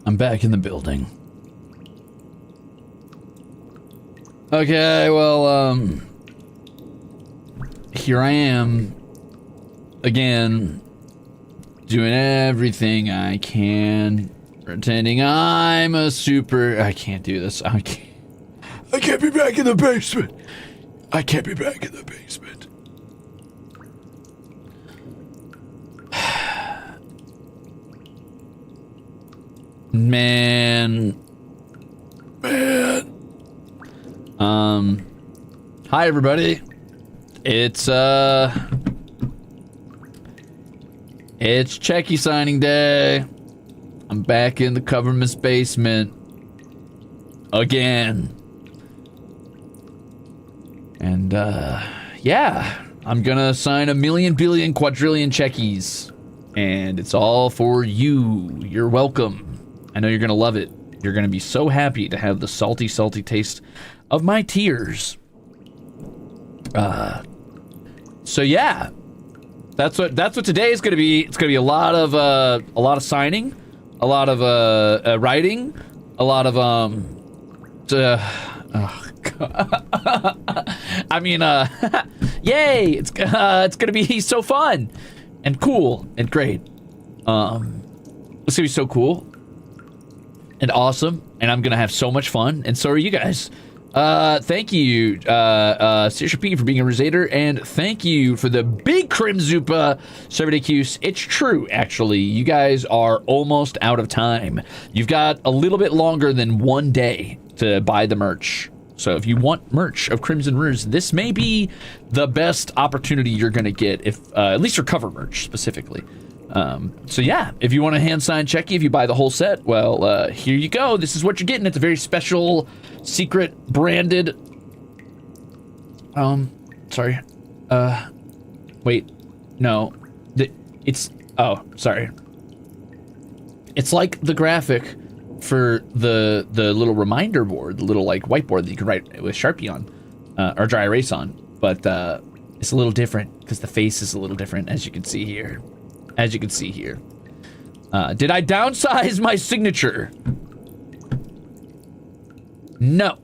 I'm back in the building. Okay, well, here I am again, doing everything I can, pretending I'm a super. I can't do this. I can't be back in the basement. I can't be back in the basement. Man. Hi everybody. It's Cheki signing day. I'm back in the government's basement again. And yeah, I'm gonna sign 1,000,000 billion quadrillion Chekis. And it's all for you. You're welcome. I know you're gonna love it. You're gonna be so happy to have the salty, salty taste of my tears. So yeah, that's what today is gonna be. It's gonna be a lot of signing, a lot of writing, a lot of oh God. I mean, yay! It's gonna be so fun and cool and great. It's gonna be so cool and awesome, and I'm gonna have so much fun, and so are you guys. Thank you, Sisha P, for being a Ruzader, and thank you for the big Crimzupa Survey Cuse. It's true, actually. You guys are almost out of time. You've got a little bit longer than 1 day to buy the merch. So if you want merch of Crimzon Rulez, this may be the best opportunity you're going to get, if at least for cover merch specifically. So yeah, if you want a hand-signed Cheki, if you buy the whole set, well, here you go. This is what you're getting. It's a very special, secret, branded... sorry. Wait. No. It's... Oh, sorry. It's like the graphic for the little reminder board, the little, like, whiteboard that you can write with Sharpie on, or dry erase on. But, it's a little different, because the face is a little different, as you can see here. As you can see here. Did I downsize my signature? No.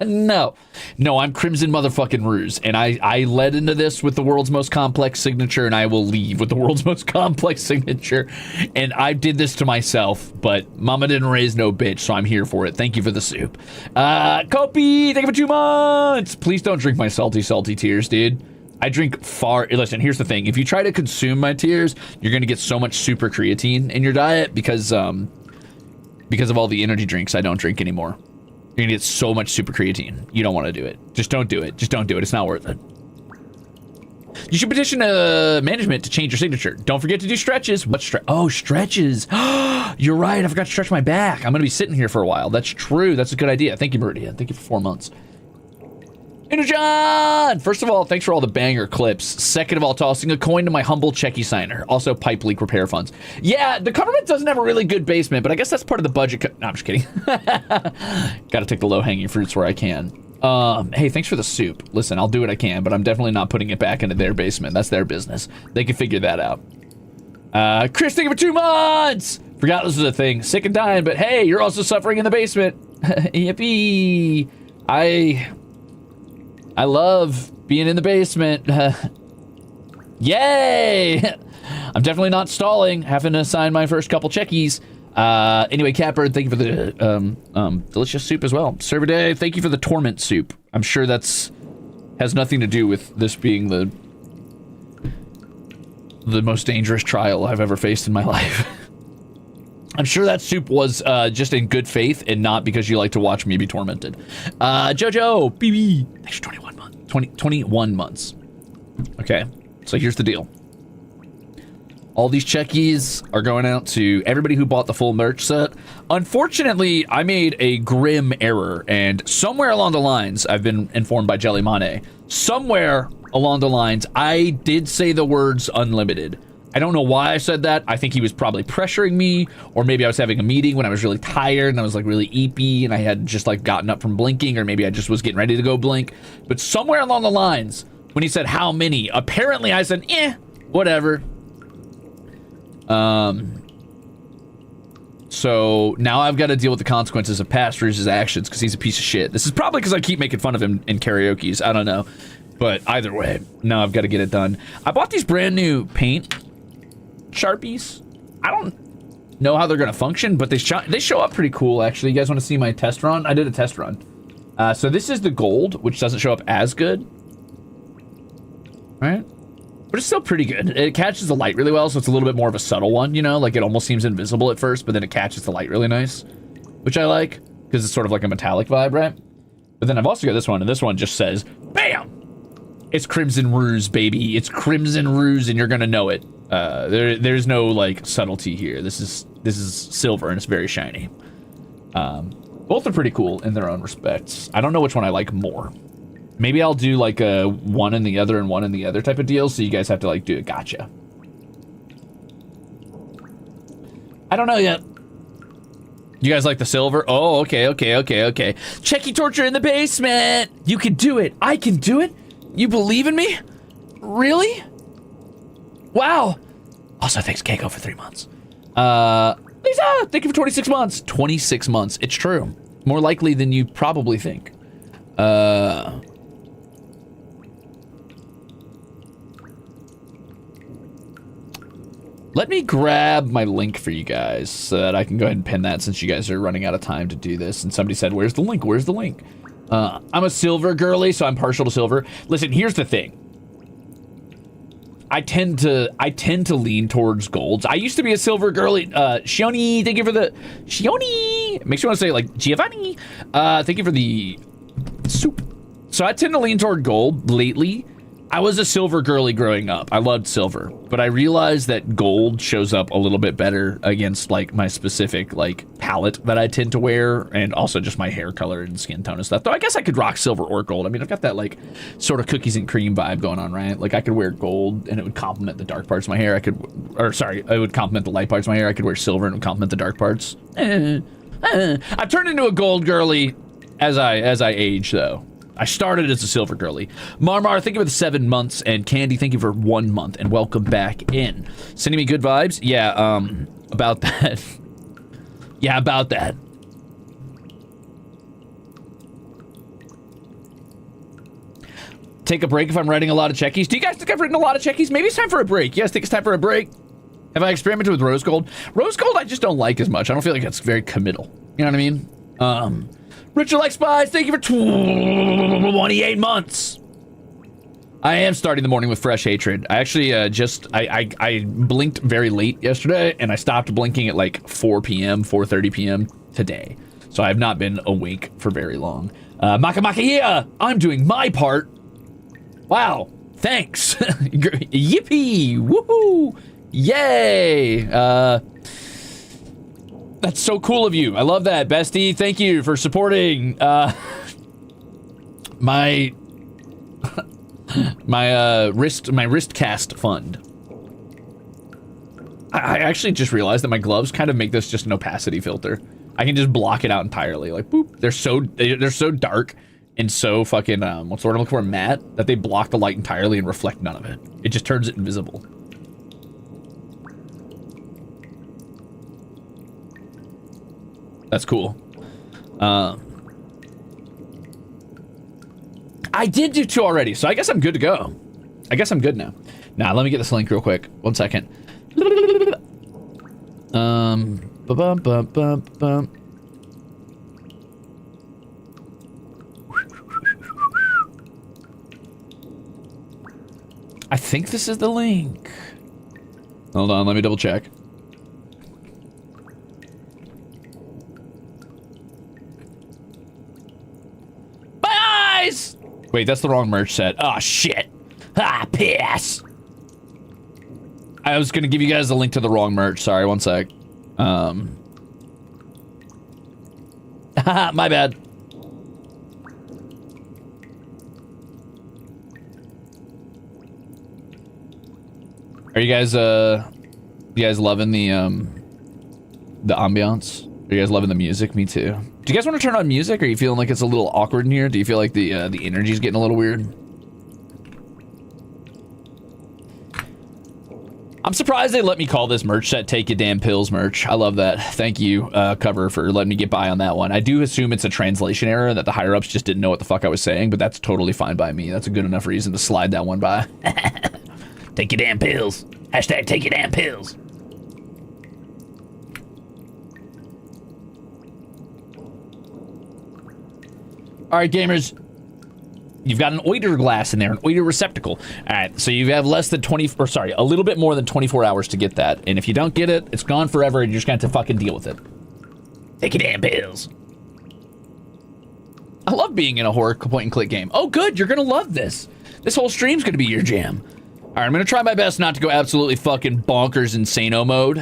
No. No, I'm Crimzon motherfucking Rulez, and I led into this with the world's most complex signature, and I will leave with the world's most complex signature. And I did this to myself, but mama didn't raise no bitch, so I'm here for it. Thank you for the soup. Kopi, thank you for 2 months. Please don't drink my salty, salty tears, dude. I drink far... Listen, here's the thing. If you try to consume my tears, you're going to get so much super creatine in your diet because of all the energy drinks I don't drink anymore. You're going to get so much super creatine. You don't want to do it. Just don't do it. Just don't do it. It's not worth it. You should petition management to change your signature. Don't forget to do stretches. What stretch? Oh, stretches. You're right. I forgot to stretch my back. I'm going to be sitting here for a while. That's true. That's a good idea. Thank you, Meridian. Thank you for 4 months. John! First of all, thanks for all the banger clips. Second of all, tossing a coin to my humble Cheki signer. Also, pipe leak repair funds. Yeah, the government doesn't have a really good basement, but I guess that's part of the budget. No, I'm just kidding. Gotta take the low-hanging fruits where I can. Hey, thanks for the soup. Listen, I'll do what I can, but I'm definitely not putting it back into their basement. That's their business. They can figure that out. Chris, thank you for 2 months! Forgot this was a thing. Sick and dying, but hey, you're also suffering in the basement. Yippee! I love being in the basement. Yay! I'm definitely not stalling, having to sign my first couple Chekis. Anyway, Catbird, thank you for the delicious soup as well. Server Day, thank you for the torment soup. I'm sure that's has nothing to do with this being the most dangerous trial I've ever faced in my life. I'm sure that soup was just in good faith and not because you like to watch me be tormented. Jojo, BB, thanks for 21 months. Okay, so here's the deal. All these Chekis are going out to everybody who bought the full merch set. Unfortunately, I made a grim error, and somewhere along the lines, I've been informed by Jelly Mane, somewhere along the lines, I did say the words unlimited. I don't know why I said that. I think he was probably pressuring me, or maybe I was having a meeting when I was really tired and I was like really eepy and I had just like gotten up from blinking, or maybe I just was getting ready to go blink. But somewhere along the lines, when he said how many, apparently I said, whatever. So now I've got to deal with the consequences of past Ruze's actions because he's a piece of shit. This is probably because I keep making fun of him in karaoke's. I don't know. But either way, now I've got to get it done. I bought these brand new paint Sharpies. I don't know how they're going to function, but they show up pretty cool, actually. You guys want to see my test run? I did a test run. So this is the gold, which doesn't show up as good. Right? But it's still pretty good. It catches the light really well, so it's a little bit more of a subtle one, you know? Like, it almost seems invisible at first, but then it catches the light really nice. Which I like, because it's sort of like a metallic vibe, right? But then I've also got this one, and this one just says, BAM! It's Crimzon Rulez, baby. It's Crimzon Rulez, and you're gonna know it. There's no, like, subtlety here. This is silver, and it's very shiny. Both are pretty cool in their own respects. I don't know which one I like more. Maybe I'll do like a one in the other and one in the other type of deal, so you guys have to like do a gotcha. I don't know yet. You guys like the silver? Oh, okay. Cheki torture in the basement. You can do it. I can do it. You believe in me? Really? Wow. Also, thanks Keiko for 3 months. Lisa, thank you for 26 months. 26 months. It's true. More likely than you probably think. Let me grab my link for you guys so that I can go ahead and pin that since you guys are running out of time to do this. And somebody said, where's the link? Where's the link? I'm a silver girly, so I'm partial to silver. Listen, here's the thing. I tend to lean towards golds. I used to be a silver girly. Shioni, thank you for the Shioni. Makes me want to say like Giovanni. Thank you for the soup. So I tend to lean toward gold lately. I was a silver girly growing up. I loved silver, but I realized that gold shows up a little bit better against like my specific like palette that I tend to wear, and also just my hair color and skin tone and stuff. Though I guess I could rock silver or gold. I mean, I've got that like sort of cookies and cream vibe going on, right? Like I could wear gold and it would complement the dark parts of my hair. It would complement the light parts of my hair. I could wear silver and it would complement the dark parts. I turned into a gold girly as I age though. I started as a silver girly. Marmar, thank you for the 7 months, and Candy, thank you for 1 month, and welcome back in. Sending me good vibes? Yeah, about that. Yeah, about that. Take a break if I'm writing a lot of Chekis. Do you guys think I've written a lot of Chekis? Maybe it's time for a break. You guys think it's time for a break? Have I experimented with rose gold? Rose gold I just don't like as much. I don't feel like it's very committal. You know what I mean? Richard like spies, thank you for 28 months. I am starting the morning with fresh hatred. I actually I blinked very late yesterday, and I stopped blinking at like 4 p.m., 4:30 p.m. today. So I have not been awake for very long. Maka Maka, yeah, I'm doing my part. Wow, thanks. Yippee, woohoo, yay. That's so cool of you. I love that, bestie. Thank you for supporting my wrist cast fund. I actually just realized that my gloves kind of make this just an opacity filter. I can just block it out entirely. Like boop. They're so dark and so fucking what's the word I'm looking for? Matte, that they block the light entirely and reflect none of it. It just turns it invisible. That's cool. I did do 2 already, so I guess I'm good to go. I guess I'm good now. Now, let me get this link real quick. 1 second. I think this is the link. Hold on, let me double check. Wait, that's the wrong merch set. Oh, shit. Ah, piss. I was gonna give you guys a link to the wrong merch. Sorry, 1 sec. My bad. Are you guys loving the ambiance? Are you guys loving the music? Me too. Do you guys want to turn on music? Are you feeling like it's a little awkward in here? Do you feel like the energy's getting a little weird? I'm surprised they let me call this merch set Take Your Damn Pills merch. I love that. Thank you, Cover, for letting me get by on that one. I do assume it's a translation error that the higher-ups just didn't know what the fuck I was saying, but that's totally fine by me. That's a good enough reason to slide that one by. Take your damn pills. Hashtag take your damn pills. All right, gamers. You've got an oiter glass in there, an oiter receptacle. All right, so you have less than a little bit more than 24 hours to get that. And if you don't get it, it's gone forever, and you're just going to have to fucking deal with it. Take your damn pills. I love being in a horror point-and-click game. Oh, good, you're going to love this. This whole stream's going to be your jam. All right, I'm going to try my best not to go absolutely fucking bonkers insano mode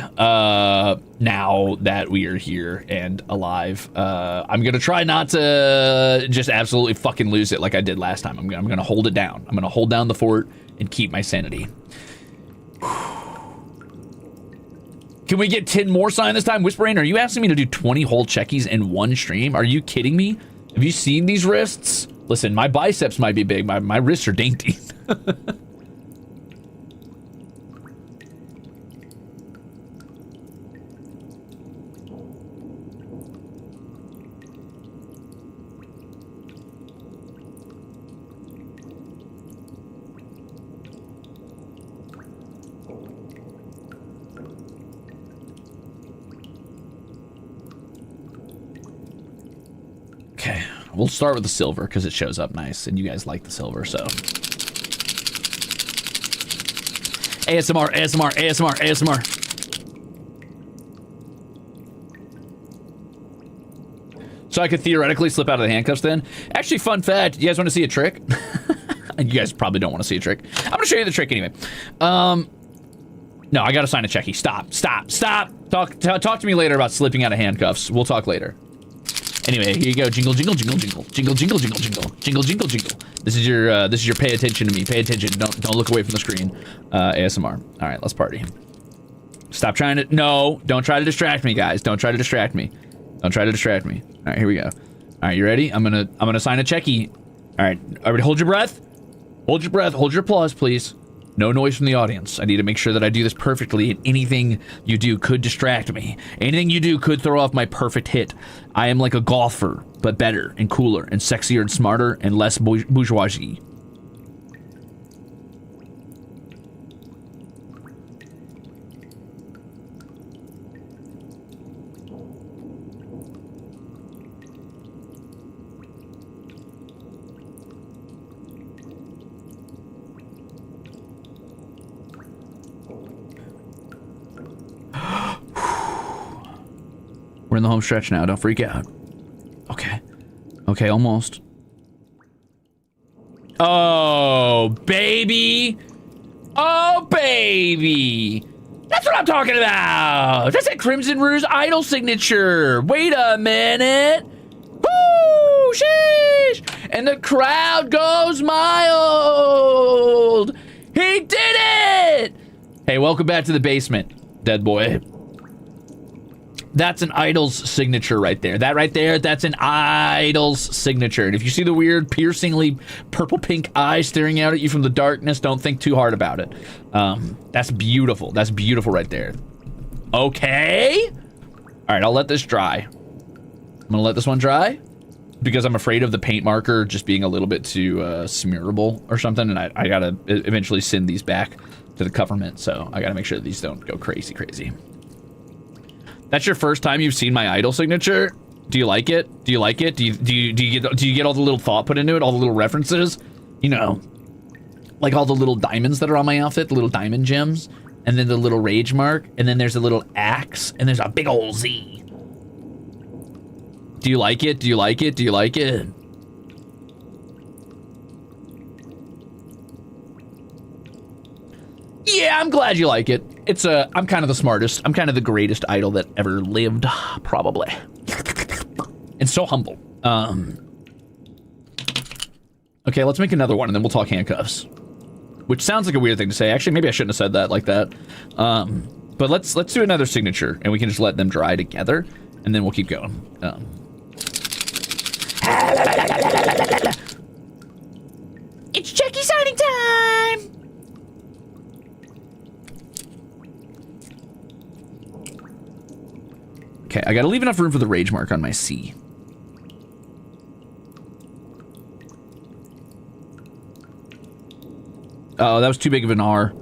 now that we are here and alive. I'm going to try not to just absolutely fucking lose it like I did last time. I'm going to hold it down. I'm going to hold down the fort and keep my sanity. Can we get 10 more sign this time? Whispering, are you asking me to do 20 whole Chekis in one stream? Are you kidding me? Have you seen these wrists? Listen, my biceps might be big. My wrists are dainty. Okay, we'll start with the silver because it shows up nice and you guys like the silver, so. ASMR, ASMR, ASMR, ASMR. So I could theoretically slip out of the handcuffs then? Actually, fun fact, you guys want to see a trick? You guys probably don't want to see a trick. I'm going to show you the trick anyway. No, I got to sign a Cheki. Stop, stop, stop. Talk to me later about slipping out of handcuffs. We'll talk later. Anyway, here you go. Jingle, jingle, jingle, jingle, jingle, jingle, jingle, jingle, jingle, jingle, jingle. This is your pay attention to me. Pay attention. Don't look away from the screen. ASMR. All right, let's party. Stop trying to. No, don't try to distract me, guys. Don't try to distract me. Don't try to distract me. All right, here we go. All right, you ready? I'm gonna sign a Cheki. All right, everybody, hold your breath. Hold your breath. Hold your applause, please. No noise from the audience. I need to make sure that I do this perfectly, and anything you do could distract me. Anything you do could throw off my perfect hit. I am like a golfer, but better and cooler and sexier and smarter and less bourgeoisie. We're in the home stretch now. Don't freak out. Okay. Okay, almost. Oh, baby. Oh, baby. That's what I'm talking about. That's that Crimzon Rulez idol signature. Wait a minute. Woo, sheesh. And the crowd goes mild. He did it. Hey, welcome back to the basement, dead boy. That's an idol's signature right there. That right there, that's an idol's signature. And if you see the weird, piercingly purple-pink eye staring out at you from the darkness, don't think too hard about it. That's beautiful. That's beautiful right there. Okay. All right, I'll let this dry. I'm gonna let this one dry because I'm afraid of the paint marker just being a little bit too smearable or something. And I gotta eventually send these back to the government. So I gotta make sure that these don't go crazy. That's your first time you've seen my idol signature? Do you like it? Do you like it? Do you get all the little thought put into it, all the little references? You know, like all the little diamonds that are on my outfit, the little diamond gems, and then the little rage mark, and then there's a little axe, and there's a big old Z. Do you like it? Do you like it? Do you like it? Yeah, I'm glad you like it. I'm kind of the smartest. I'm kind of the greatest idol that ever lived, probably. And so humble. Okay, let's make another one and then we'll talk handcuffs. Which sounds like a weird thing to say. Actually, maybe I shouldn't have said that like that. But let's do another signature and we can just let them dry together and then we'll keep going. It's Cheki signing time! Okay, I gotta leave enough room for the rage mark on my C. Oh, that was too big of an R.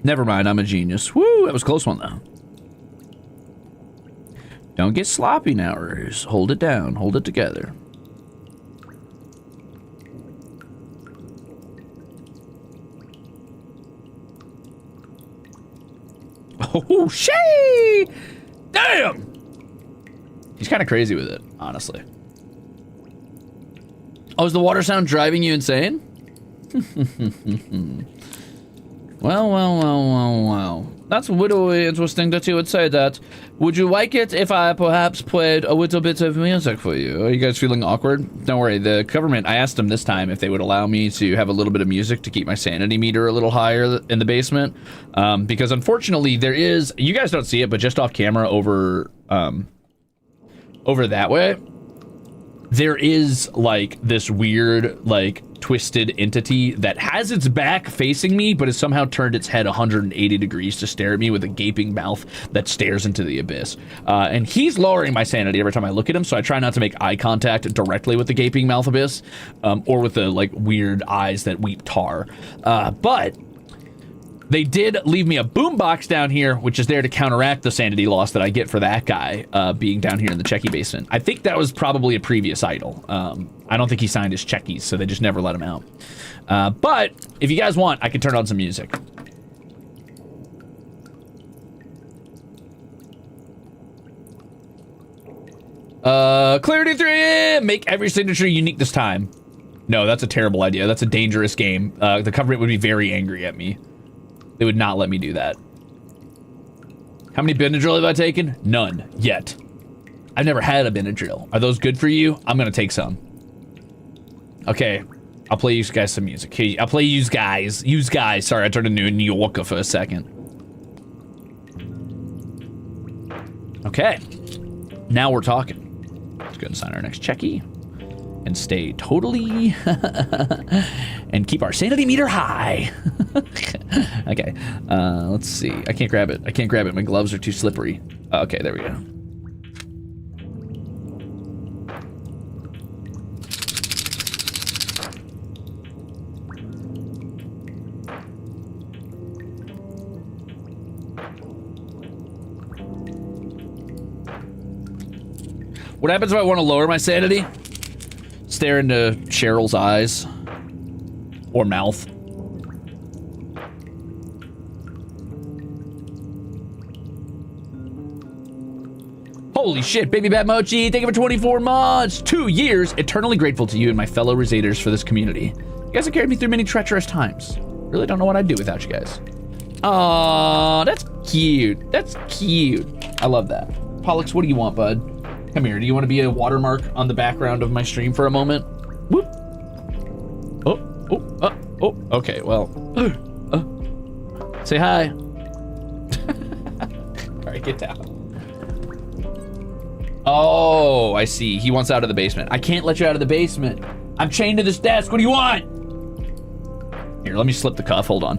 Never mind, I'm a genius. Woo, that was a close one, though. Don't get sloppy now, Ruze. Hold it down. Hold it together. Oh, shit! Damn! He's kind of crazy with it, honestly. Oh, is the water sound driving you insane? Well. That's really interesting that you would say that. Would you like it if I perhaps played a little bit of music for you? Are you guys feeling awkward? Don't worry, the government, I asked them this time if they would allow me to have a little bit of music to keep my sanity meter a little higher in the basement. Because unfortunately there is, you guys don't see it, but just off camera over that way, there is like this weird, like twisted entity that has its back facing me, but has somehow turned its head 180 degrees to stare at me with a gaping mouth that stares into the abyss. And he's lowering my sanity every time I look at him, so I try not to make eye contact directly with the gaping mouth abyss, or with the like weird eyes that weep tar. But they did leave me a boombox down here, which is there to counteract the sanity loss that I get for that guy being down here in the Cheki basement. I think that was probably a previous idol. I don't think he signed his Chekis, so they just never let him out. But if you guys want, I can turn on some music. Clarity 3, make every signature unique this time. No, that's a terrible idea. That's a dangerous game. The government would be very angry at me. They would not let me do that. How many Benadryl have I taken? None, yet. I've never had a Benadryl. Are those good for you? I'm gonna take some. Okay, I'll play you guys some music. Okay, I'll play you guys. Sorry, I turned into New Yorker for a second. Okay, now we're talking. Let's go and sign our next Cheki. And stay totally and keep our sanity meter high. Okay, let's see. I can't grab it. My gloves are too slippery. Okay, there we go. What happens if I want to lower my sanity? Stare into Cheryl's eyes or mouth. Holy shit, Baby Bat Mochi, thank you for 24 months, 2 years. Eternally grateful to you and my fellow Ruzeters for this community. You guys have carried me through many treacherous times. Really don't know what I'd do without you guys. Aw, that's cute. That's cute. I love that. Pollux, what do you want, bud? Come here, do you want to be a watermark on the background of my stream for a moment? Whoop. Oh, okay, well. Say hi. All right, get down. Oh, I see. He wants out of the basement. I can't let you out of the basement. I'm chained to this desk. What do you want? Here, let me slip the cuff. Hold on.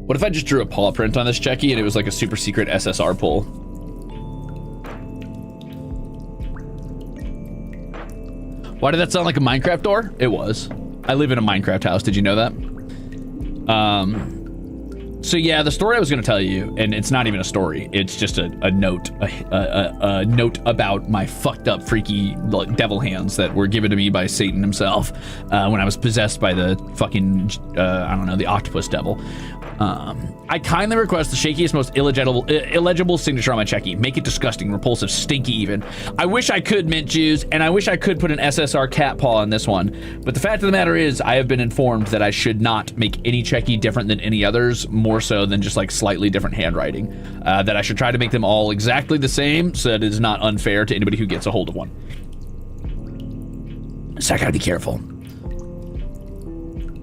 What if I just drew a paw print on this Cheki and it was like a super secret SSR pull? Why did that sound like a Minecraft door? It was. I live in a Minecraft house. Did you know that? So yeah, the story I was going to tell you, and it's not even a story. It's just a note, a note about my fucked up, freaky devil hands that were given to me by Satan himself when I was possessed by the fucking, I don't know, the octopus devil. I kindly request the shakiest, most illegible signature on my Cheki. Make it disgusting, repulsive, stinky even. I wish I could, mint Jews, and I wish I could put an SSR cat paw on this one. But the fact of the matter is, I have been informed that I should not make any Cheki different than any others, more so than just like slightly different handwriting. That I should try to make them all exactly the same so that it is not unfair to anybody who gets a hold of one. So I gotta be careful.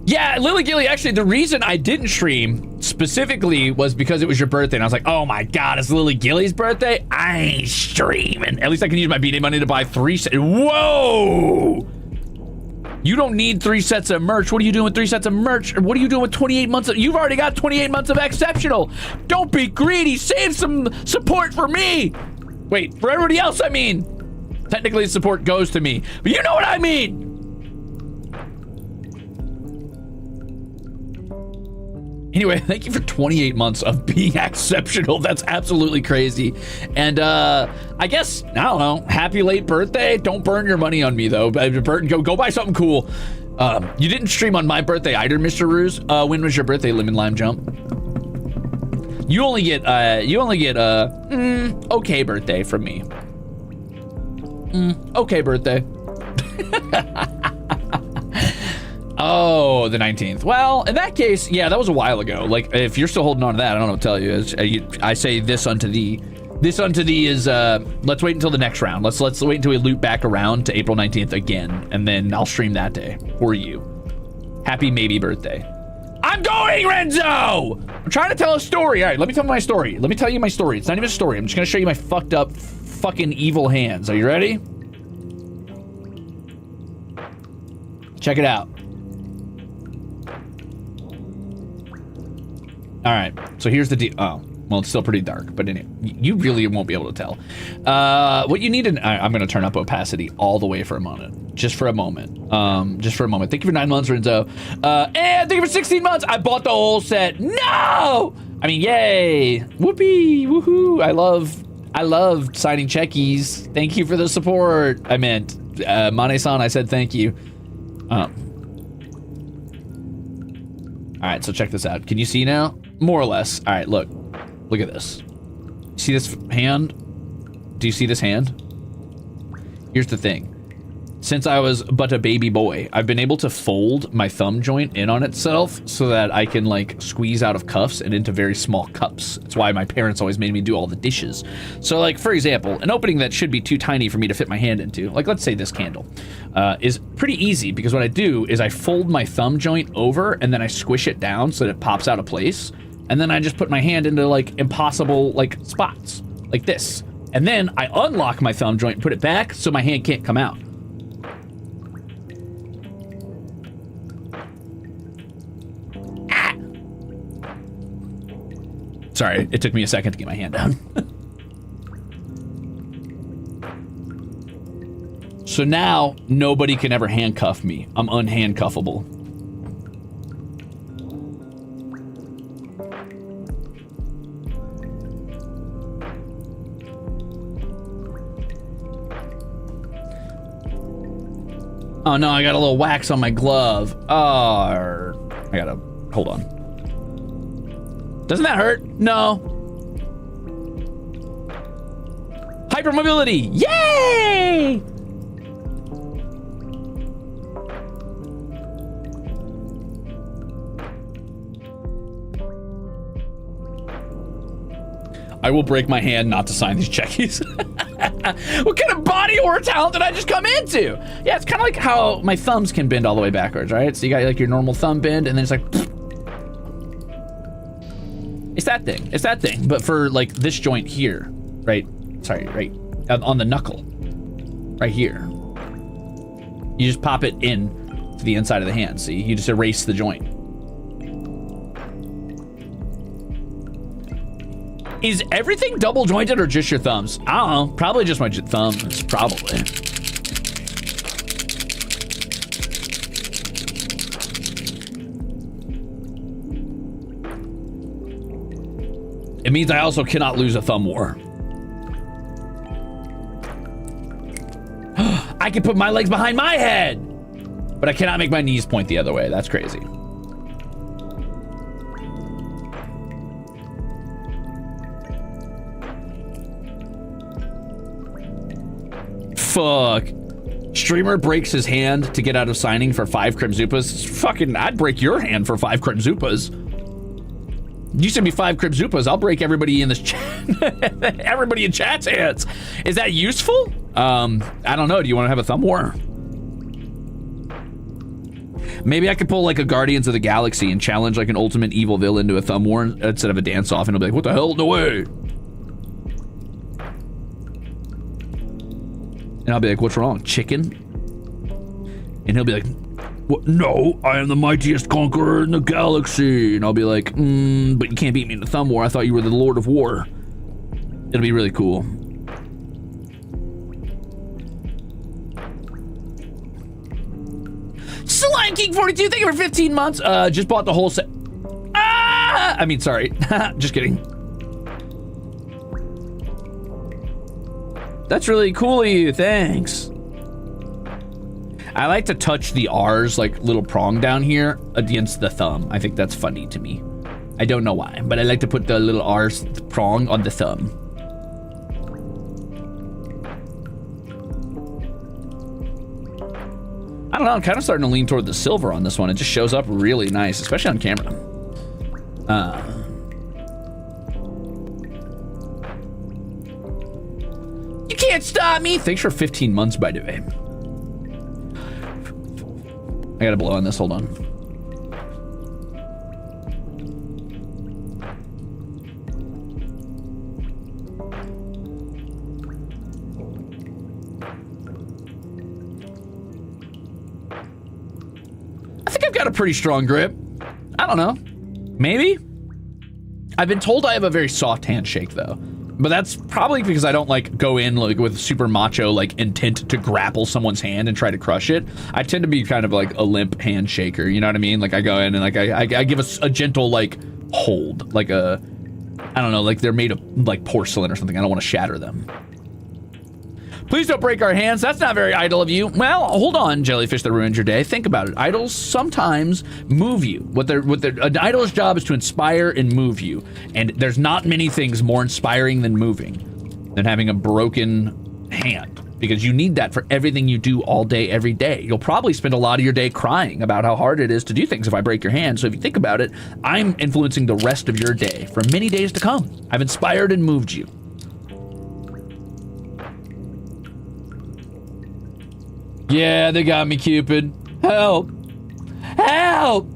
Yeah, Lily Gilly, actually, the reason I didn't stream specifically was because it was your birthday, and I was like, oh my god, it's Lily Gilly's birthday? I ain't streaming. At least I can use my B-Day money to buy 3 sets. Whoa! You don't need 3 sets of merch. What are you doing with 3 sets of merch? What are you doing with 28 months of... You've already got 28 months of Exceptional. Don't be greedy. Save some support for me. Wait, for everybody else, I mean. Technically, support goes to me, but you know what I mean. Anyway, thank you for 28 months of being exceptional. That's absolutely crazy. And I guess, I don't know, happy late birthday. Don't burn your money on me, though. Go buy something cool. You didn't stream on my birthday either, Mr. Ruze. When was your birthday, Lemon Lime Jump? You only get okay birthday from me. Okay birthday. Oh, the 19th. Well, in that case, yeah, that was a while ago. Like, if you're still holding on to that, I don't know what to tell you. I say this unto thee. This unto thee is, let's wait until the next round. Let's wait until we loop back around to April 19th again, and then I'll stream that day for you. Happy maybe birthday. I'm going, Renzo! I'm trying to tell a story. All right, let me tell my story. Let me tell you my story. It's not even a story. I'm just gonna show you my fucked up, fucking evil hands. Are you ready? Check it out. All right, so here's the deal. Oh, well, it's still pretty dark, but anyway, you really won't be able to tell. What you need to... I'm going to turn up opacity all the way for a moment. Just for a moment. Just for a moment. Thank you for 9 months, Renzo. And thank you for 16 months. I bought the whole set. No! I mean, yay. Whoopee. Woohoo. I love signing Chekis. Thank you for the support. I meant, Mane-san, I said thank you. All right, so check this out. Can you see now? More or less. All right, look at this. See this hand? Do you see this hand? Here's the thing. Since I was but a baby boy, I've been able to fold my thumb joint in on itself so that I can like squeeze out of cuffs and into very small cups. That's why my parents always made me do all the dishes. So like, for example, an opening that should be too tiny for me to fit my hand into, like let's say this candle, is pretty easy because what I do is I fold my thumb joint over and then I squish it down so that it pops out of place. And then I just put my hand into like impossible like spots like this. And then I unlock my thumb joint and put it back so my hand can't come out. Sorry, it took me a second to get my hand down. So now, nobody can ever handcuff me. I'm unhandcuffable. Oh no, I got a little wax on my glove. Oh, I gotta, hold on. Doesn't that hurt? No. Hypermobility, yay! I will break my hand not to sign these checkies. What kind of body or talent did I just come into? Yeah, it's kind of like how my thumbs can bend all the way backwards, right? So you got like your normal thumb bend and then it's like... It's that thing. It's that thing. But for like this joint here, right? Sorry, right on the knuckle, right here. You just pop it in to the inside of the hand. See, you just erase the joint. Is everything double jointed or just your thumbs? I don't know. Probably just my thumbs. Probably. It means I also cannot lose a thumb war. I can put my legs behind my head, but I cannot make my knees point the other way. That's crazy. Fuck. Streamer breaks his hand to get out of signing for 5 Crimzupas. Fucking, I'd break your hand for 5 Crimzupas. You send me 5 Crimzupas, I'll break everybody in this chat. Everybody in chat's hands. Is that useful? I don't know. Do you want to have a thumb war? Maybe I could pull like a Guardians of the Galaxy and challenge like an ultimate evil villain to a thumb war instead of a dance off, and he'll be like, what the hell? No way. And I'll be like, what's wrong? Chicken? And he'll be like, what? No, I am the mightiest conqueror in the galaxy. And I'll be like, but you can't beat me in the thumb war. I thought you were the Lord of War. It'll be really cool. Slime King 42, thank you for 15 months. Just bought the whole set. Ah! I mean, sorry. Just kidding. That's really cool of you. Thanks. I like to touch the R's, like little prong down here, against the thumb. I think that's funny to me. I don't know why, but I like to put the little R's prong on the thumb. I don't know, I'm kind of starting to lean toward the silver on this one. It just shows up really nice, especially on camera. You can't stop me! Thanks for 15 months, by the way. I gotta blow on this, hold on. I think I've got a pretty strong grip. I don't know. Maybe? I've been told I have a very soft handshake though. But that's probably because I don't like go in like with super macho like intent to grapple someone's hand and try to crush it. I tend to be kind of like a limp handshaker, you know what I mean? Like I go in and like I give a gentle like hold, like a, I don't know, like they're made of like porcelain or something. I don't want to shatter them. Please don't break our hands. That's not very idle of you. Well, hold on, jellyfish that ruined your day. Think about it. Idols sometimes move you. An idol's job is to inspire and move you. And there's not many things more inspiring than moving, than having a broken hand. Because you need that for everything you do all day, every day. You'll probably spend a lot of your day crying about how hard it is to do things if I break your hand. So if you think about it, I'm influencing the rest of your day for many days to come. I've inspired and moved you. Yeah, they got me, Cupid. Help! Help!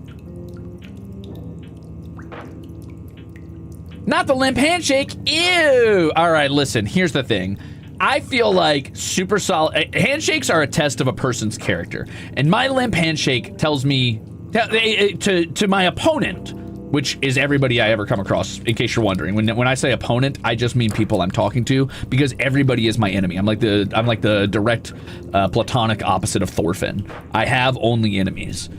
Not the limp handshake. Ew! All right, listen, here's the thing. I feel like super solid handshakes are a test of a person's character. And my limp handshake tells me to my opponent, which is everybody I ever come across, in case you're wondering. When I say opponent, I just mean people I'm talking to, because everybody is my enemy. I'm like the direct platonic opposite of Thorfinn. I have only enemies.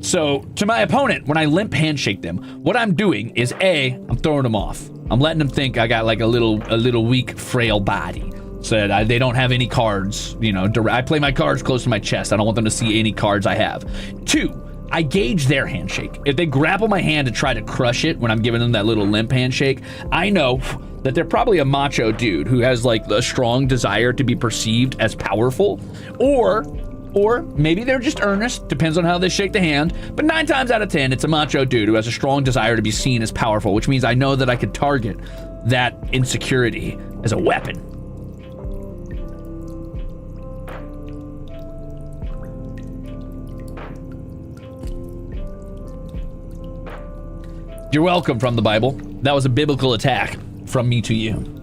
So to my opponent, when I limp handshake them, what I'm doing is I'm throwing them off. I'm letting them think I got like a little weak, frail body. So that they don't have any cards, you know, I play my cards close to my chest. I don't want them to see any cards I have. 2, I gauge their handshake. If they grapple my hand and try to crush it when I'm giving them that little limp handshake, I know that they're probably a macho dude who has like a strong desire to be perceived as powerful, or maybe they're just earnest, depends on how they shake the hand, but 9 times out of 10, it's a macho dude who has a strong desire to be seen as powerful, which means I know that I could target that insecurity as a weapon. You're welcome from the Bible. That was a biblical attack from me to you.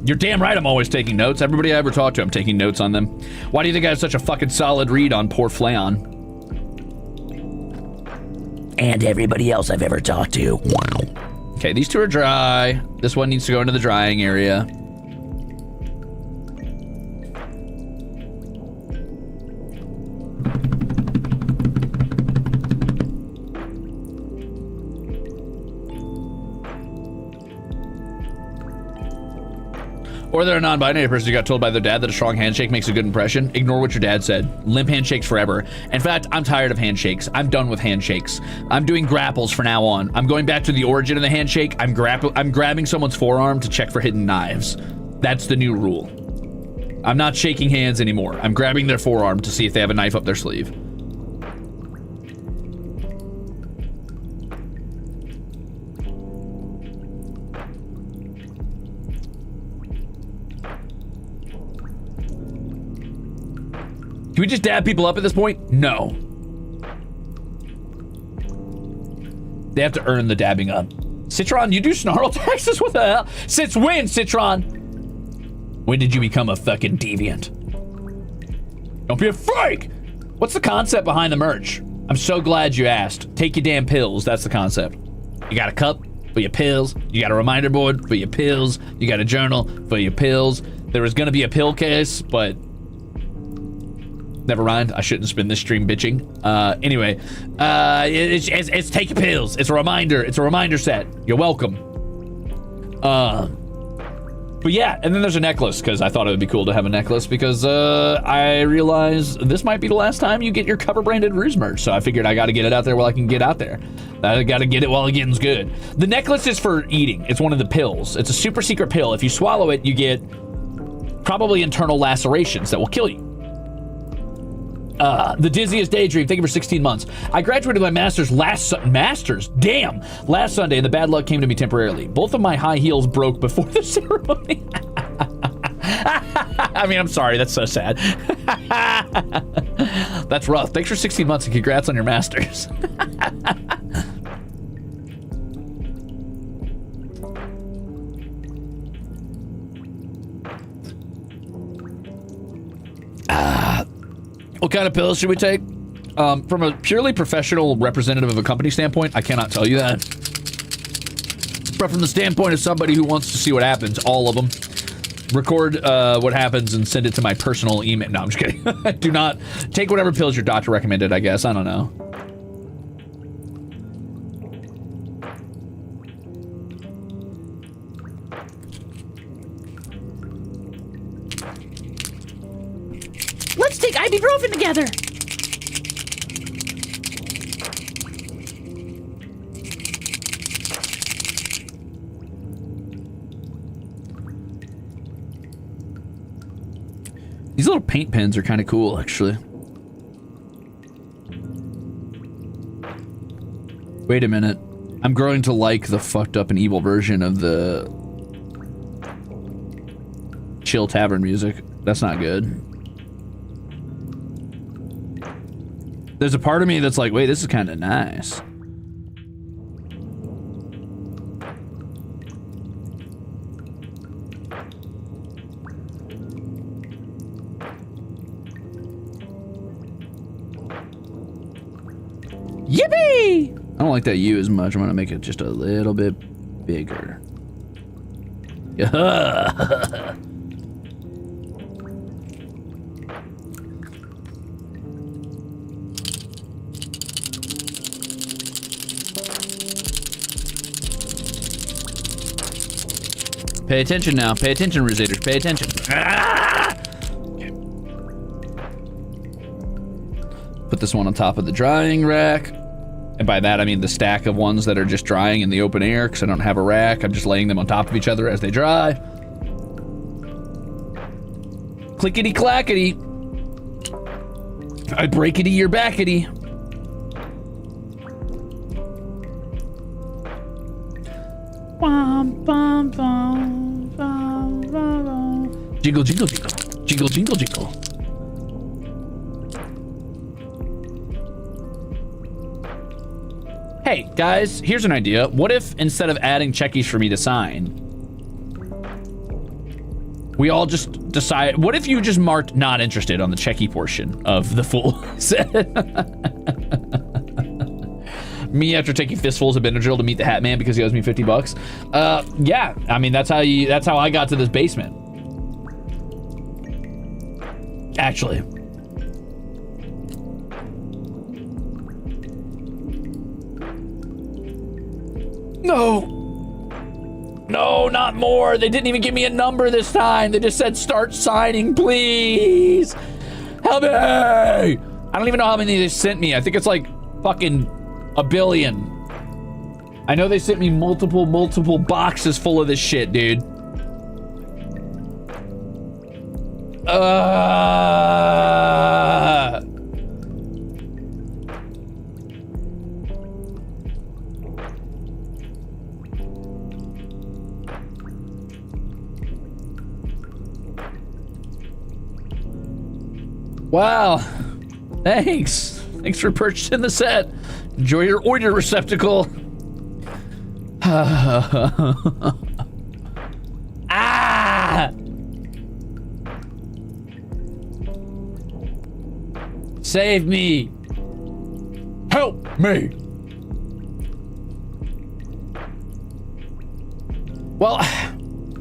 You're damn right I'm always taking notes. Everybody I ever talk to, I'm taking notes on them. Why do you think I have such a fucking solid read on poor Flayon? And everybody else I've ever talked to. Wow. Okay, these 2 are dry. This one needs to go into the drying area. Or they're a non-binary person who got told by their dad that a strong handshake makes a good impression. Ignore what your dad said. Limp handshakes forever. In fact, I'm tired of handshakes. I'm done with handshakes. I'm doing grapples from now on. I'm going back to the origin of the handshake. I'm grabbing someone's forearm to check for hidden knives. That's the new rule. I'm not shaking hands anymore. I'm grabbing their forearm to see if they have a knife up their sleeve. Can we just dab people up at this point? No. They have to earn the dabbing up. Citron, you do snarl taxes? What the hell? Since when, Citron? When did you become a fucking deviant? Don't be a freak! What's the concept behind the merch? I'm so glad you asked. Take your damn pills, that's the concept. You got a cup for your pills. You got a reminder board for your pills. You got a journal for your pills. There was gonna be a pill case, but never mind. I shouldn't spend this stream bitching. Anyway, it's take your pills. It's a reminder. It's a reminder set. You're welcome. But yeah, and then there's a necklace, because I thought it would be cool to have a necklace, because I realize this might be the last time you get your cover branded Ruze merch, so I figured I gotta get it out there while I can get out there. I gotta get it while the getting's good. The necklace is for eating. It's one of the pills. It's a super secret pill. If you swallow it, you get probably internal lacerations that will kill you. The dizziest daydream. Thank you for 16 months. I graduated my master's last Sunday, and the bad luck came to me temporarily. Both of my high heels broke before the ceremony. I mean, I'm sorry. That's so sad. That's rough. Thanks for 16 months and congrats on your master's. What kind of pills should we take? From a purely professional representative of a company standpoint, I cannot tell you that. But from the standpoint of somebody who wants to see what happens, all of them, record what happens and send it to my personal email. No, I'm just kidding. Do not take whatever pills your doctor recommended, I guess. I don't know. Let's take ibuprofen together. These little paint pens are kind of cool, actually. Wait a minute. I'm growing to like the fucked up and evil version of the chill tavern music. That's not good. There's a part of me that's like, wait, this is kind of nice. Yippee! I don't like that U as much. I'm gonna make it just a little bit bigger. Yeah. Pay attention now. Pay attention, Ruzeters. Pay attention. Ah! Okay. Put this one on top of the drying rack. And by that, I mean the stack of ones that are just drying in the open air, because I don't have a rack. I'm just laying them on top of each other as they dry. Clickety clackety. I breakity your backity. Bum, bum, bum, bum, bum, bum. Jingle, jingle, jingle. Jingle, jingle, jingle. Hey, guys, here's an idea. What if, instead of adding Chekis for me to sign, we all just decide... What if you just marked not interested on the Cheki portion of the full set? Me after taking fistfuls of Benadryl to meet the Hat Man because he owes me 50 bucks. Yeah, I mean, that's how I got to this basement. Actually. No. No, not more. They didn't even give me a number this time. They just said start signing, please. Help me. I don't even know how many they sent me. I think it's like fucking a billion. I know they sent me multiple boxes full of this shit, dude. Wow. Thanks. Thanks for purchasing the set. Enjoy your order receptacle. Ah! Save me. Help me. Well,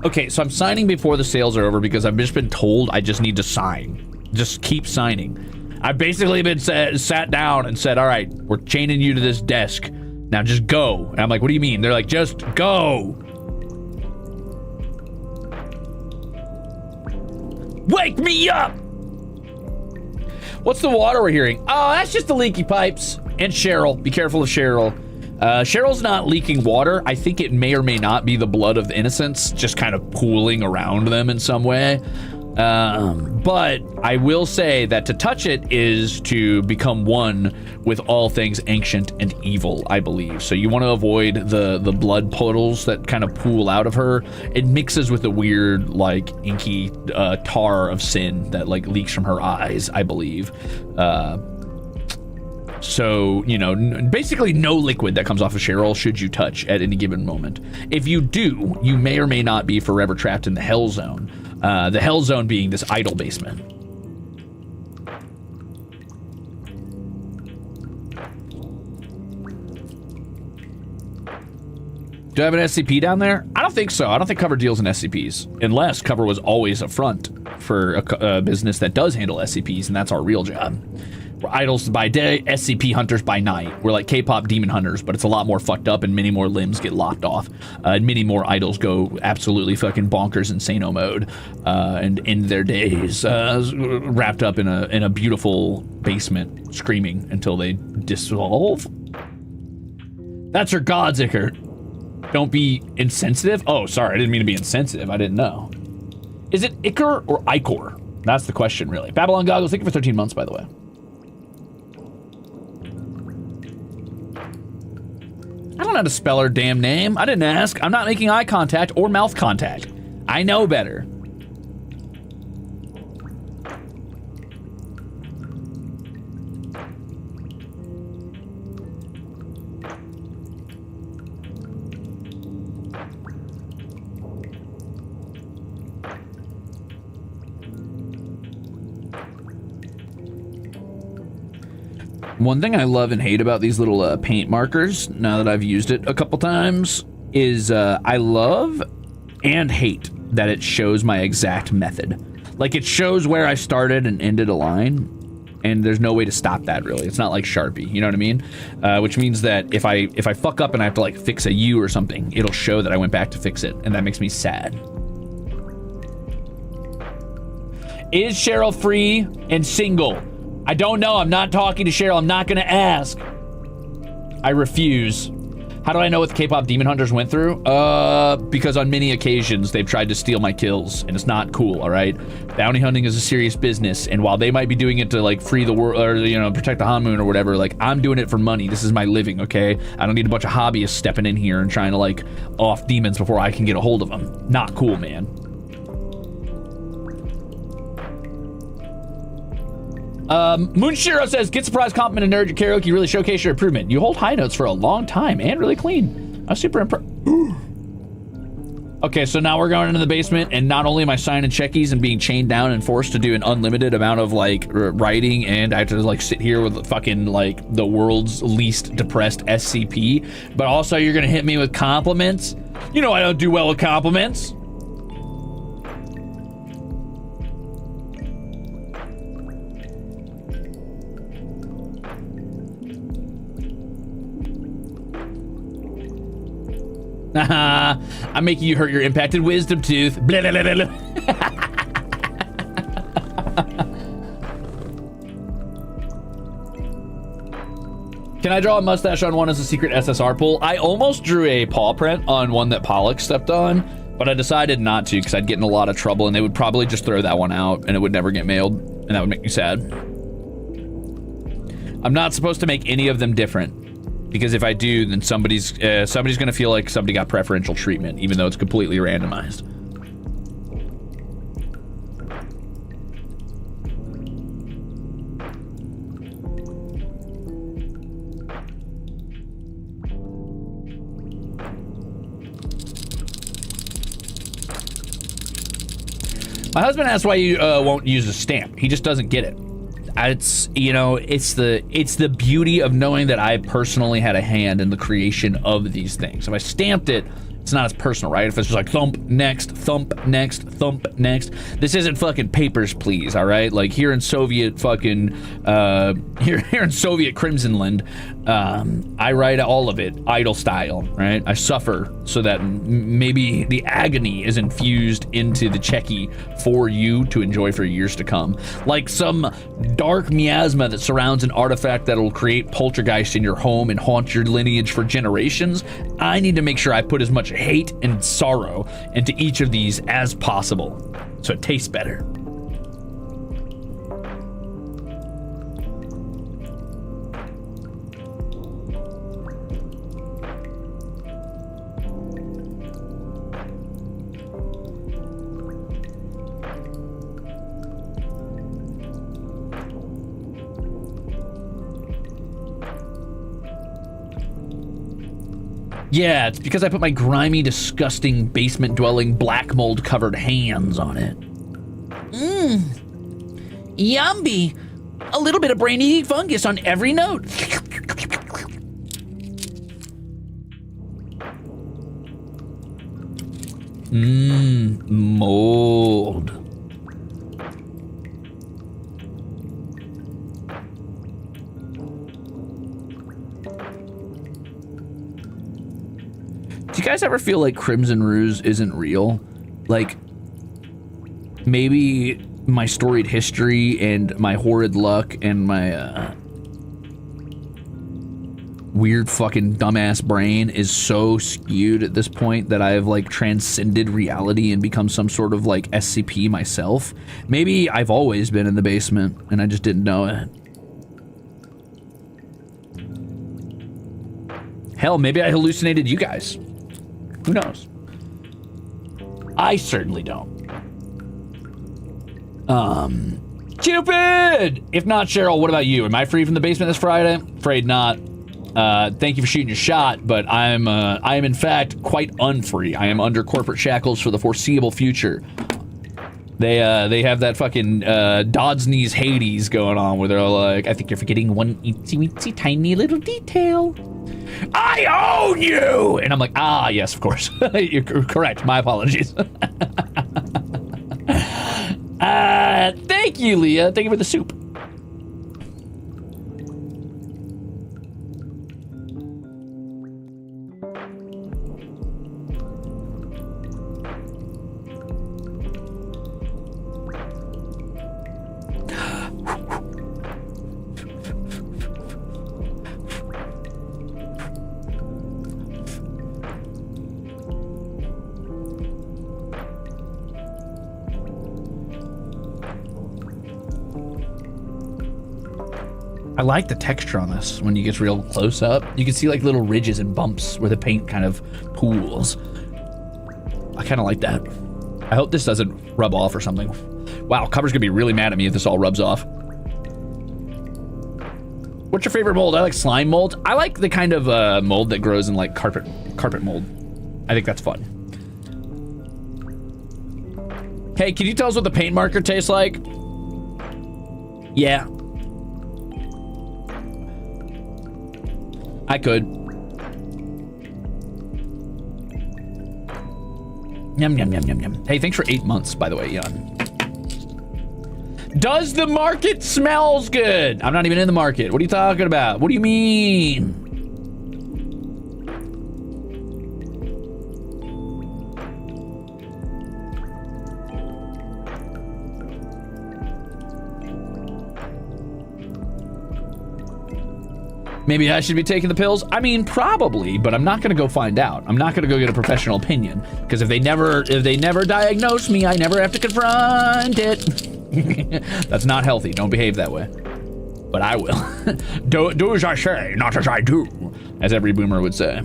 okay, so I'm signing before the sales are over because I've just been told I just need to sign. Just keep signing. I've basically been sat down and said, all right, we're chaining you to this desk. Now just go. And I'm like, what do you mean? They're like, just go. Wake me up! What's the water we're hearing? Oh, that's just the leaky pipes. And Cheryl. Be careful of Cheryl. Cheryl's not leaking water. I think it may or may not be the blood of the innocents just kind of pooling around them in some way. But I will say that to touch it is to become one with all things ancient and evil, I believe. So you want to avoid the blood puddles that kind of pool out of her. It mixes with the weird, like, inky tar of sin that, like, leaks from her eyes, I believe. So, you know, basically no liquid that comes off of Cheryl should you touch at any given moment. If you do, you may or may not be forever trapped in the hell zone. The hell zone being this idol basement. Do I have an SCP down there? I don't think so. I don't think cover deals in SCPs, unless cover was always a front for a business that does handle SCPs, and that's our real job. We're idols by day, SCP hunters by night. We're like K-pop demon hunters, but it's a lot more fucked up and many more limbs get lopped off. And many more idols go absolutely fucking bonkers insano mode and end their days wrapped up in a beautiful basement screaming until they dissolve. That's her God's Icker. Don't be insensitive. Oh, sorry, I didn't mean to be insensitive. I didn't know. Is it Icker or Icor? That's the question, really. Babylon Goggles, thank you for 13 months, by the way. I don't know how to spell her damn name. I didn't ask. I'm not making eye contact or mouth contact. I know better. One thing I love and hate about these little paint markers, now that I've used it a couple times, is I love and hate that it shows my exact method. Like, it shows where I started and ended a line, and there's no way to stop that, really. It's not like Sharpie, you know what I mean? Which means that if I fuck up and I have to, like, fix a U or something, it'll show that I went back to fix it, and that makes me sad. Is Cheryl free and single? I don't know. I'm not talking to Cheryl. I'm not going to ask. I refuse. How do I know what the K-pop demon hunters went through? Because on many occasions they've tried to steal my kills, and it's not cool, all right? Bounty hunting is a serious business, and while they might be doing it to, like, free the world, or, you know, protect the Hanmoon or whatever, like, I'm doing it for money. This is my living, okay? I don't need a bunch of hobbyists stepping in here and trying to, like, off demons before I can get a hold of them. Not cool, man. Moonshiro says, get surprise compliment and nerd your karaoke, really showcase your improvement. You hold high notes for a long time and really clean. I'm super impressed. Okay, so now we're going into the basement, and not only am I signing Chekis and being chained down and forced to do an unlimited amount of, like, writing, and I have to, like, sit here with fucking, like, the world's least depressed SCP, but also you're gonna hit me with compliments? You know I don't do well with compliments. I'm making you hurt your impacted wisdom tooth. Blah, blah, blah, blah. Can I draw a mustache on one as a secret SSR pull? I almost drew a paw print on one that Pollock stepped on, but I decided not to because I'd get in a lot of trouble and they would probably just throw that one out and it would never get mailed, and that would make me sad. I'm not supposed to make any of them different. Because if I do, then somebody's gonna feel like somebody got preferential treatment, even though it's completely randomized. My husband asks why you won't use a stamp. He just doesn't get it. It's, you know, it's the beauty of knowing that I personally had a hand in the creation of these things. If I stamped it, it's not as personal, right? If it's just like thump next, thump next, thump next. This isn't fucking Papers, Please, all right? Like here in Soviet fucking here in Soviet Crimzonland, I write all of it idle style, right? I suffer so that maybe the agony is infused into the Cheki for you to enjoy for years to come. Like some dark miasma that surrounds an artifact that will create poltergeist in your home and haunt your lineage for generations. I need to make sure I put as much hate and sorrow into each of these as possible so it tastes better. Yeah, it's because I put my grimy, disgusting, basement-dwelling, black mold-covered hands on it. Yummy. A little bit of brain-eating fungus on every note. Mold. Do you guys ever feel like Crimzon Rulez isn't real? Like, maybe my storied history and my horrid luck and my weird fucking dumbass brain is so skewed at this point that I've like transcended reality and become some sort of like SCP myself. Maybe I've always been in the basement and I just didn't know it. Hell, maybe I hallucinated you guys. Who knows? I certainly don't. Cupid! If not, Cheryl, what about you? Am I free from the basement this Friday? Afraid not. Thank you for shooting your shot, but I am in fact quite unfree. I am under corporate shackles for the foreseeable future. They have that fucking Dodds knees Hades going on where they're like, I think you're forgetting one itsy tiny little detail. I own you! And I'm like, ah, yes, of course. You're correct. My apologies. Thank you, Leah. Thank you for the soup. I like the texture on this when you get real close up. You can see like little ridges and bumps where the paint kind of pools. I kind of like that. I hope this doesn't rub off or something. Wow, Cover's gonna be really mad at me if this all rubs off. What's your favorite mold? I like slime mold. I like the kind of mold that grows in like carpet mold. I think that's fun. Hey, can you tell us what the paint marker tastes like? Yeah. I could. Yum, yum, yum, yum, yum. Hey, thanks for 8 months, by the way, Jan. Does the market smells good? I'm not even in the market. What are you talking about? What do you mean? Maybe I should be taking the pills? I mean, probably, but I'm not gonna go find out. I'm not gonna go get a professional opinion, because if they never diagnose me, I never have to confront it. That's not healthy. Don't behave that way. But I will. do as I say, not as I do, as every boomer would say.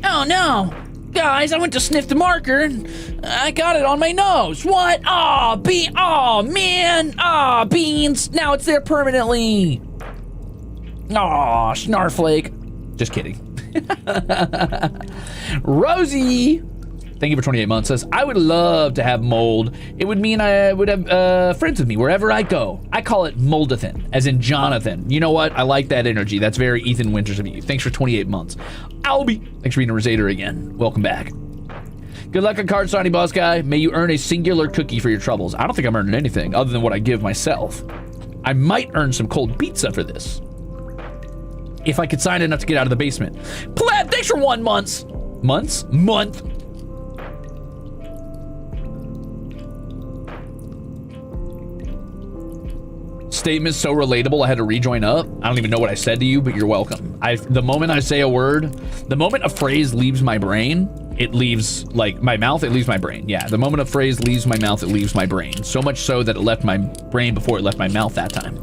Oh no! Guys, I went to sniff the marker and I got it on my nose. What? Oh man! Oh, beans! Now it's there permanently. Aw, Snarflake. Just kidding. Rosie, thank you for 28 months, says, I would love to have mold. It would mean I would have friends with me wherever I go. I call it Moldathan, as in Jonathan. You know what? I like that energy. That's very Ethan Winters of you. Thanks for 28 months. Albie, thanks for being a Ruzader again. Welcome back. Good luck on card signing, boss guy. May you earn a singular cookie for your troubles. I don't think I'm earning anything other than what I give myself. I might earn some cold pizza for this. If I could sign enough to get out of the basement. Pleb, thanks for 1 month. Month. Statement so relatable, I had to rejoin up. I don't even know what I said to you, but you're welcome. The moment I say a word, the moment a phrase leaves my brain, it leaves, like, my mouth, it leaves my brain. Yeah, the moment a phrase leaves my mouth, it leaves my brain. So much so that it left my brain before it left my mouth that time.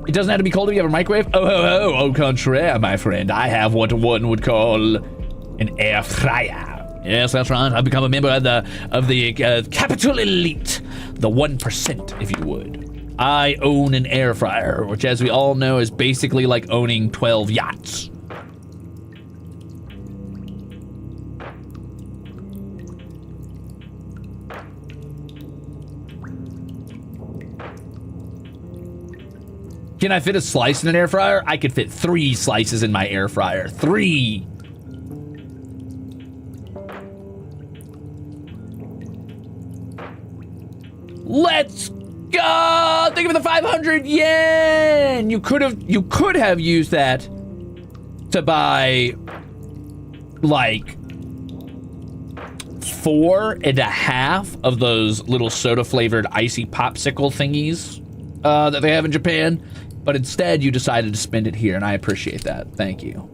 It doesn't have to be cold if you have a microwave. Oh, au contraire, my friend. I have what one would call an air fryer. Yes, that's right. I've become a member of the capital elite, the 1%, if you would. I own an air fryer, which, as we all know, is basically like owning 12 yachts. Can I fit a slice in an air fryer? I could fit 3 slices in my air fryer. 3. Let's go! Thank you for the 500 yen. You could have used that to buy like 4.5 of those little soda flavored icy popsicle thingies that they have in Japan. But instead, you decided to spend it here, and I appreciate that. Thank you.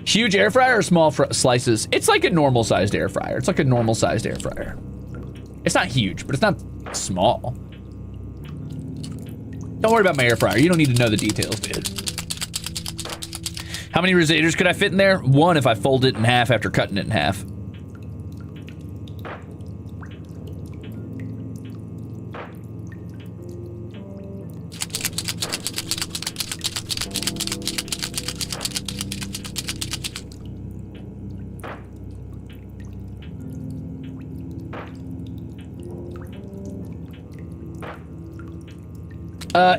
Huge air fryer or small slices? It's like a normal-sized air fryer. It's like a normal-sized air fryer. It's not huge, but it's not small. Don't worry about my air fryer. You don't need to know the details, dude. How many Ruzaders could I fit in there? 1 if I fold it in half after cutting it in half.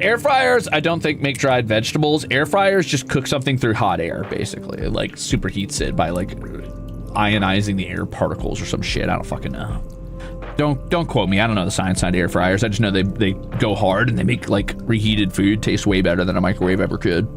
Air fryers, I don't think make dried vegetables. Air fryers just cook something through hot air, basically. It, like, superheats it by, like, ionizing the air particles or some shit. I don't fucking know. Don't quote me. I don't know the science behind air fryers. I just know they go hard and they make, like, reheated food taste way better than a microwave ever could.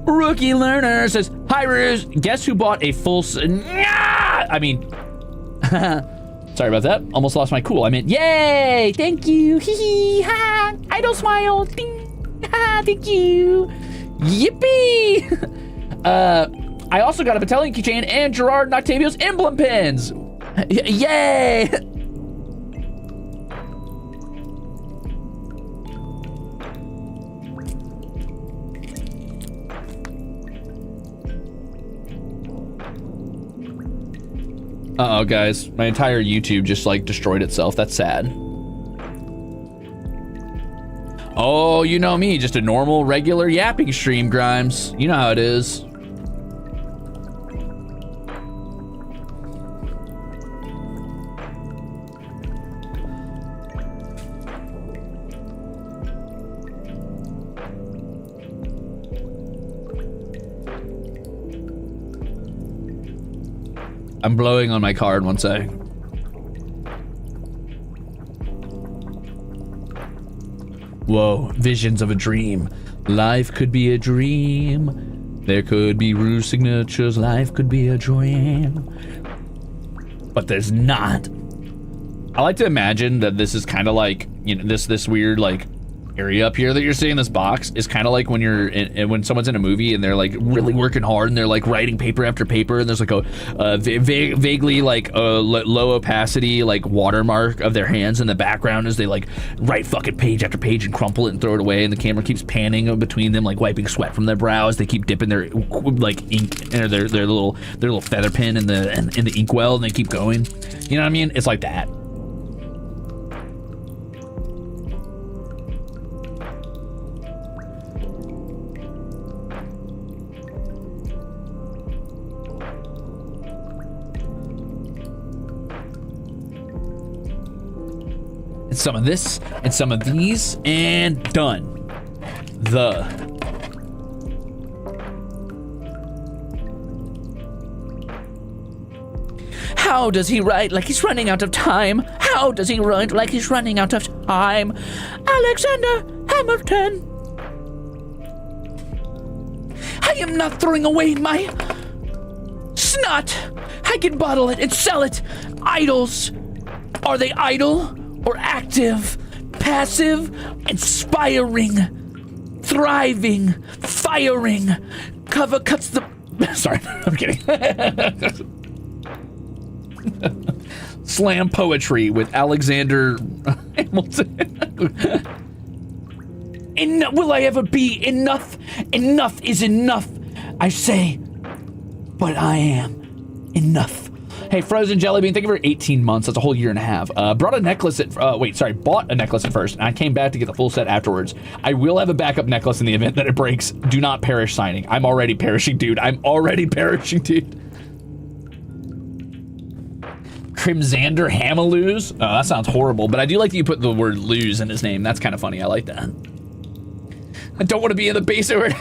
Rookie Learner says, hi, Ruze. Guess who bought a full... I mean... Sorry about that. Almost lost my cool. I meant, yay! Thank you. Hee hee. Ha! Idle smile. Ding. Ha! Thank you. Yippee! I also got a battalion keychain and Gerard and Octavio's emblem pins. Yay! Uh-oh, guys. My entire YouTube just, like, destroyed itself. That's sad. Oh, you know me. Just a normal, regular yapping stream, Grimes. You know how it is. I'm blowing on my card one sec. Whoa, visions of a dream. Life could be a dream. There could be Ruze signatures. Life could be a dream. But there's not. I like to imagine that this is kind of like, you know, this weird, like, area up here that you're seeing, this box, is kind of like when you're when someone's in a movie and they're like really working hard and they're like writing paper after paper, and there's like a vaguely like low opacity like watermark of their hands in the background as they like write fucking page after page and crumple it and throw it away, and the camera keeps panning between them, like wiping sweat from their brows. They keep dipping their like ink or their little feather pen in the inkwell, and they keep going. You know what I mean? It's like that. Some of this and some of these, and done. How does he write like he's running out of time? How does he write like he's running out of time? Alexander Hamilton. I am not throwing away my snot. I can bottle it and sell it. Idols. Are they idle or active? Passive, inspiring, thriving, firing. Cover cuts the... Sorry, I'm kidding. Slam poetry with Alexander Hamilton. Will I ever be enough? Enough is enough, I say. But I am enough. Hey, Frozen Jellybean, thank you for 18 months. That's a whole year and a half. Bought a necklace at first, and I came back to get the full set afterwards. I will have a backup necklace in the event that it breaks. Do not perish signing. I'm already perishing, dude. Crimzander Hamaluz? Oh, that sounds horrible, but I do like that you put the word lose in his name. That's kind of funny. I like that. I don't want to be in the basement.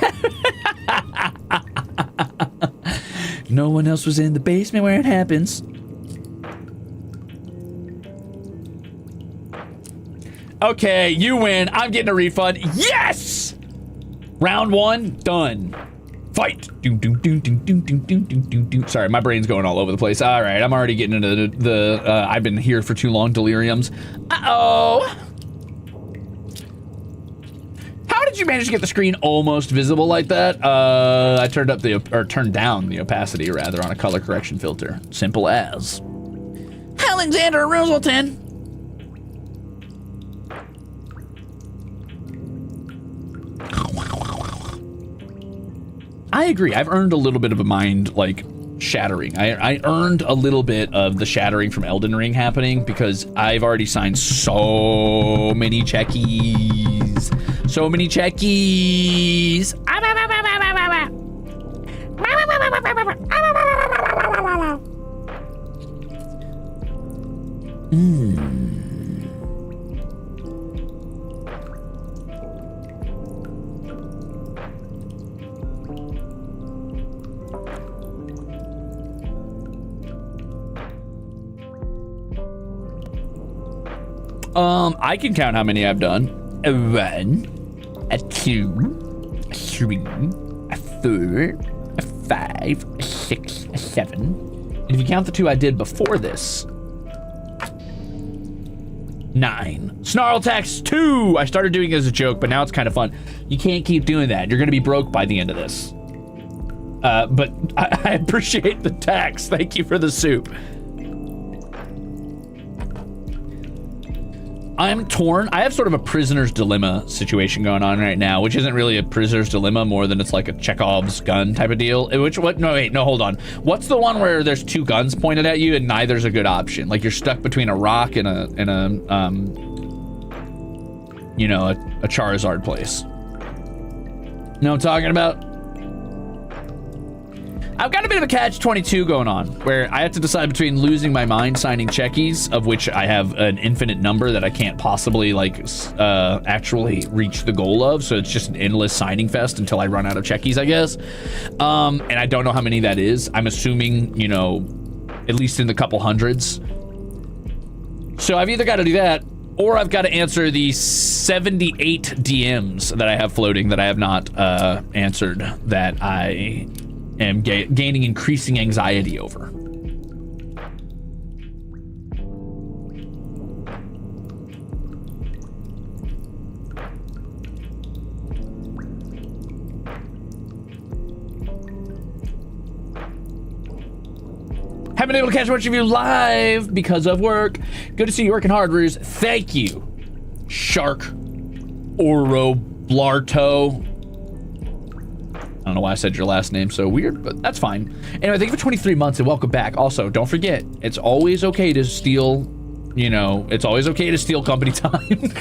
No one else was in the basement where it happens. Okay, you win. I'm getting a refund. Yes! Round one, done. Fight. Sorry, my brain's going all over the place. All right, I'm already getting into the I've been here for too long deliriums. Uh-oh. How did you manage to get the screen almost visible like that? I turned down the opacity rather on a color correction filter. Simple as. Alexander Roosevelt. I agree. I've earned a little bit of a mind like shattering. I earned a little bit of the shattering from Elden Ring happening because I've already signed so many Chekis. So many Chekis. I can count how many I've done. 1, 2, 3, 4, 5, 6, 7. And if you count the 2 I did before this, 9. Snarl Tax 2! I started doing it as a joke, but now it's kind of fun. You can't keep doing that. You're going to be broke by the end of this. But I appreciate the tax. Thank you for the soup. I'm torn. I have sort of a prisoner's dilemma situation going on right now, which isn't really a prisoner's dilemma more than it's like a Chekhov's gun type of deal. No, hold on. What's the one where there's 2 guns pointed at you and neither's a good option? Like you're stuck between a rock and a Charizard place. Know what I'm talking about? I've got a bit of a catch-22 going on, where I have to decide between losing my mind signing Chekis, of which I have an infinite number that I can't possibly, actually reach the goal of, so it's just an endless signing fest until I run out of Chekis, I guess. And I don't know how many that is. I'm assuming, at least in the couple hundreds. So I've either got to do that, or I've got to answer the 78 DMs that I have floating that I have not answered, that I am gaining increasing anxiety over. Haven't been able to catch much of you live because of work. Good to see you working hard, Ruze. Thank you. Shark. Oro Blarto. I don't know why I said your last name so weird, but that's fine. Anyway, thank you for 23 months and welcome back. Also, don't forget, it's always okay to steal, you know, it's always okay to steal company time.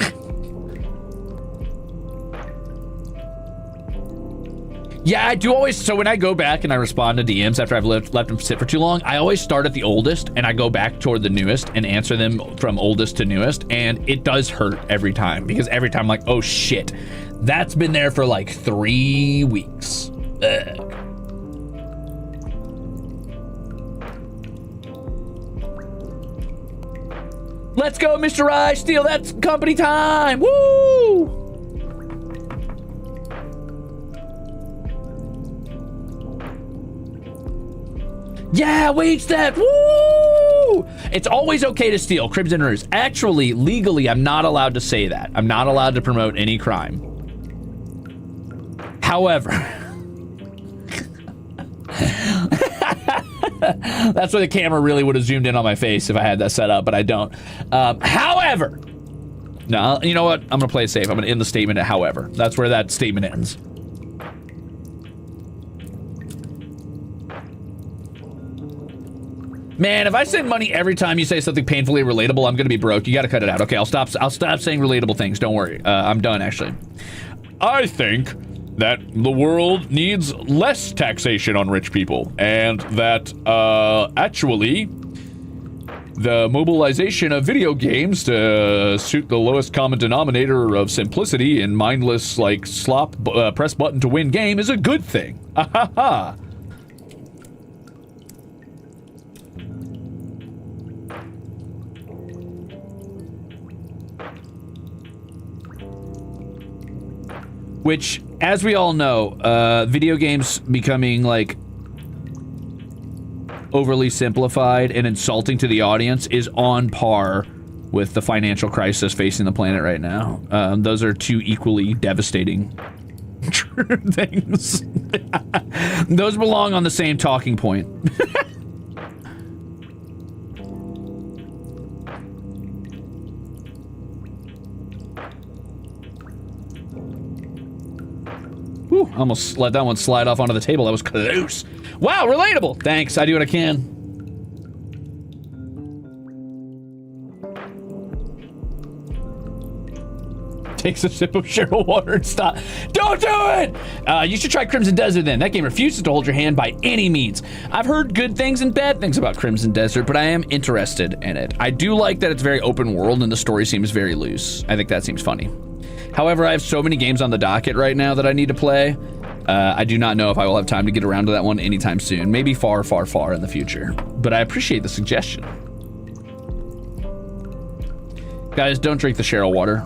Yeah, I do always, so when I go back and I respond to DMs after I've left them sit for too long, I always start at the oldest and I go back toward the newest and answer them from oldest to newest, and it does hurt every time because every time I'm like, oh shit, that's been there for like 3 weeks. Ugh. Let's go, Mr. Rye, steal that company time, woo! Yeah, wage theft, woo! It's always okay to steal, Crimzon Rulez. Actually, legally, I'm not allowed to say that. I'm not allowed to promote any crime. However, that's where the camera really would have zoomed in on my face if I had that set up, but I don't. However, no, you know what? I'm gonna play it safe. I'm gonna end the statement at however. That's where that statement ends. Man, if I send money every time you say something painfully relatable, I'm gonna be broke. You gotta cut it out. Okay, I'll stop saying relatable things. Don't worry. I'm done, actually. I think that the world needs less taxation on rich people, and that, actually, the mobilization of video games to suit the lowest common denominator of simplicity and mindless, like, slop, press button to win game is a good thing. Ha ha ha. Which, as we all know, video games becoming, like, overly simplified and insulting to the audience is on par with the financial crisis facing the planet right now. Those are two equally devastating things. Those belong on the same talking point. Whew, almost let that one slide off onto the table. That was close. Wow, relatable. Thanks. I do what I can. Takes a sip of Cheryl water and stop. Don't do it! You should try Crimson Desert then. That game refuses to hold your hand by any means. I've heard good things and bad things about Crimson Desert, but I am interested in it. I do like that it's very open world and the story seems very loose. I think that seems funny. However, I have so many games on the docket right now that I need to play. I do not know if I will have time to get around to that one anytime soon. Maybe far, far, far in the future. But I appreciate the suggestion. Guys, don't drink the Cheryl water.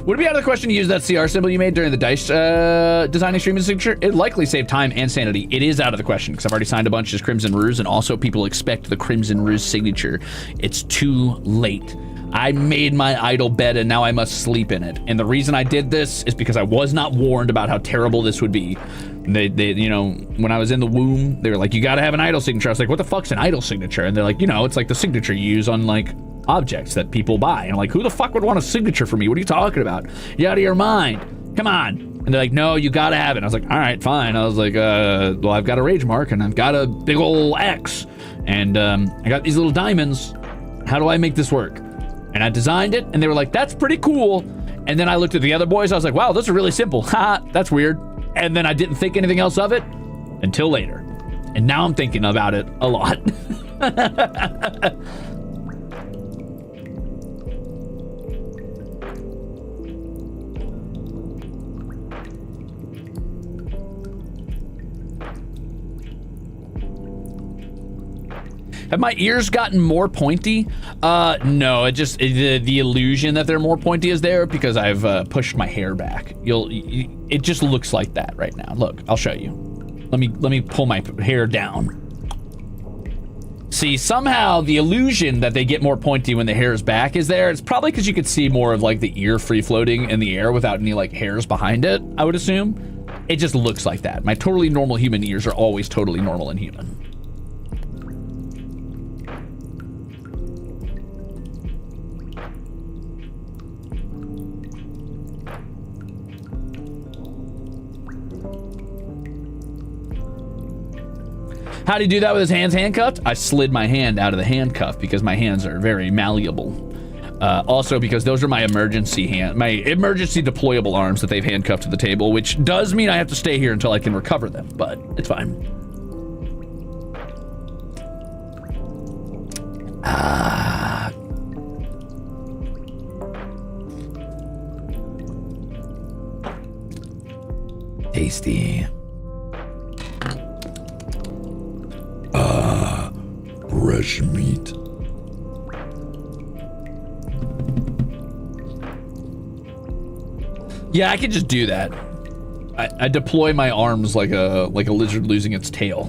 Would it be out of the question to use that CR symbol you made during the dice designing streaming signature? It'd likely save time and sanity. It is out of the question because I've already signed a bunch as Crimzon Rulez, and also people expect the Crimzon Rulez signature. It's too late. I made my idol bed and now I must sleep in it. And the reason I did this is because I was not warned about how terrible this would be. They you know, when I was in the womb, they were like, you gotta have an idol signature. I was like, what the fuck's an idol signature? And they're like, you know, it's like the signature you use on, like, objects that people buy. And I'm like, who the fuck would want a signature for me? What are you talking about? You're out of your mind. Come on. And they're like, no, you gotta have it. And I was like, all right, fine. I was like, well, I've got a rage mark and I've got a big ol' X. And I got these little diamonds. How do I make this work? And I designed it and they were like, that's pretty cool. And then I looked at the other boys. I was like, wow, those are really simple. Ha, that's weird. And then I didn't think anything else of it until later. And now I'm thinking about it a lot. Have my ears gotten more pointy? No, it just, the illusion that they're more pointy is there because I've pushed my hair back. It just looks like that right now. Look, I'll show you. Let me pull my hair down. See, somehow the illusion that they get more pointy when the hair is back is there. It's probably because you could see more of like the ear free floating in the air without any like hairs behind it, I would assume. It just looks like that. My totally normal human ears are always totally normal and human. How do you do that with his hands handcuffed? I slid my hand out of the handcuff because my hands are very malleable. Also because those are my emergency deployable arms that they've handcuffed to the table, which does mean I have to stay here until I can recover them, but it's fine. Tasty. Fresh meat. Yeah, I could just do that. I deploy my arms like a lizard losing its tail.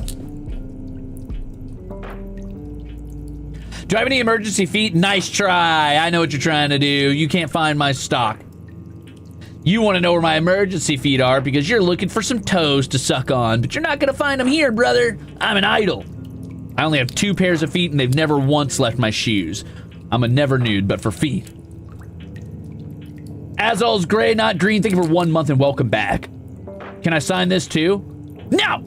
Do I have any emergency feet? Nice try. I know what you're trying to do. You can't find my stock. You want to know where my emergency feet are because you're looking for some toes to suck on, but you're not going to find them here, brother. I'm an idol. I only have 2 pairs of feet and they've never once left my shoes. I'm a never nude, but for feet. Azol's gray, not green. Thank you for 1 month and welcome back. Can I sign this too? No!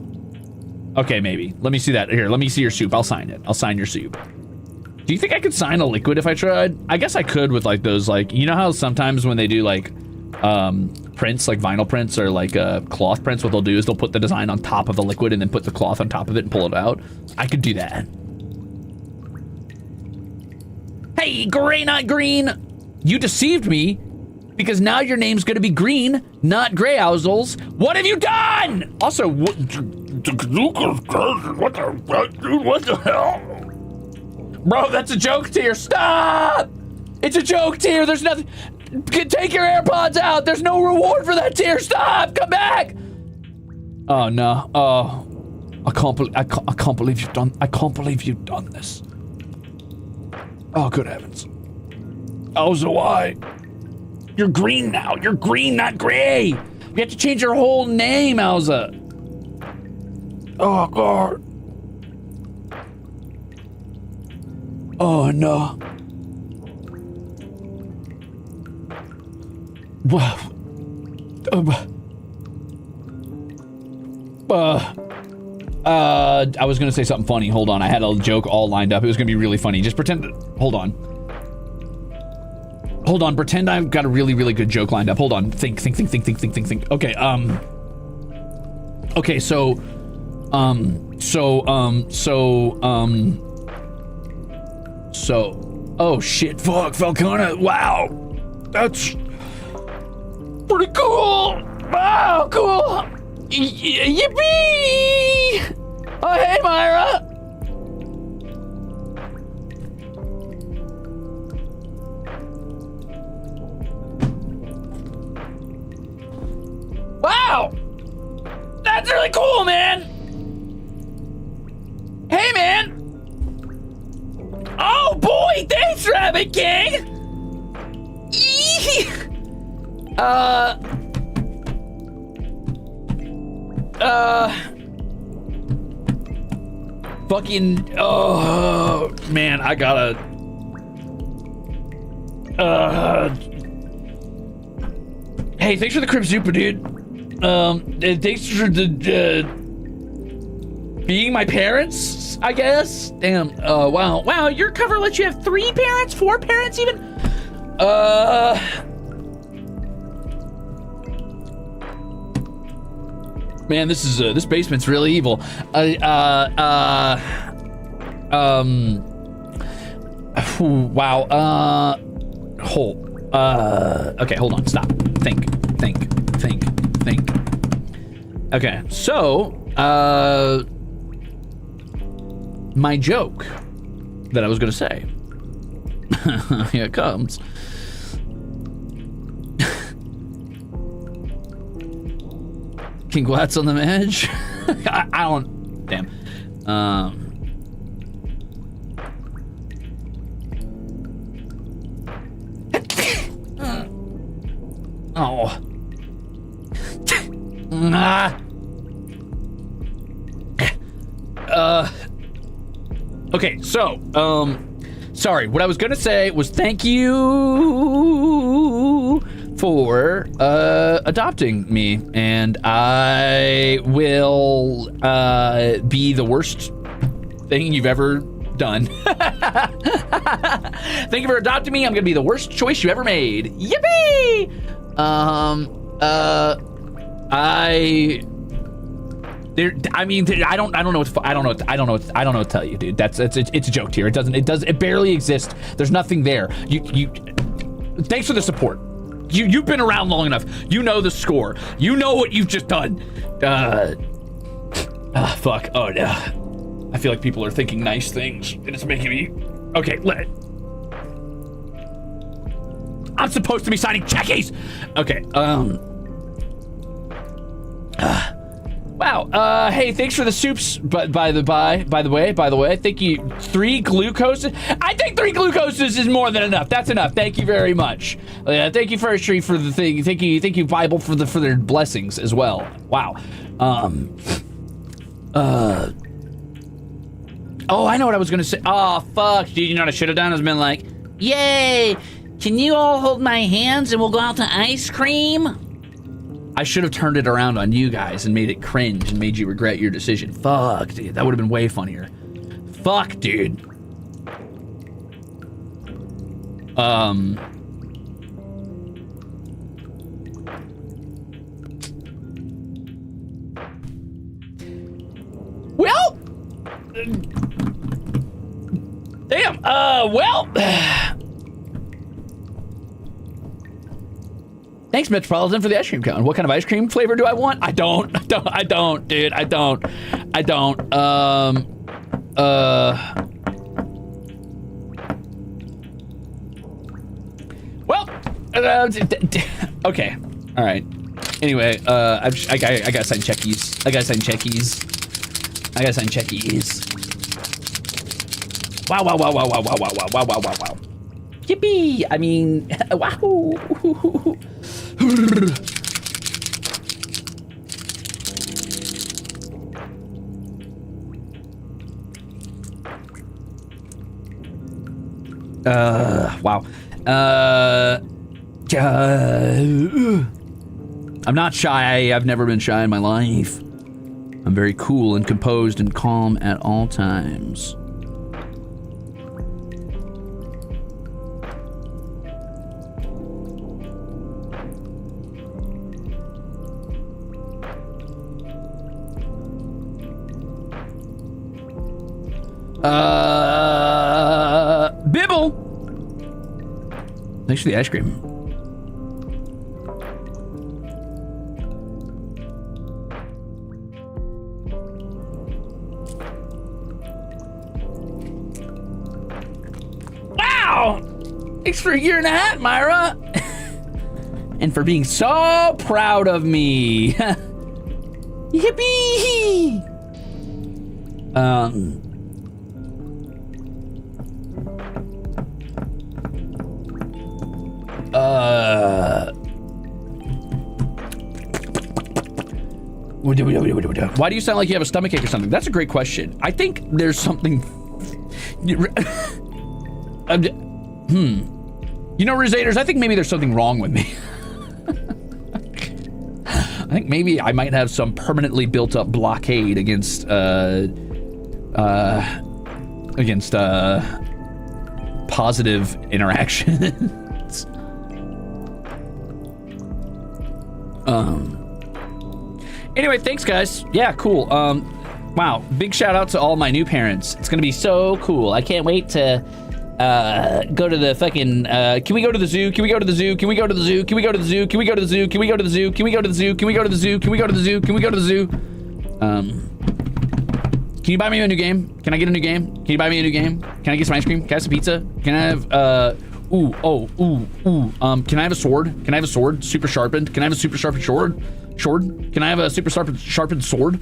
Okay, maybe. Let me see that. Here, let me see your soup. I'll sign it. I'll sign your soup. Do you think I could sign a liquid if I tried? I guess I could with like those, like, you know how sometimes when they do like prints, like vinyl prints or like cloth prints, what they'll do is they'll put the design on top of the liquid and then put the cloth on top of it and pull it out. I could do that. Hey, gray, not green. You deceived me because now your name's gonna be green, not gray, owls. What have you done? Also, what the hell? Bro, that's a joke tier. Stop! It's a joke tier. There's nothing. Take your AirPods out. There's no reward for that tier. Stop. Come back. Oh no. Oh, I can't believe you've done. I can't believe you've done this. Oh, good heavens. Oh, so why? You're green now. You're green, not gray. You have to change your whole name, Elza. Oh God. Oh no. Wow. I was gonna say something funny. Hold on. I had a joke all lined up. It was gonna be really funny. Just pretend. Hold on. Hold on. Pretend I've got a really, really good joke lined up. Hold on. Think. Okay. Okay. So. Oh shit. Fuck. Falcona. Wow. That's pretty cool. Wow. Cool. Yippee! Oh, hey, Myra. Wow. That's really cool, man. Hey, man. Oh, boy. Thanks, Rabbit King. Fucking, oh, man, I gotta, hey, thanks for the Crimzon Super, dude. Thanks for the, being my parents, I guess. Damn, wow, your cover lets you have 3 parents, 4 parents even? Man, this is this basement's really evil. Wow. Okay, hold on. Stop. Think. Okay, so my joke that I was gonna say. Here it comes. Congrats on the match. I don't. Damn. Oh. Ah. Okay, so, sorry, what I was gonna say was thank you for, adopting me, and I will, be the worst thing you've ever done. Thank you for adopting me. I'm gonna be the worst choice you ever made. Yippee! I don't know what to tell you, dude. It's a joke here. It barely exists. There's nothing there. Thanks for the support. You've been around long enough. You know the score. You know what you've just done. Fuck. Oh no. I feel like people are thinking nice things, and it's making me. Okay, I'm supposed to be signing Chekis. Okay. Wow. Hey, thanks for the soups. But by the way, thank you. 3 glucoses. I think 3 glucoses is more than enough. That's enough. Thank you very much. Thank you First Tree for the thing. Thank you Bible for their blessings as well. Wow. Oh, I know what I was gonna say. Oh, fuck, dude. You know what I should have done? Has been like, yay! Can you all hold my hands and we'll go out to ice cream? I should have turned it around on you guys and made it cringe and made you regret your decision. Fuck, dude. That would have been way funnier. Fuck, dude. Well... Damn, well... Thanks, Metropolitan, for the ice cream cone. What kind of ice cream flavor do I want? I don't, dude. I don't. Well, okay. All right. Anyway, I gotta sign Chekis. I gotta sign Chekis. Wow. Yippee! I mean, wow. Wow. I'm not shy. I've never been shy in my life. I'm very cool and composed and calm at all times. Bibble! Thanks for the ice cream. Wow! Thanks for a year and a half, Myra! And for being so proud of me. Yippee! Why do you sound like you have a stomachache or something? That's a great question. I think there's something. You know, Ruzeators, I think maybe there's something wrong with me. I think maybe I might have some permanently built up blockade against positive interactions. Anyway, thanks guys. Yeah, cool. Wow, big shout out to all my new parents. It's gonna be so cool. I can't wait to go to the fucking can we go to the zoo? Can we go to the zoo? Can we go to the zoo? Can we go to the zoo? Can we go to the zoo? Can we go to the zoo? Can we go to the zoo? Can we go to the zoo? Can we go to the zoo? Can we go to the zoo? Can you buy me a new game? Can I get a new game? Can you buy me a new game? Can I get some ice cream? Can I have some pizza? Can I have can I have a sword? Can I have a sword? Super sharpened? Can I have a super sharpened sword? Can I have a super sharpened sword?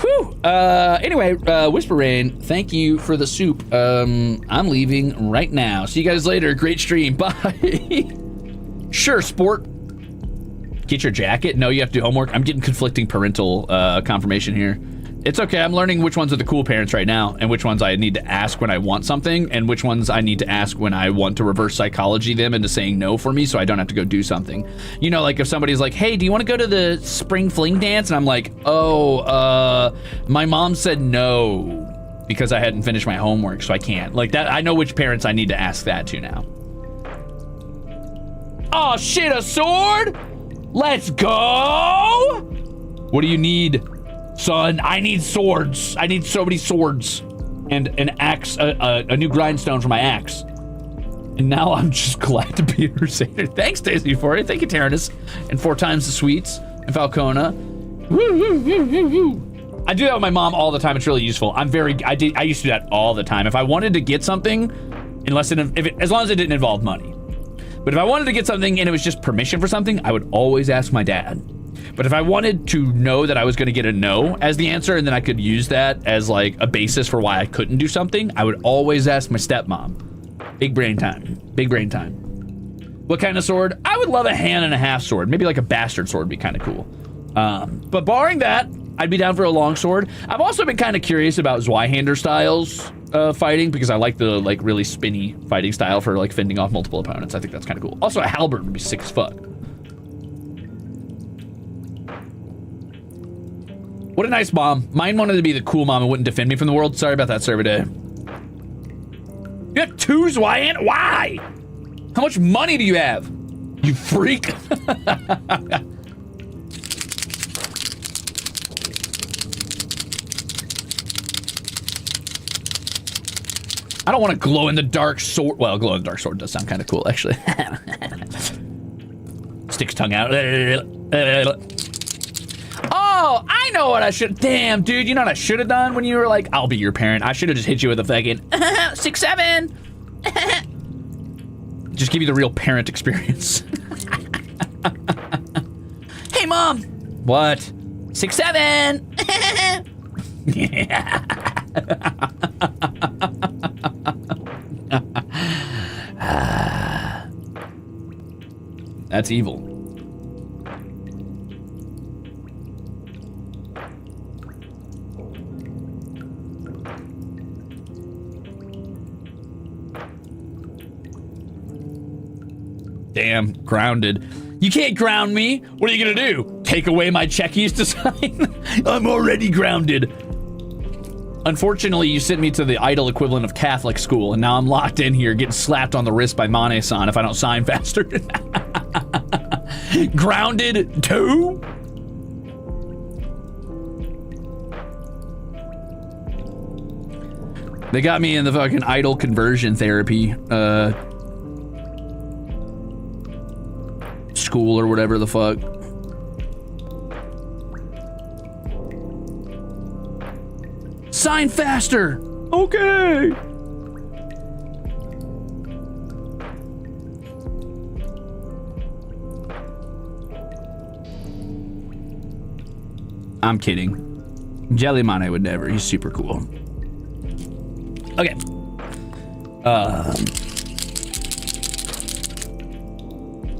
Whew! Anyway, Whisper Rain, thank you for the soup. I'm leaving right now. See you guys later. Great stream. Bye. Sure, sport. Get your jacket. No, you have to do homework. I'm getting conflicting parental confirmation here. It's okay. I'm learning which ones are the cool parents right now and which ones I need to ask when I want something and which ones I need to ask when I want to reverse psychology them into saying no for me so I don't have to go do something. You know, like if somebody's like, hey, do you want to go to the spring fling dance? And I'm like, oh, my mom said no because I hadn't finished my homework, so I can't. Like that, I know which parents I need to ask that to now. Oh shit, a sword? Let's go! What do you need? Son, I need swords. I need so many swords. And an axe, a new grindstone for my axe. And now I'm just glad to be a Crusader. Thanks, Daisy, for it. Thank you, Tyrannus. And 4 times the sweets. And Falcona. Woo, woo, woo, woo, woo. I do that with my mom all the time. It's really useful. I used to do that all the time. If I wanted to get something, as long as it didn't involve money. But if I wanted to get something and it was just permission for something, I would always ask my dad. But if I wanted to know that I was going to get a no as the answer and then I could use that as like a basis for why I couldn't do something, I would always ask my stepmom. Big brain time. Big brain time. What kind of sword? I would love a hand and a half sword. Maybe like a bastard sword would be kind of cool. But barring that, I'd be down for a long sword. I've also been kind of curious about Zweihander styles fighting because I like the like really spinny fighting style for like fending off multiple opponents. I think that's kind of cool. Also, a halberd would be sick as fuck. What a nice mom. Mine wanted to be the cool mom and wouldn't defend me from the world. Sorry about that, Server Day. You have 2 Zweihander? Why? How much money do you have? You freak. I don't want a glow-in-the-dark sword. Well, glow-in-the-dark sword does sound kind of cool, actually. Sticks tongue out. Oh, I know what I should. Damn, dude, you know what I should have done when you were like, I'll be your parent. I should have just hit you with a fucking 6'7". Just give you the real parent experience. Hey, Mom. What? 6'7". Yeah. That's evil. Damn, grounded. You can't ground me. What are you gonna do? Take away my Chekis to sign? I'm already grounded. Unfortunately, you sent me to the idol equivalent of Catholic school, and now I'm locked in here getting slapped on the wrist by Mane-san if I don't sign faster. Grounded 2? They got me in the fucking idol conversion therapy, school or whatever the fuck. Sign faster. Okay. I'm kidding. Jellymane would never. He's super cool. Okay.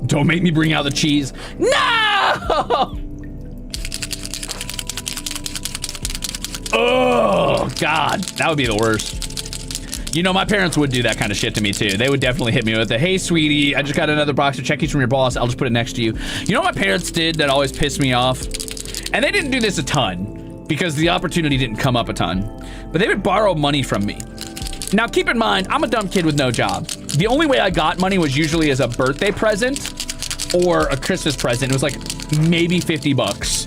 Don't make me bring out the cheese. No! Oh, God. That would be the worst. You know, my parents would do that kind of shit to me, too. They would definitely hit me with the, hey, sweetie, I just got another box of Chekis from your boss. I'll just put it next to you. You know what my parents did that always pissed me off? And they didn't do this a ton because the opportunity didn't come up a ton. But they would borrow money from me. Now, keep in mind, I'm a dumb kid with no job. The only way I got money was usually as a birthday present or a Christmas present. It was like maybe 50 bucks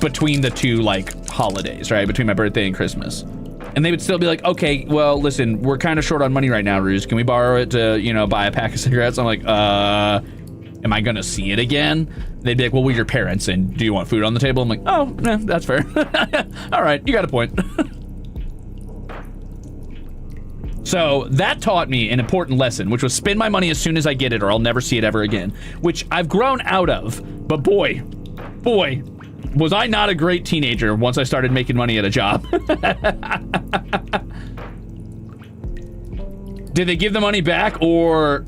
between the two like holidays, right? Between my birthday and Christmas. And they would still be like, okay, well, listen, we're kind of short on money right now, Ruze. Can we borrow it to, you know, buy a pack of cigarettes? I'm like, am I gonna see it again? They'd be like, well, we're your parents, and do you want food on the table? I'm like, oh, that's fair. All right, you got a point. So that taught me an important lesson, which was spend my money as soon as I get it or I'll never see it ever again, which I've grown out of. But boy, Was I not a great teenager once I started making money at a job? Did they give the money back or...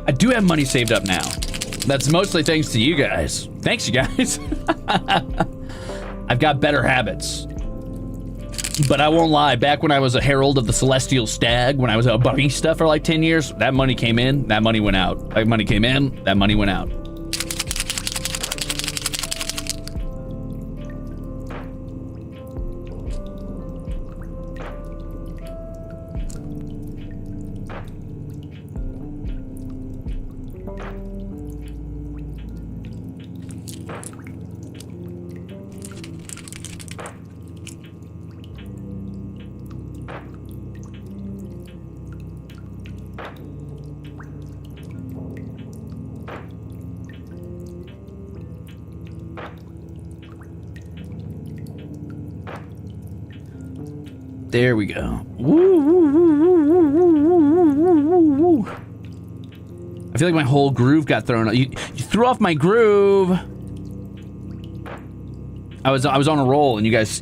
I do have money saved up now. That's mostly thanks to you guys. Thanks, you guys. I've got better habits. But I won't lie, back when I was a herald of the celestial stag, when I was a barista for like 10 years, that money came in, that money went out. That money came in, that money went out. There we go. I feel like my whole groove got thrown. You threw off my groove. I was on a roll, and you guys.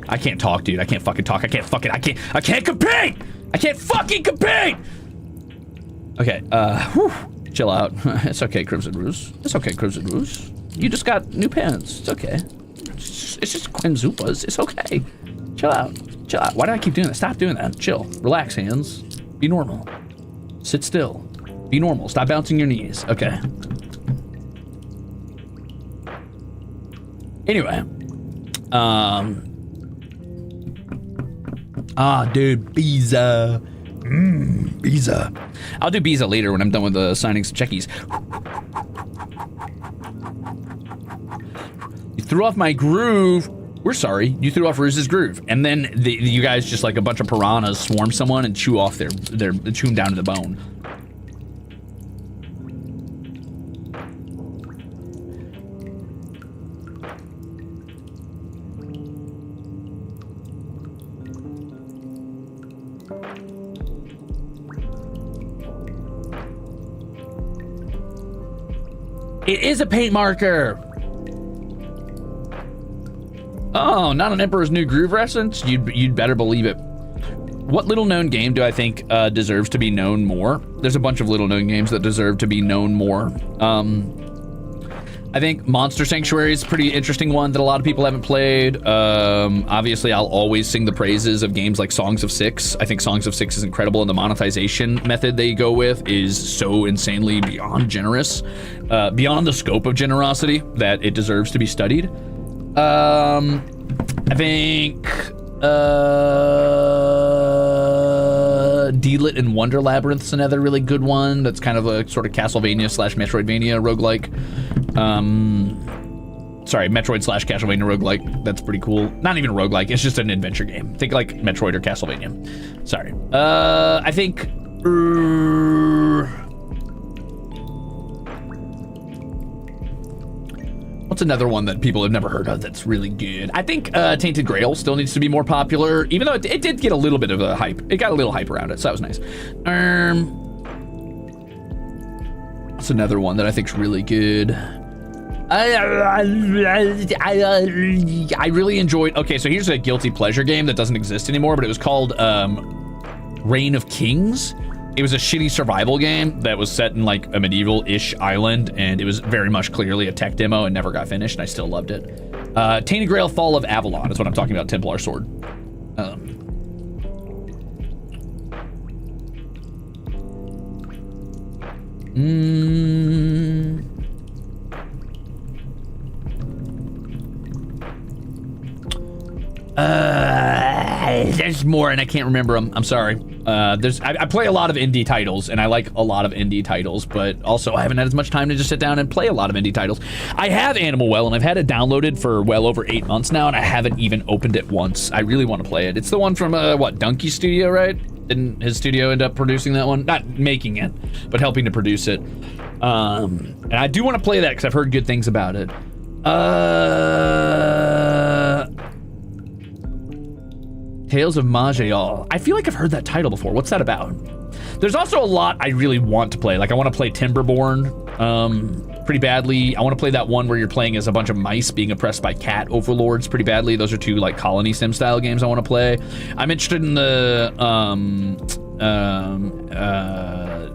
I can't talk, dude. I can't fucking talk. I can't compete. I can't fucking compete. Okay. Chill out. It's okay, Crimzon Rulez. It's okay, Crimzon Rulez. You just got new pants. It's okay. It's just Quinzupas. It's okay. Chill out. Chill out. Why do I keep doing that? Stop doing that. Chill. Relax, hands. Be normal. Sit still. Be normal. Stop bouncing your knees. Okay. Anyway. Dude, Biza. Biza. I'll do Biza later when I'm done with the signing some Chekis. You threw off my groove. We're sorry. You threw off Ruze's groove. And then you guys just like a bunch of piranhas swarm someone and chew off chew them down to the bone. It is a paint marker. Oh, not an Emperor's New Groove reference? You'd better believe it. What little known game do I think deserves to be known more? There's a bunch of little known games that deserve to be known more. I think Monster Sanctuary is a pretty interesting one that a lot of people haven't played. Obviously, I'll always sing the praises of games like Songs of Six. I think Songs of Six is incredible, and the monetization method they go with is so insanely beyond generous, beyond the scope of generosity that it deserves to be studied. I think D-Lit and Wonder Labyrinth's another really good one. That's kind of a sort of Castlevania / Metroidvania roguelike. Sorry, Metroid / Castlevania roguelike. That's pretty cool. Not even a roguelike. It's just an adventure game. Think like Metroid or Castlevania. Sorry. I think. What's another one that people have never heard of that's really good? I think Tainted Grail still needs to be more popular, even though it did get a little bit of a hype. It got a little hype around it, so that was nice. What's another one that I think's really good? I really enjoyed. Okay, so here's a guilty pleasure game that doesn't exist anymore, but it was called Reign of Kings. It was a shitty survival game that was set in like a medieval-ish island, and it was very much clearly a tech demo and never got finished, and I still loved it. Tainted Grail Fall of Avalon is what I'm talking about, Templar Sword. There's more, and I can't remember them. I'm sorry. I play a lot of indie titles, and I like a lot of indie titles, but also I haven't had as much time to just sit down and play a lot of indie titles. I have Animal Well, and I've had it downloaded for well over 8 months now, and I haven't even opened it once. I really want to play it. It's the one from, Donkey Studio, right? Didn't his studio end up producing that one? Not making it, but helping to produce it. And I do want to play that because I've heard good things about it. Tales of Majayal. I feel like I've heard that title before. What's that about? There's also a lot I really want to play. Like I want to play Timberborn pretty badly. I want to play that one where you're playing as a bunch of mice being oppressed by cat overlords pretty badly. Those are 2 like colony sim style games I want to play. I'm interested in the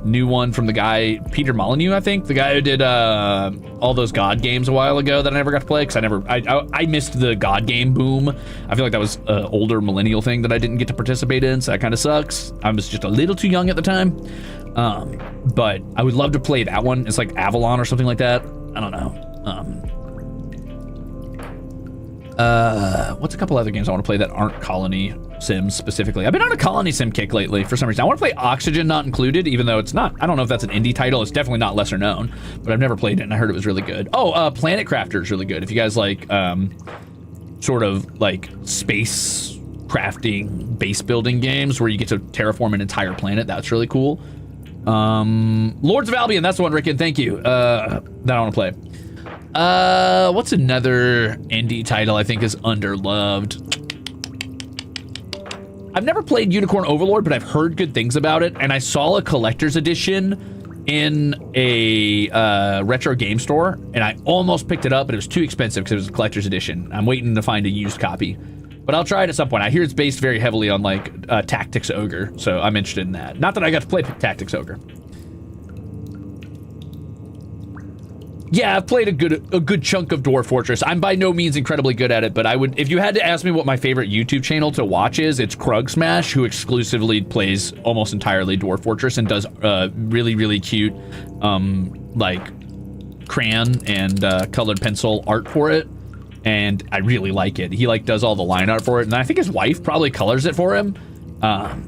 new one from the guy Peter Molyneux, I think, the guy who did all those God games a while ago that I never got to play because I missed the God game boom. I feel like that was an older millennial thing that I didn't get to participate in, so that kind of sucks. I was just a little too young at the time, but I would love to play that one. It's like Avalon or something like that. I don't know. What's a couple other games I want to play that aren't colony sims specifically? I've been on a colony sim kick lately for some reason. I want to play Oxygen Not Included, even though it's not, I don't know if that's an indie title. It's definitely not lesser known, but I've never played it and I heard it was really good. Oh, Planet Crafter is really good. If you guys like sort of like space crafting, base building games where you get to terraform an entire planet, that's really cool. Lords of Albion, that's the one, Rickon, thank you. That I want to play. What's another indie title I think is underloved? I've never played Unicorn Overlord, but I've heard good things about it, and I saw a collector's edition in a retro game store, and I almost picked it up, but it was too expensive because it was a collector's edition. I'm waiting to find a used copy, but I'll try it at some point. I hear it's based very heavily on like Tactics Ogre, so I'm interested in that. Not that I got to play Tactics Ogre. Yeah, I've played a good chunk of Dwarf Fortress. I'm by no means incredibly good at it, but I would, if you had to ask me what my favorite YouTube channel to watch is, it's Krug Smash, who exclusively plays almost entirely Dwarf Fortress and does really, really cute like crayon and colored pencil art for it. And I really like it. He like does all the line art for it, and I think his wife probably colors it for him,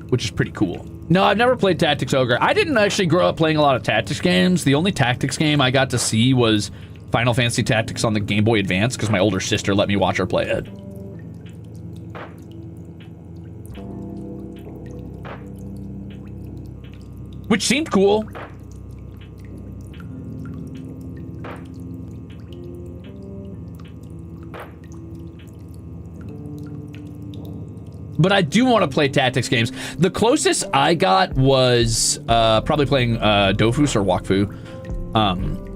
which is pretty cool. No, I've never played Tactics Ogre. I didn't actually grow up playing a lot of tactics games. The only tactics game I got to see was Final Fantasy Tactics on the Game Boy Advance because my older sister let me watch her play it. Which seemed cool. But I do want to play tactics games. The closest I got was probably playing Dofus or Wakfu.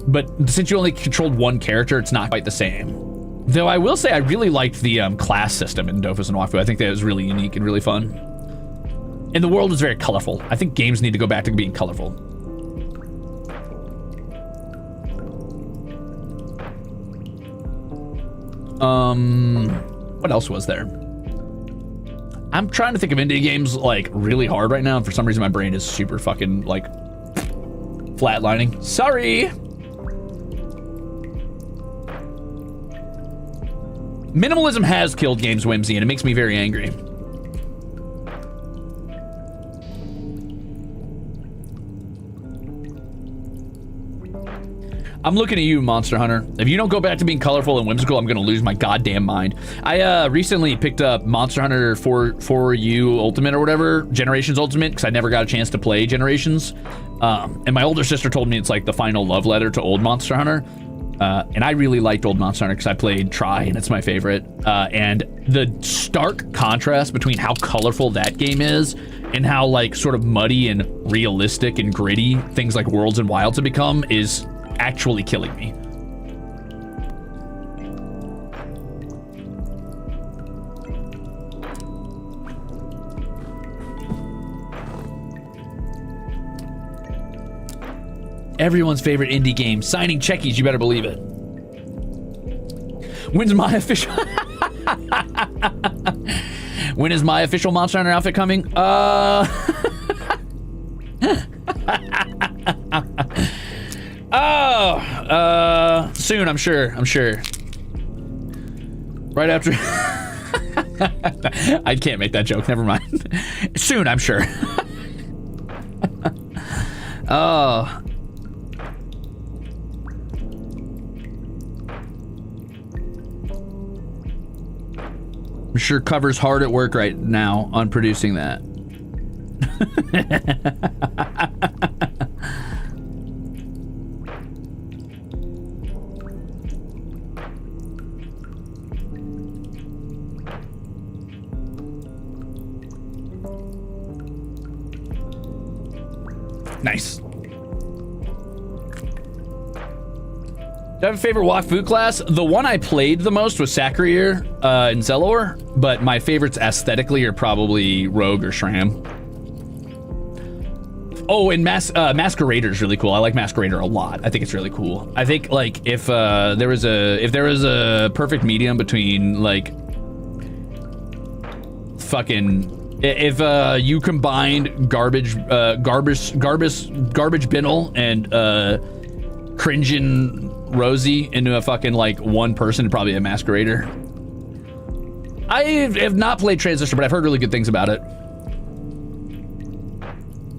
But since you only controlled one character, it's not quite the same. Though I will say I really liked the class system in Dofus and Wakfu. I think that was really unique and really fun. And the world was very colorful. I think games need to go back to being colorful. What else was there? I'm trying to think of indie games like really hard right now, and for some reason my brain is super fucking like flatlining. Sorry. Minimalism has killed games, Whimsy, and it makes me very angry. I'm looking at you, Monster Hunter. If you don't go back to being colorful and whimsical, I'm gonna lose my goddamn mind. I recently picked up Monster Hunter for You Ultimate or whatever, Generations Ultimate, because I never got a chance to play Generations. And my older sister told me it's like the final love letter to old Monster Hunter. And I really liked old Monster Hunter because I played Tryin, it's my favorite. And the stark contrast between how colorful that game is and how like sort of muddy and realistic and gritty things like Worlds and Wilds have become is actually killing me. Everyone's favorite indie game, signing Chekis, you better believe it. When's my official When is my official Monster Hunter outfit coming? Soon, I'm sure. Right after I can't make that joke. Never mind. Soon, I'm sure. Oh. I'm sure Cover's hard at work right now on producing that. Nice. Do I have a favorite Wafu class? The one I played the most was Sacrier and Zelor, but my favorites aesthetically are probably Rogue or Shram. Oh, and Masquerader is really cool. I like Masquerader a lot. I think it's really cool. I think like if there was a perfect medium between like fucking if you combined garbage Binnel and Crimzon Rulez into a fucking like one person, it'd probably be a Masquerader. I have not played Transistor, but I've heard really good things about it.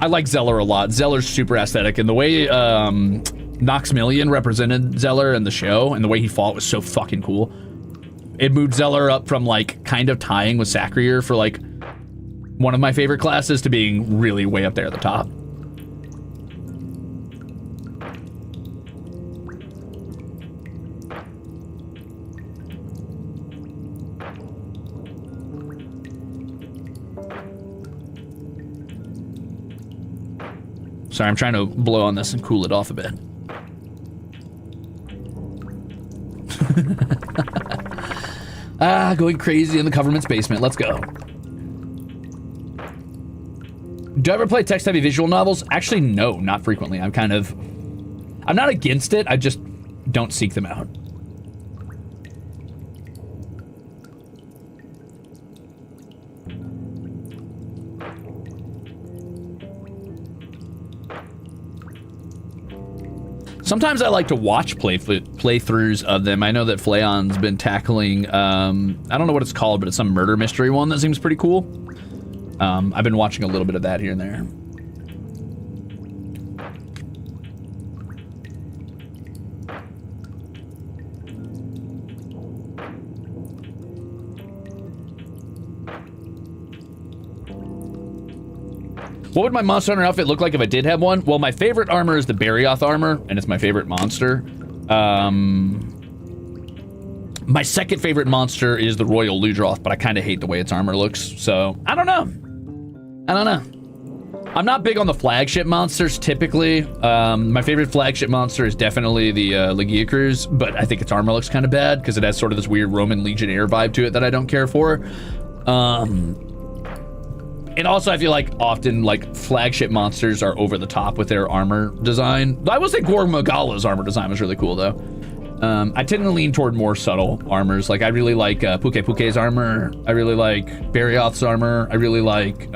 I like Zeller a lot. Zeller's super aesthetic, and the way Noxmillion represented Zeller in the show and the way he fought was so fucking cool. It moved Zeller up from like kind of tying with Sacrier for like one of my favorite classes to being really way up there at the top. Sorry, I'm trying to blow on this and cool it off a bit. Going crazy in the government's basement. Let's go. Do I ever play text-heavy visual novels? Actually, no, not frequently. I'm not against it. I just don't seek them out. Sometimes I like to watch playthroughs of them. I know that Flayon's been tackling, I don't know what it's called, but it's some murder mystery one that seems pretty cool. I've been watching a little bit of that here and there. What would my Monster Hunter outfit look like if I did have one? Well, my favorite armor is the Barioth armor, and it's my favorite monster. My second favorite monster is the Royal Ludroth, but I kind of hate the way its armor looks, so I don't know. I'm not big on the flagship monsters, typically. My favorite flagship monster is definitely the Legia Cruise, but I think its armor looks kind of bad because it has sort of this weird Roman Legionnaire vibe to it that I don't care for. And also, I feel like often, like, flagship monsters are over the top with their armor design. I will say Gorg Magala's armor design was really cool, though. I tend to lean toward more subtle armors. Like, I really like Puke Puke's armor. I really like Barioth's armor. I really like,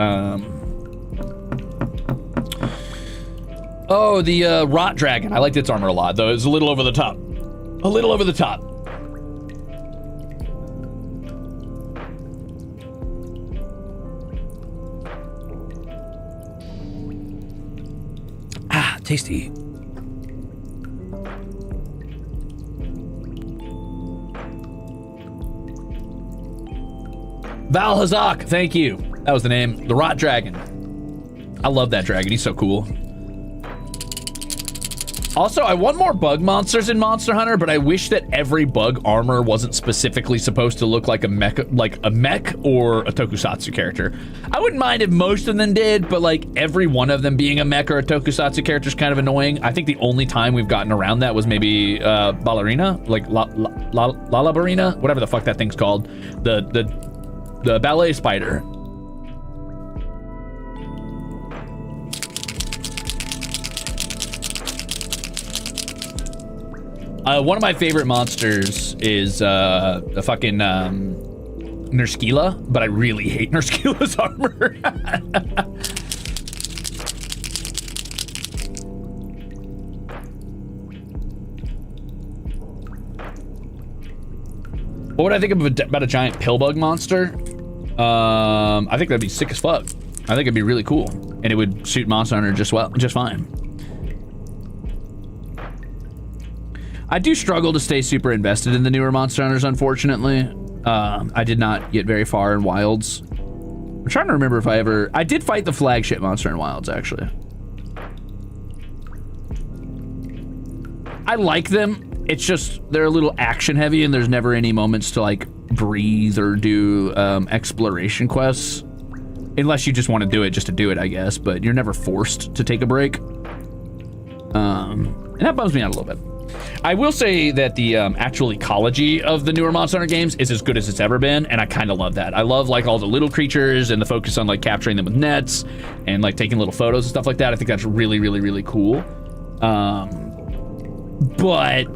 oh, the Rot Dragon. I liked its armor a lot, though. It's a little over the top. A little over the top. Ah, tasty. Val Hazak, thank you. That was the name. The Rot Dragon. I love that dragon. He's so cool. Also, I want more bug monsters in Monster Hunter, but I wish that every bug armor wasn't specifically supposed to look like a mech or a tokusatsu character. I wouldn't mind if most of them did, but like every one of them being a mech or a tokusatsu character is kind of annoying. I think the only time we've gotten around that was maybe Ballerina, like La Ballerina, whatever the fuck that thing's called, the ballet spider. One of my favorite monsters is the fucking Nerskila, but I really hate Nerskila's armor. What would I think of about a giant pillbug monster? I think that'd be sick as fuck. I think it'd be really cool, and it would suit Monster Hunter just fine. I do struggle to stay super invested in the newer Monster Hunters, unfortunately. I did not get very far in Wilds. I'm trying to remember if I did fight the flagship monster in Wilds, actually. I like them. It's just, they're a little action heavy and there's never any moments to like breathe or do exploration quests. Unless you just want to do it just to do it, I guess, but you're never forced to take a break. And that bums me out a little bit. I will say that the actual ecology of the newer Monster Hunter games is as good as it's ever been, and I kind of love that. I love like all the little creatures and the focus on like capturing them with nets and like taking little photos and stuff like that. I think that's really, really, really cool. But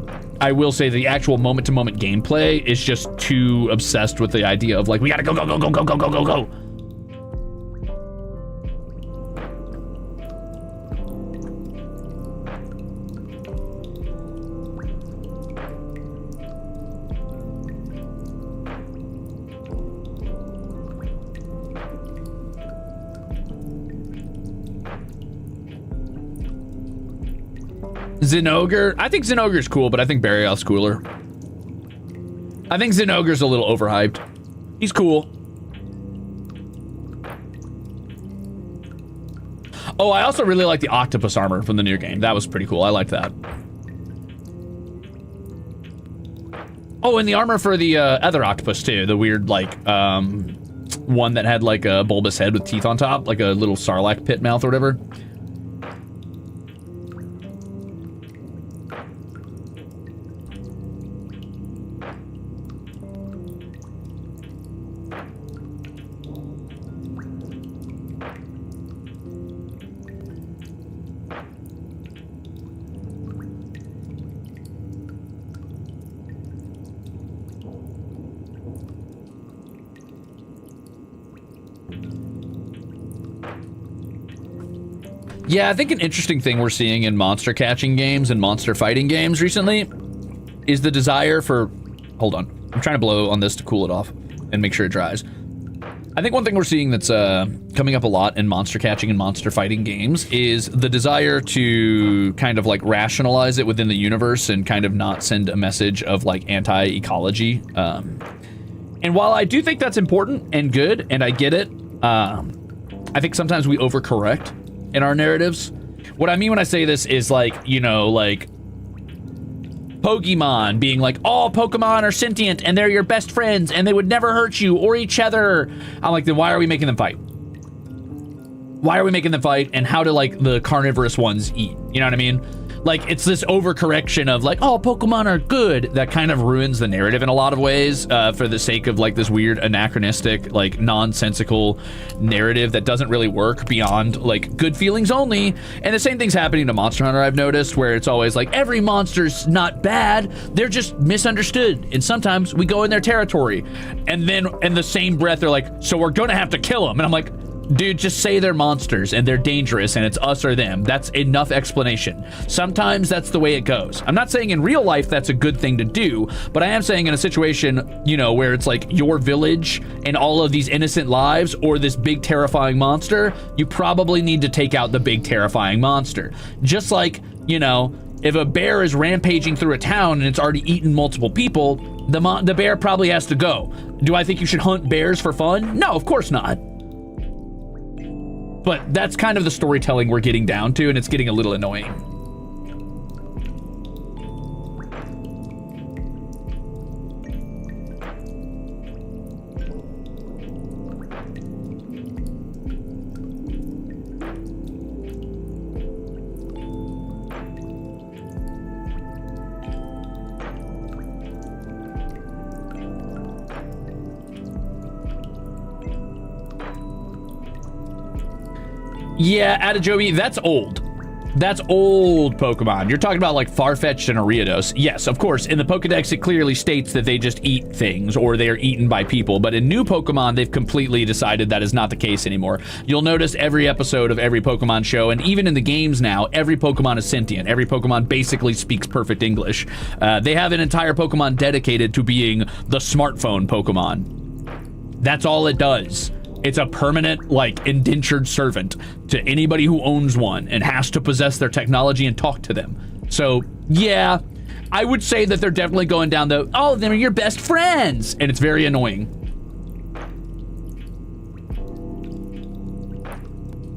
I will say the actual moment-to-moment gameplay is just too obsessed with the idea of like, we gotta go, go, go, go, go, go, go, go, go. Zinogre, I think Zinogre's cool, but I think Barioth's cooler. I think Zinogre's a little overhyped. He's cool. Oh, I also really like the octopus armor from the new game. That was pretty cool. I liked that. Oh, and the armor for the other octopus too. The weird like one that had like a bulbous head with teeth on top, like a little sarlacc pit mouth or whatever. Yeah, I think an interesting thing we're seeing in monster catching games and monster fighting games recently is the desire for... Hold on. I'm trying to blow on this to cool it off and make sure it dries. I think one thing we're seeing that's coming up a lot in monster catching and monster fighting games is the desire to kind of like rationalize it within the universe and kind of not send a message of like anti-ecology. And while I do think that's important and good, and I get it, I think sometimes we overcorrect in our narratives. What I mean when I say this is like, you know, like Pokemon being like, all Pokemon are sentient and they're your best friends and they would never hurt you or each other. I'm like, then why are we making them fight? Why are we making them fight? And how do like the carnivorous ones eat? You know what I mean? Like, it's this overcorrection of like, oh, Pokemon are good. That kind of ruins the narrative in a lot of ways for the sake of like this weird anachronistic, like nonsensical narrative that doesn't really work beyond like good feelings only. And the same thing's happening to Monster Hunter, I've noticed, where it's always like every monster's not bad. They're just misunderstood. And sometimes we go in their territory and then in the same breath, they're like, so we're going to have to kill them. And I'm like, dude, just say they're monsters and they're dangerous and it's us or them. That's enough explanation. Sometimes that's the way it goes. I'm not saying in real life that's a good thing to do, but I am saying in a situation, you know, where it's like your village and all of these innocent lives or this big terrifying monster, you probably need to take out the big terrifying monster. Just like, you know, if a bear is rampaging through a town and it's already eaten multiple people, the bear probably has to go. Do I think you should hunt bears for fun? No, of course not. But that's kind of the storytelling we're getting down to, and it's getting a little annoying. Yeah, Atajobi, that's old. That's old Pokemon. You're talking about like Farfetch'd and Ariados. Yes, of course, in the Pokedex it clearly states that they just eat things or they are eaten by people, but in new Pokemon they've completely decided that is not the case anymore. You'll notice every episode of every Pokemon show, and even in the games now, every Pokemon is sentient. Every Pokemon basically speaks perfect English. They have an entire Pokemon dedicated to being the smartphone Pokemon. That's all it does. It's a permanent, like, indentured servant to anybody who owns one and has to possess their technology and talk to them. So, yeah, I would say that they're definitely going down the, oh, they're your best friends. And it's very annoying.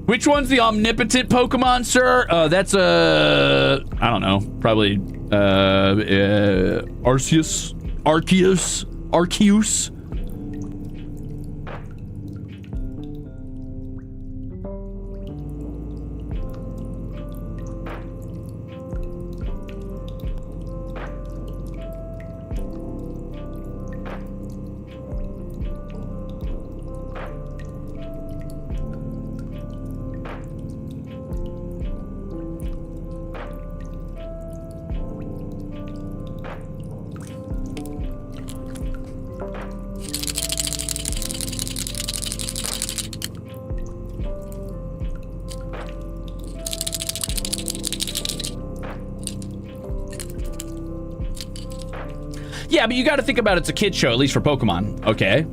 Which one's the omnipotent Pokemon, sir? That's, I don't know, probably, Arceus? Arceus? Yeah, but you got to think about it's a kid's show, at least for Pokemon. Okay,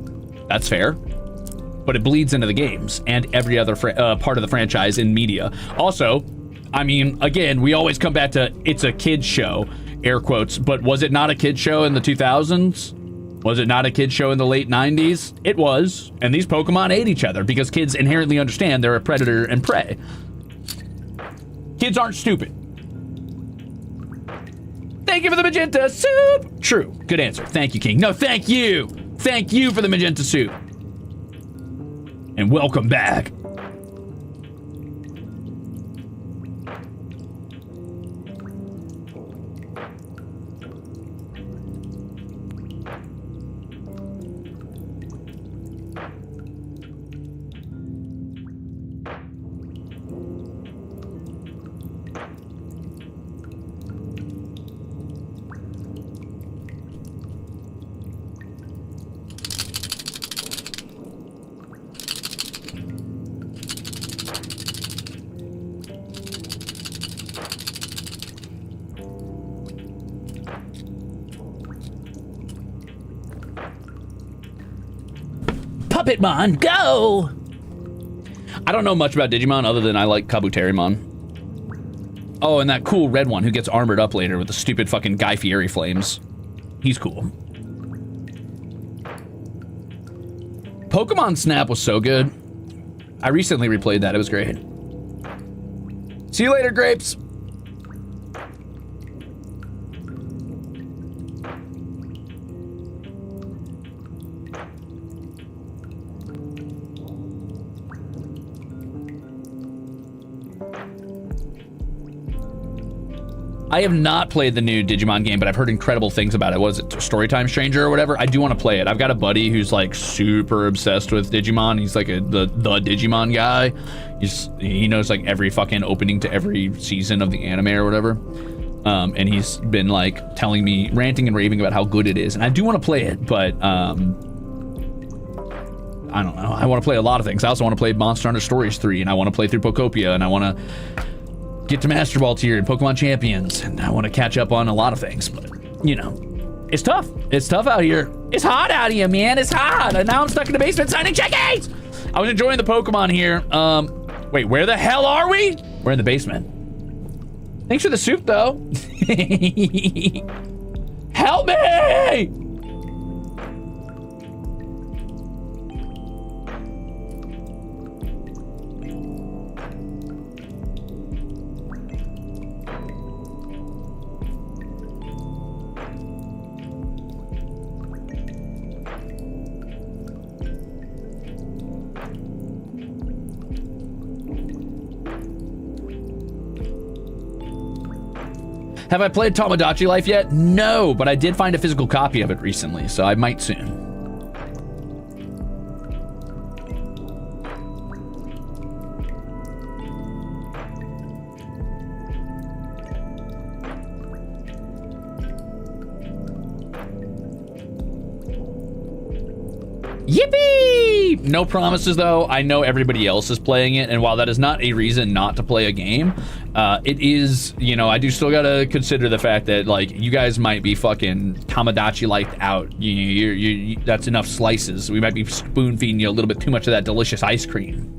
that's fair. But it bleeds into the games and every other part of the franchise in media. Also, I mean, again, we always come back to it's a kid's show, air quotes, but was it not a kid's show in the 2000s? Was it not a kid's show in the late 90s? It was. And these Pokemon ate each other because kids inherently understand they're a predator and prey. Kids aren't stupid. Thank you for the magenta soup. True. Good answer. Thank you, King. No, thank you. Thank you for the magenta soup. And welcome back. Puppetmon, go! I don't know much about Digimon other than I like Kabuterimon. Oh, and that cool red one who gets armored up later with the stupid fucking Guy Fieri flames. He's cool. Pokemon Snap was so good. I recently replayed that. It was great. See you later, Grapes. I have not played the new Digimon game, but I've heard incredible things about it. What is it, Storytime Stranger or whatever? I do want to play it. I've got a buddy who's like super obsessed with Digimon. He's like the Digimon guy. He knows like every fucking opening to every season of the anime or whatever. And he's been like telling me, ranting and raving about how good it is. And I do want to play it, but I don't know. I want to play a lot of things. I also want to play Monster Hunter Stories 3, and I want to play through Pokopia, and I want to get to Master Ball tier and Pokemon Champions, and I want to catch up on a lot of things, but, you know, it's tough. It's tough out here. It's hot out here, man. It's hot. And now I'm stuck in the basement signing Chekis. I was enjoying the Pokemon here. Wait, where the hell are we? We're in the basement. Thanks for the soup, though. Help me! Have I played Tomodachi Life yet? No, but I did find a physical copy of it recently, so I might soon. Yippee! No promises, though. I know everybody else is playing it, and while that is not a reason not to play a game, it is, you know, I do still gotta consider the fact that, like, you guys might be fucking Tamagotchi-liked out. That's enough slices. We might be spoon-feeding you a little bit too much of that delicious ice cream.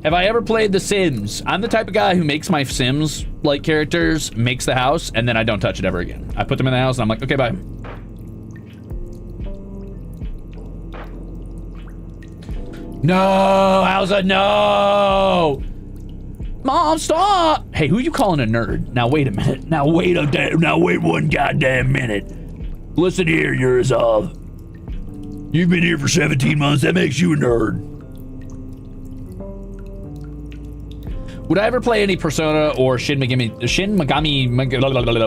Have I ever played The Sims? I'm the type of guy who makes my Sims, like, characters, makes the house, and then I don't touch it ever again. I put them in the house, and I'm like, okay, bye. No, Elsa, no! Mom, stop! Hey, who you calling a nerd? Now wait a minute. Now wait one goddamn minute. Listen here, Yurizov. You've been here for 17 months. That makes you a nerd. Would I ever play any Persona or Shin Megami,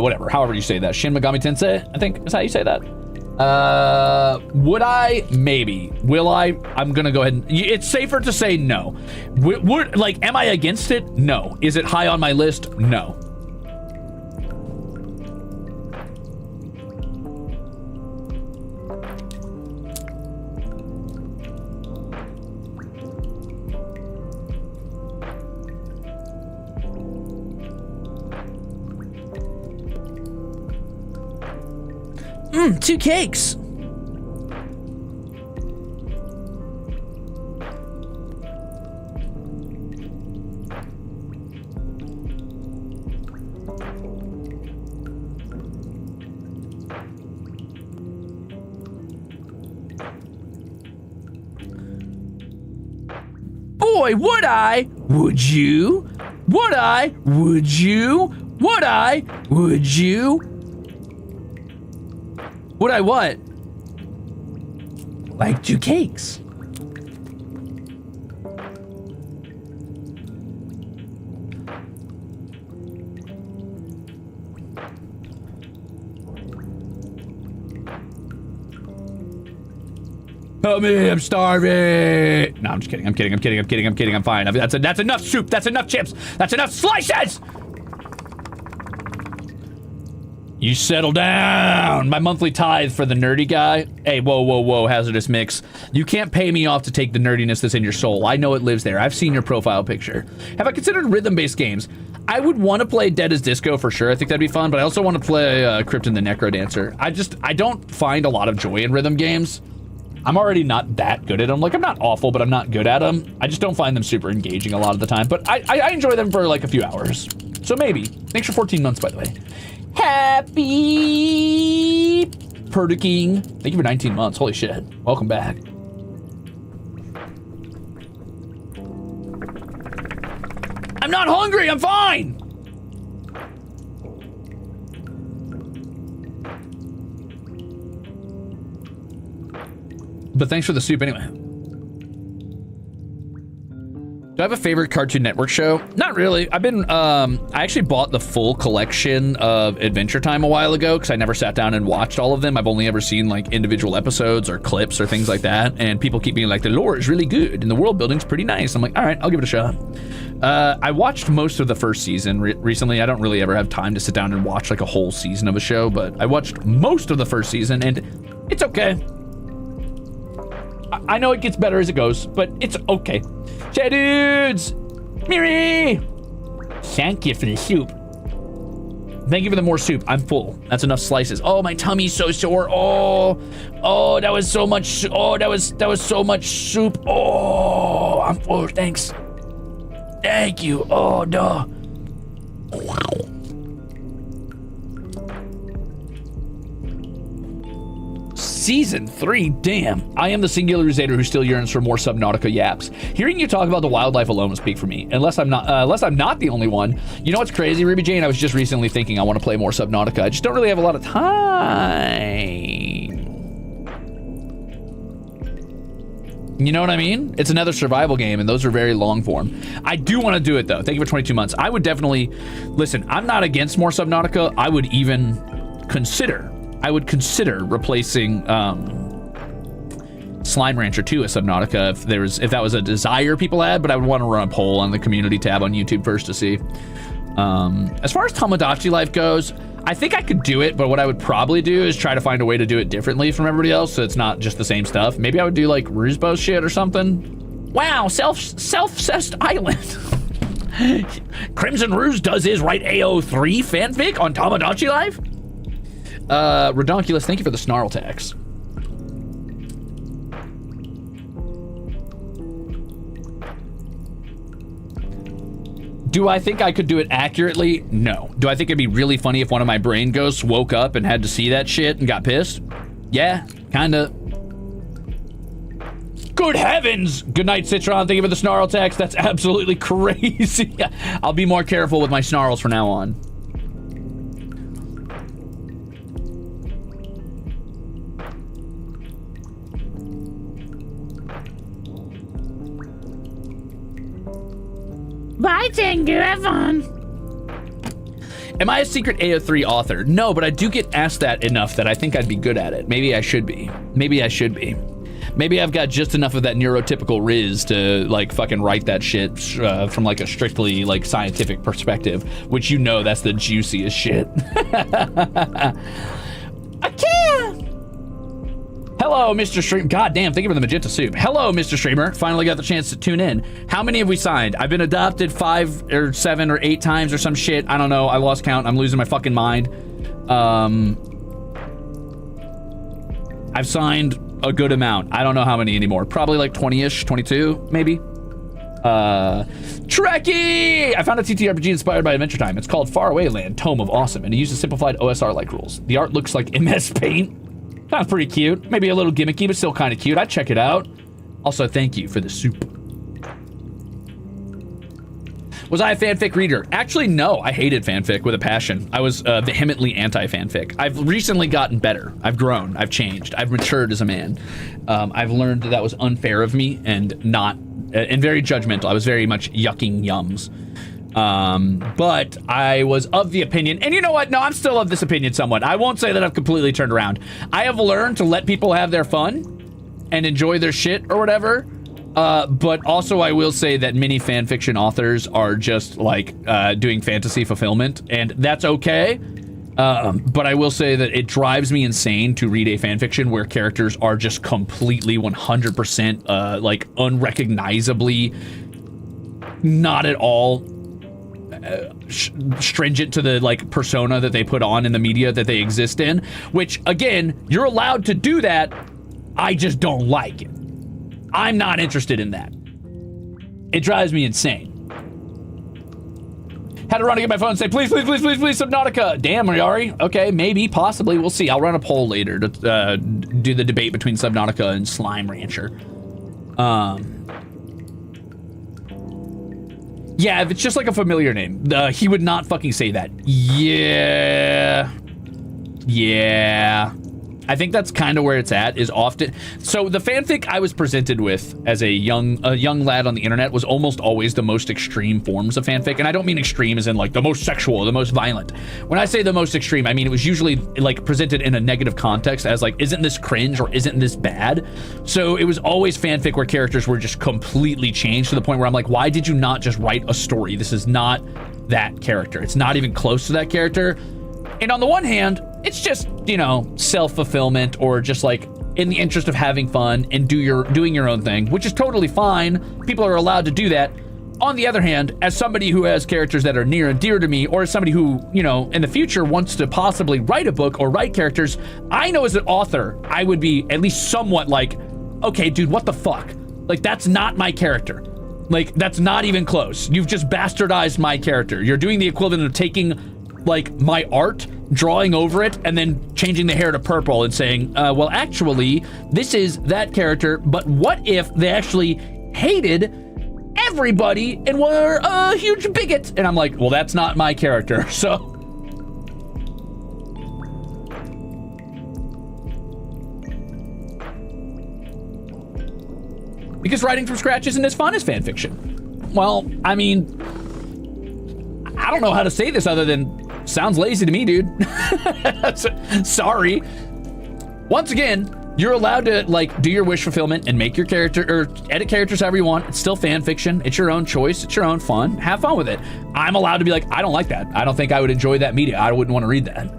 whatever, however you say that. Shin Megami Tensei, I think is how you say that. Would I? Maybe. Will I? I'm gonna go ahead and, it's safer to say no. Like, am I against it? No. Is it high on my list? No. Two cakes. Boy, would I? Would you? Would I? Would you? Would I? Would you? Would I what? Like 2 cakes. Help me, I'm starving. No, I'm just kidding. I'm kidding. I'm fine. That's enough soup. That's enough chips. That's enough slices. You settle down. My monthly tithe for the nerdy guy. Hey, whoa, hazardous mix. You can't pay me off to take the nerdiness that's in your soul. I know it lives there. I've seen your profile picture. Have I considered rhythm-based games? I would want to play Dead as Disco for sure. I think that'd be fun, but I also want to play Crypton the Necro Dancer. I don't find a lot of joy in rhythm games. I'm already not that good at them. Like, I'm not awful, but I'm not good at them. I just don't find them super engaging a lot of the time, but I enjoy them for like a few hours. So maybe. Thanks for 14 months, by the way. Happy Perdiking. Thank you for 19 months. Holy shit. Welcome back. I'm not hungry. I'm fine. But thanks for the soup anyway. Do I have a favorite Cartoon Network show? Not really. I've been, I actually bought the full collection of Adventure Time a while ago because I never sat down and watched all of them. I've only ever seen like individual episodes or clips or things like that. And people keep being like, the lore is really good and the world building's pretty nice. I'm like, all right, I'll give it a shot. I watched most of the first season recently. I don't really ever have time to sit down and watch like a whole season of a show, but I watched most of the first season and it's okay. I know it gets better as it goes, but it's okay. Chat dudes! Miri! Thank you for the soup. Thank you for the more soup. I'm full. That's enough slices. Oh, my tummy's so sore. Oh, that was so much. Oh, that was so much soup. Oh, I'm full. Thanks. Thank you. Oh, duh. Season 3, damn. I am the singular Ruzader who still yearns for more Subnautica yaps. Hearing you talk about the wildlife alone will speak for me. Unless I'm not the only one. You know what's crazy, Ruby Jane? I was just recently thinking I want to play more Subnautica. I just don't really have a lot of time. You know what I mean? It's another survival game, and those are very long form. I do want to do it, though. Thank you for 22 months. I would definitely... Listen, I'm not against more Subnautica. I would even consider replacing Slime Rancher 2 as Subnautica if that was a desire people had, but I would want to run a poll on the community tab on YouTube first to see. As far as Tamagotchi life goes, I think I could do it, but what I would probably do is try to find a way to do it differently from everybody else so it's not just the same stuff. Maybe I would do like Ruze shit or something. Wow, self-cessed island. Crimzon Rulez does his right AO3 fanfic on Tamagotchi Live? Redonkulous, thank you for the snarl tax. Do I think I could do it accurately? No. Do I think it'd be really funny if one of my brain ghosts woke up and had to see that shit and got pissed? Yeah, kinda. Good heavens! Good night, Citron. Thank you for the snarl text. That's absolutely crazy. I'll be more careful with my snarls from now on. Bye, Tengu. Have fun. Am I a secret AO3 author? No, but I do get asked that enough that I think I'd be good at it. Maybe I should be. Maybe I should be. Maybe I've got just enough of that neurotypical Ruze to like fucking write that shit from like a strictly like scientific perspective, which you know that's the juiciest shit. I can't. Hello, Mr. Streamer. God damn, thank you for the magenta soup. Hello, Mr. Streamer. Finally got the chance to tune in. How many have we signed? I've been adopted 5 or 7 or 8 times or some shit. I don't know. I lost count. I'm losing my fucking mind. I've signed a good amount. I don't know how many anymore. Probably like 20-ish, 22, maybe. Cheki! I found a TTRPG inspired by Adventure Time. It's called Faraway Land, Tome of Awesome, and it uses simplified OSR-like rules. The art looks like MS Paint. Sounds pretty cute. Maybe a little gimmicky, but still kind of cute. I'd check it out. Also, thank you for the soup. Was I a fanfic reader? Actually, no. I hated fanfic with a passion. I was vehemently anti-fanfic. I've recently gotten better. I've grown. I've changed. I've matured as a man. I've learned that was unfair of me and not, and very judgmental. I was very much yucking yums. But I was of the opinion, and you know what? No, I'm still of this opinion somewhat. I won't say that I've completely turned around. I have learned to let people have their fun and enjoy their shit or whatever. But also I will say that many fan fiction authors are just like doing fantasy fulfillment, and that's okay. But I will say that it drives me insane to read a fan fiction where characters are just completely 100% like unrecognizably not at all stringent to the like persona that they put on in the media that they exist in, which again, you're allowed to do that. I just don't like it. I'm not interested in that. It drives me insane. Had to run to get my phone and say, please, please, please, please, please, Subnautica. Damn, Yari. Okay, maybe, possibly. We'll see. I'll run a poll later to do the debate between Subnautica and Slime Rancher. Yeah, if it's just like a familiar name, he would not fucking say that. Yeah. I think that's kind of where it's at, is often. So the fanfic I was presented with as a young lad on the internet was almost always the most extreme forms of fanfic. And I don't mean extreme as in like the most sexual, the most violent. When I say the most extreme, I mean it was usually like presented in a negative context as like, isn't this cringe or isn't this bad? So it was always fanfic where characters were just completely changed to the point where I'm like, why did you not just write a story? This is not that character. It's not even close to that character. And on the one hand, it's just, you know, self-fulfillment or just like in the interest of having fun and doing your own thing, which is totally fine. People are allowed to do that. On the other hand, as somebody who has characters that are near and dear to me, or as somebody who, you know, in the future wants to possibly write a book or write characters, I know as an author, I would be at least somewhat like, okay, dude, what the fuck? Like, that's not my character. Like, that's not even close. You've just bastardized my character. You're doing the equivalent of taking like my art, drawing over it, and then changing the hair to purple and saying, well, actually, this is that character, but what if they actually hated everybody and were a huge bigot? And I'm like, well, that's not my character, so. Because writing from scratch isn't as fun as fan fiction. Well, I mean, I don't know how to say this other than sounds lazy to me, dude. Sorry. Once again, You're allowed to like do your wish fulfillment and make your character or edit characters however you want. It's still fan fiction. It's your own choice. It's your own fun. Have fun with it. I'm allowed to be like, I don't like that. I don't think I would enjoy that media. I wouldn't want to read that.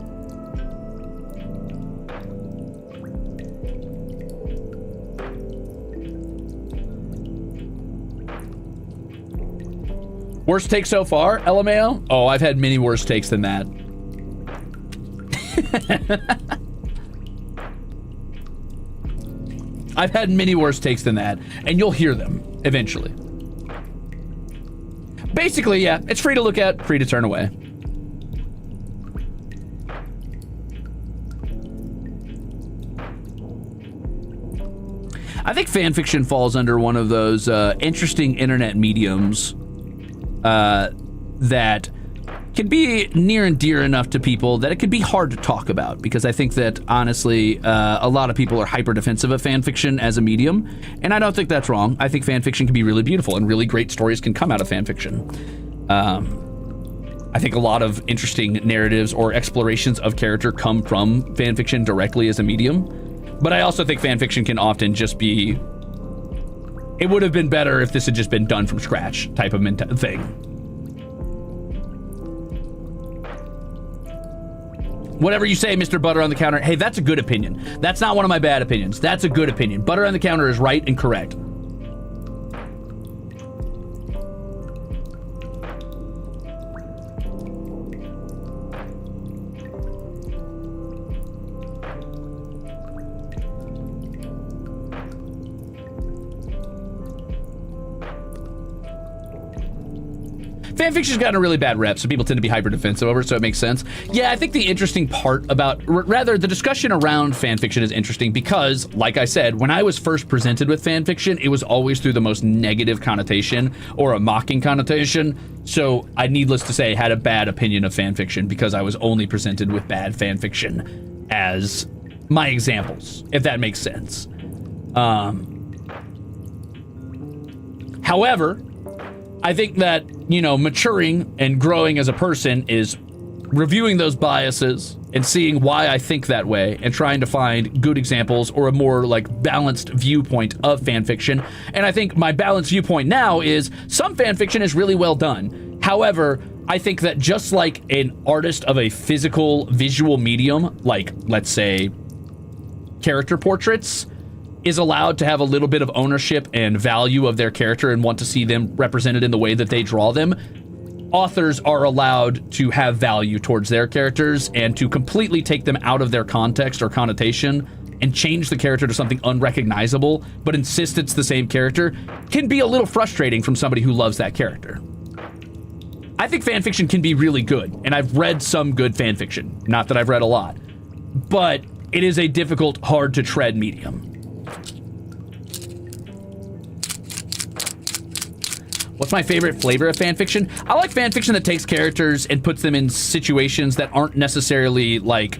Worst take so far, LMAO? Oh, I've had many worse takes than that. I've had many worse takes than that, and you'll hear them eventually. Basically, yeah, it's free to look at, free to turn away. I think fanfiction falls under one of those interesting internet mediums that can be near and dear enough to people that it could be hard to talk about, because I think that honestly a lot of people are hyper defensive of fanfiction as a medium, and I don't think that's wrong. I think fanfiction can be really beautiful and really great stories can come out of fanfiction. I think a lot of interesting narratives or explorations of character come from fanfiction directly as a medium, but I also think fanfiction can often just be, it would have been better if this had just been done from scratch type of thing. Whatever you say, Mr. Butter on the Counter. Hey, that's a good opinion. That's not one of my bad opinions. That's a good opinion. Butter on the Counter is right and correct. Fanfiction's gotten a really bad rep, so people tend to be hyper defensive over it, so it makes sense. Yeah, I think the interesting part about, rather the discussion around fanfiction is interesting because, like I said, when I was first presented with fanfiction, it was always through the most negative connotation or a mocking connotation. So I, needless to say, had a bad opinion of fanfiction because I was only presented with bad fanfiction as my examples, if that makes sense. However, I think that, you know, maturing and growing as a person is reviewing those biases and seeing why I think that way and trying to find good examples or a more like balanced viewpoint of fanfiction. And I think my balanced viewpoint now is some fanfiction is really well done. However, I think that just like an artist of a physical visual medium, like let's say character portraits, is allowed to have a little bit of ownership and value of their character and want to see them represented in the way that they draw them, authors are allowed to have value towards their characters and to completely take them out of their context or connotation and change the character to something unrecognizable, but insist it's the same character, can be a little frustrating from somebody who loves that character. I think fanfiction can be really good, and I've read some good fanfiction. Not that I've read a lot, but it is a difficult, hard to tread medium. What's my favorite flavor of fanfiction? I like fanfiction that takes characters and puts them in situations that aren't necessarily like...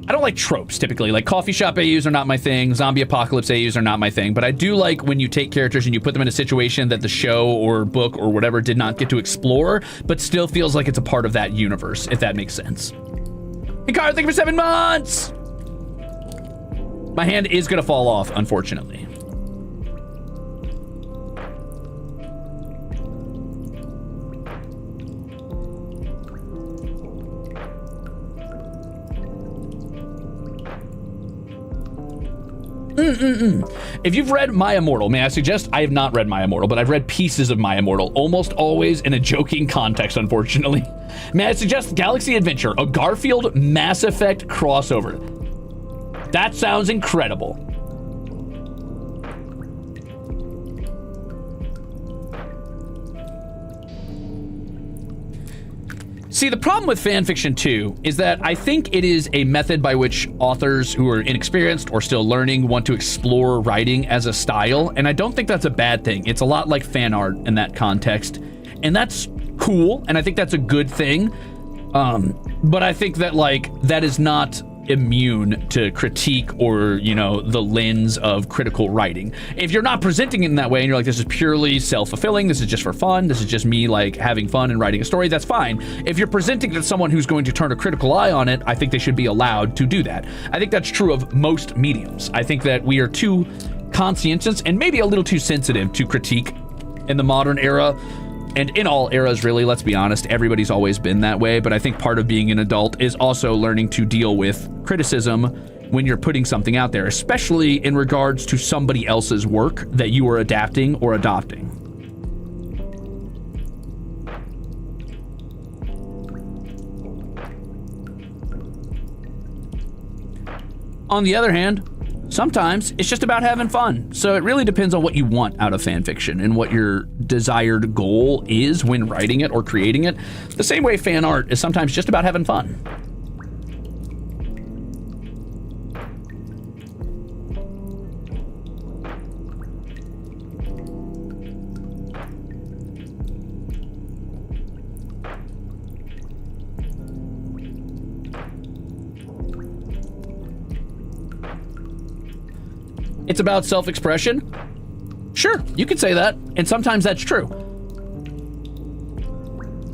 I don't like tropes, typically. Like, coffee shop AUs are not my thing. Zombie apocalypse AUs are not my thing. But I do like when you take characters and you put them in a situation that the show or book or whatever did not get to explore, but still feels like it's a part of that universe, if that makes sense. Hey, Car, thank you for 7 months! My hand is gonna fall off, unfortunately. If you've read My Immortal, may I suggest, I have not read My Immortal, but I've read pieces of My Immortal, almost always in a joking context, unfortunately. May I suggest Galaxy Adventure, a Garfield Mass Effect crossover. That sounds incredible. See, the problem with fanfiction too is that I think it is a method by which authors who are inexperienced or still learning want to explore writing as a style, and I don't think that's a bad thing. It's a lot like fan art in that context, and that's cool, and I think that's a good thing. But I think that like that is not immune to critique or, you know, the lens of critical writing. If you're not presenting it in that way and you're like, this is purely self-fulfilling, this is just for fun, this is just me like having fun and writing a story, that's fine. If you're presenting it to someone who's going to turn a critical eye on it, I think they should be allowed to do that. I think that's true of most mediums. I think that we are too conscientious and maybe a little too sensitive to critique in the modern era. And in all eras, really, let's be honest, everybody's always been that way. But I think part of being an adult is also learning to deal with criticism when you're putting something out there, especially in regards to somebody else's work that you are adapting or adopting. On the other hand, sometimes it's just about having fun. So it really depends on what you want out of fan fiction and what your desired goal is when writing it or creating it. The same way fan art is sometimes just about having fun. It's about self-expression? Sure, you could say that, and sometimes that's true.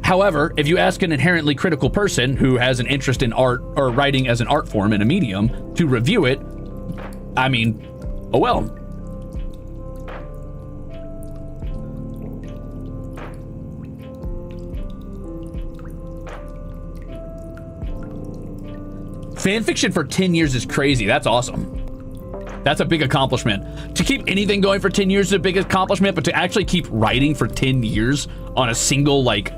However, if you ask an inherently critical person who has an interest in art or writing as an art form in a medium to review it, I mean, oh well. Fan fiction for 10 years is crazy. That's awesome. That's a big accomplishment. To keep anything going for 10 years is a big accomplishment, but to actually keep writing for 10 years on a single, like,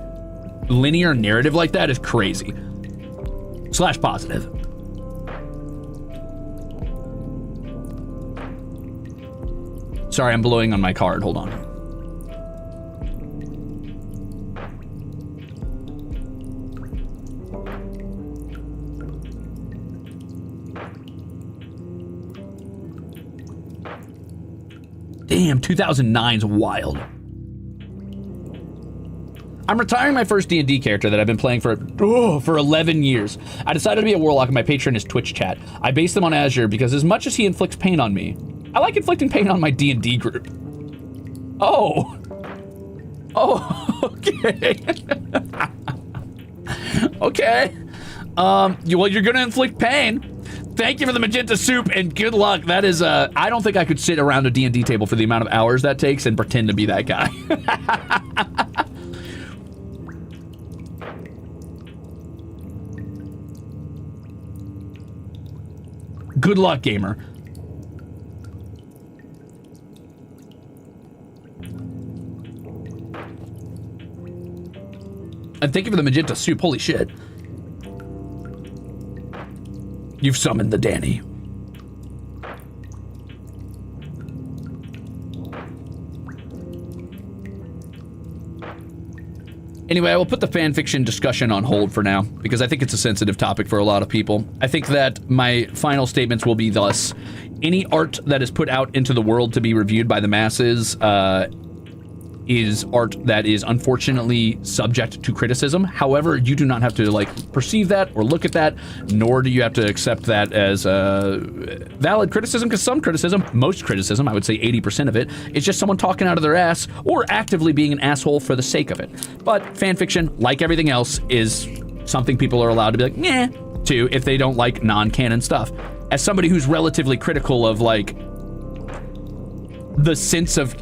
linear narrative like that is crazy. / positive. Sorry, I'm blowing on my card. Hold on. Damn, 2009's wild. I'm retiring my first D&D character that I've been playing for 11 years. I decided to be a warlock and my patron is Twitch chat. I based him on Azure because as much as he inflicts pain on me, I like inflicting pain on my D&D group. Oh. Oh, okay. Okay. Well, you're gonna inflict pain. Thank you for the magenta soup and good luck. That is, I don't think I could sit around a D&D table for the amount of hours that takes and pretend to be that guy. Good luck, gamer. And thank you for the magenta soup. Holy shit. You've summoned the Danny. Anyway, I will put the fanfiction discussion on hold for now because I think it's a sensitive topic for a lot of people. I think that my final statements will be thus. Any art that is put out into the world to be reviewed by the masses is art that is unfortunately subject to criticism. However, you do not have to like perceive that or look at that, nor do you have to accept that as valid criticism, because some criticism, most criticism, I would say 80% of it, is just someone talking out of their ass or actively being an asshole for the sake of it. But fanfiction, like everything else, is something people are allowed to be like, nah, to if they don't like non-canon stuff. As somebody who's relatively critical of like the sense of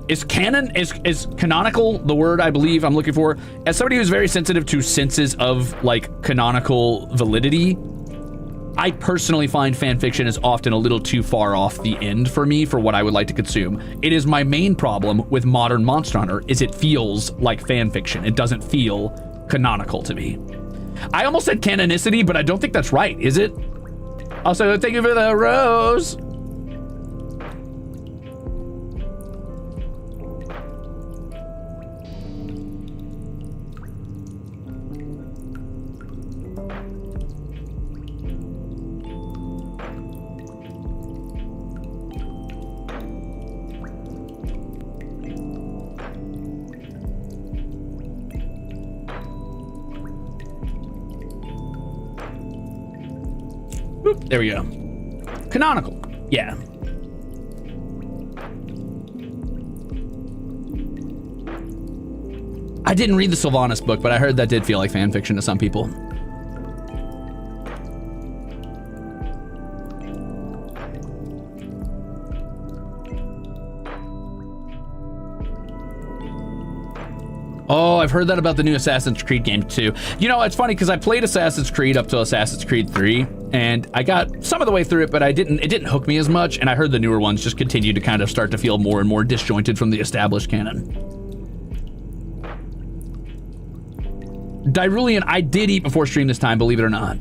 is canonical the word I believe I'm looking for? As somebody who's very sensitive to senses of like canonical validity, I personally find fan fiction is often a little too far off the end for me for what I would like to consume. It is my main problem with modern Monster Hunter is it feels like fan fiction. It doesn't feel canonical to me. I almost said canonicity, but I don't think that's right, is it? Also, thank you for the rose. Boop, there we go. Canonical. Yeah. I didn't read the Sylvanas book, but I heard that did feel like fan fiction to some people. Oh, I've heard that about the new Assassin's Creed game too. You know, it's funny because I played Assassin's Creed up to Assassin's Creed 3, and I got some of the way through it, but it didn't hook me as much, and I heard the newer ones just continue to kind of start to feel more and more disjointed from the established canon. Dyrulian, I did eat before stream this time, believe it or not.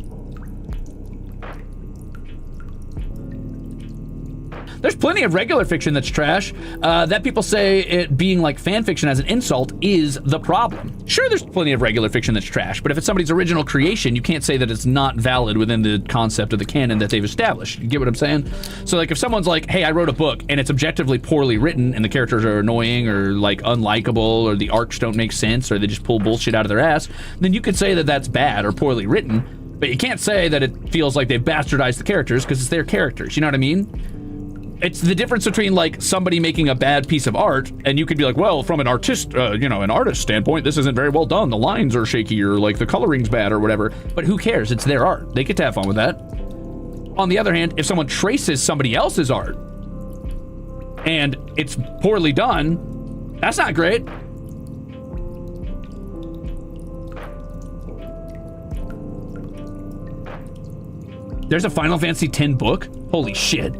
There's plenty of regular fiction that's trash. That people say it being like fan fiction as an insult is the problem. Sure, there's plenty of regular fiction that's trash, but if it's somebody's original creation, you can't say that it's not valid within the concept of the canon that they've established. You get what I'm saying? So like if someone's like, hey, I wrote a book and it's objectively poorly written and the characters are annoying or like unlikable or the arcs don't make sense or they just pull bullshit out of their ass, then you could say that that's bad or poorly written, but you can't say that it feels like they've bastardized the characters because it's their characters. You know what I mean? It's the difference between like somebody making a bad piece of art and you could be like, well, from an artist, an artist standpoint, this isn't very well done. The lines are shaky or like the coloring's bad or whatever, but who cares? It's their art. They get to have fun with that. On the other hand, if someone traces somebody else's art and it's poorly done, that's not great. There's a Final Fantasy X book? Holy shit.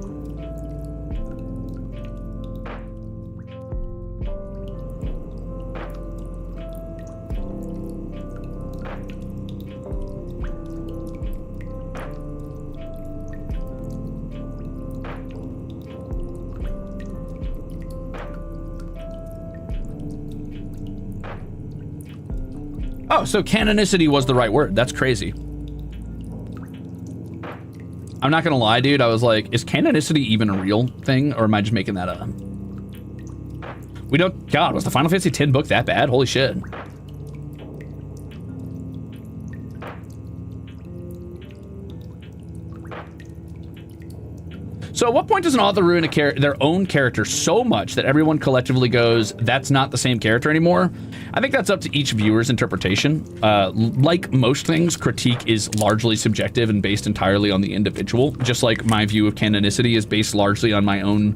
Oh, so canonicity was the right word. That's crazy. I'm not gonna lie, dude. I was like, is canonicity even a real thing, or am I just making that up? We don't. God, was the Final Fantasy X book that bad? Holy shit. So at what point does an author ruin their own character so much that everyone collectively goes, that's not the same character anymore? I think that's up to each viewer's interpretation. Like most things, critique is largely subjective and based entirely on the individual, just like my view of canonicity is based largely on my own,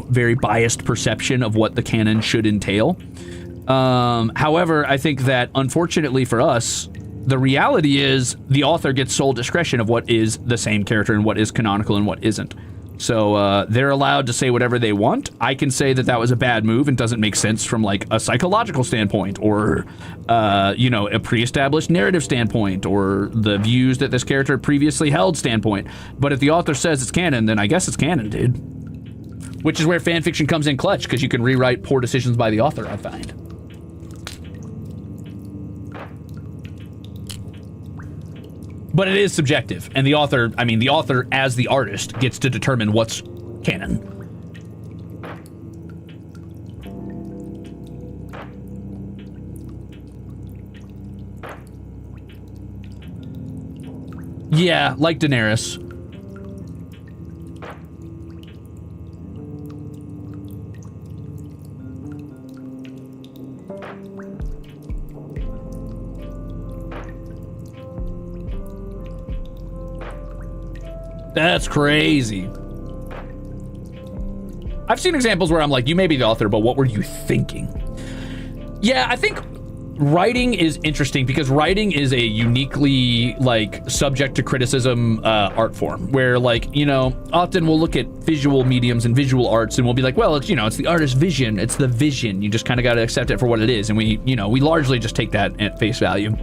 very biased perception of what the canon should entail. However, I think that unfortunately for us, the reality is the author gets sole discretion of what is the same character and what is canonical and what isn't. So they're allowed to say whatever they want. I can say that that was a bad move and doesn't make sense from like a psychological standpoint or, a pre-established narrative standpoint or the views that this character previously held standpoint. But if the author says it's canon, then I guess it's canon, dude. Which is where fan fiction comes in clutch because you can rewrite poor decisions by the author, I find. But it is subjective, and the author as the artist gets to determine what's canon. Yeah, like Daenerys. That's crazy. I've seen examples where I'm like, you may be the author, but what were you thinking? Yeah, I think writing is interesting because writing is a uniquely like subject to criticism art form where like, often we'll look at visual mediums and visual arts and we'll be like, well, it's, it's the artist's vision. It's the vision. You just kind of got to accept it for what it is. And we largely just take that at face value.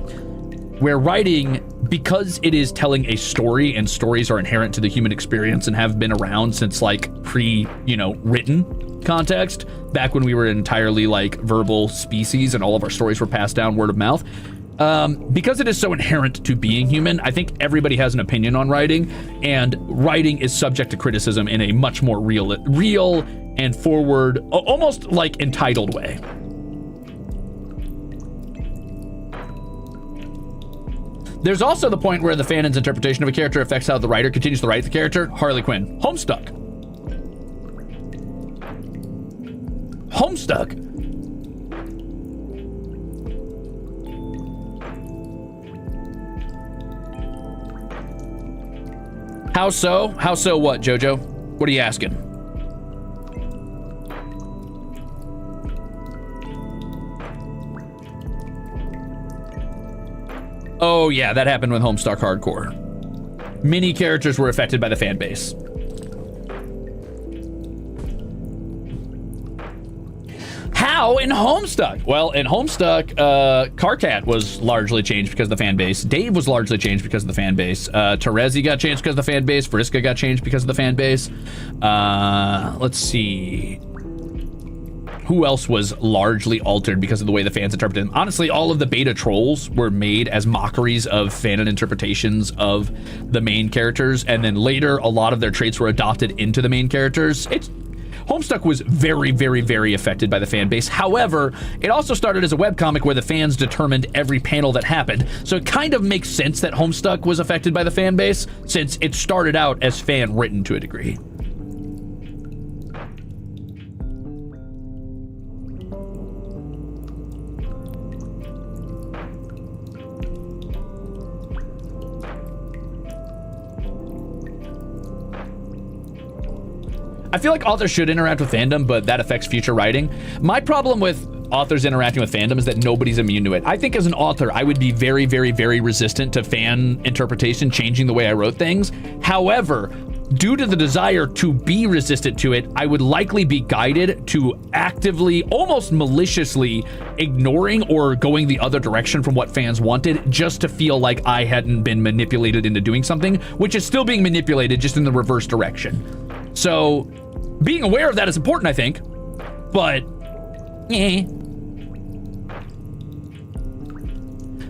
Where writing, because it is telling a story and stories are inherent to the human experience and have been around since like written context, back when we were an entirely like verbal species and all of our stories were passed down word of mouth. Because it is so inherent to being human, I think everybody has an opinion on writing, and writing is subject to criticism in a much more real and forward, almost like entitled way. There's also the point where the fanon's interpretation of a character affects how the writer continues to write the character. Harley Quinn. Homestuck. Homestuck. How so? How so what, Jojo? What are you asking? Oh yeah, that happened with Homestuck Hardcore. Many characters were affected by the fan base. How in Homestuck? Well, in Homestuck, Carcat was largely changed because of the fan base. Dave was largely changed because of the fan base. Terezi got changed because of the fan base. Vriska got changed because of the fan base. Let's see. Who else was largely altered because of the way the fans interpreted them? Honestly, all of the beta trolls were made as mockeries of fanon interpretations of the main characters, and then later, a lot of their traits were adopted into the main characters. Homestuck was very, very, very affected by the fan base. However, it also started as a webcomic where the fans determined every panel that happened. So it kind of makes sense that Homestuck was affected by the fan base, since it started out as fan written to a degree. I feel like authors should interact with fandom, but that affects future writing. My problem with authors interacting with fandom is that nobody's immune to it. I think as an author, I would be very, very, very resistant to fan interpretation changing the way I wrote things. However, due to the desire to be resistant to it, I would likely be guided to actively, almost maliciously ignoring or going the other direction from what fans wanted, just to feel like I hadn't been manipulated into doing something, which is still being manipulated, just in the reverse direction. So being aware of that is important, I think, but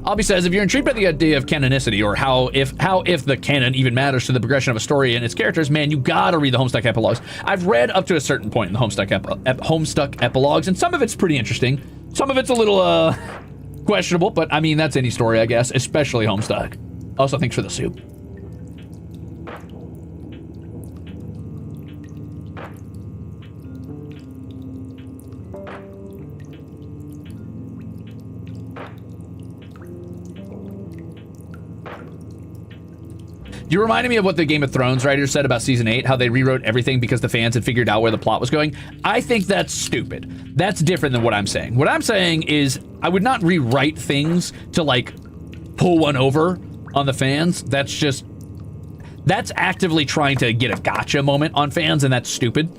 Albie says, if you're intrigued by the idea of canonicity, or how if the canon even matters to the progression of a story and its characters, man, you gotta read the Homestuck epilogues. I've read up to a certain point in the Homestuck epilogues, and some of it's pretty interesting. Some of it's a little questionable, but I mean, that's any story, I guess, especially Homestuck. Also, thanks for the soup. You reminded me of what the Game of Thrones writers said about season 8, how they rewrote everything because the fans had figured out where the plot was going. I think that's stupid. That's different than what I'm saying. What I'm saying is I would not rewrite things to like pull one over on the fans. That's actively trying to get a gotcha moment on fans, and that's stupid.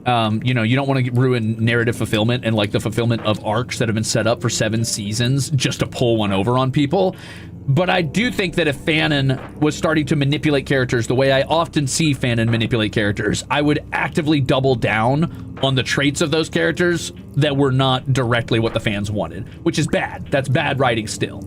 You know, you don't want to ruin narrative fulfillment and like the fulfillment of arcs that have been set up for 7 seasons just to pull one over on people. But I do think that if fanon was starting to manipulate characters the way I often see fanon manipulate characters, I would actively double down on the traits of those characters that were not directly what the fans wanted, which is bad. That's bad writing still.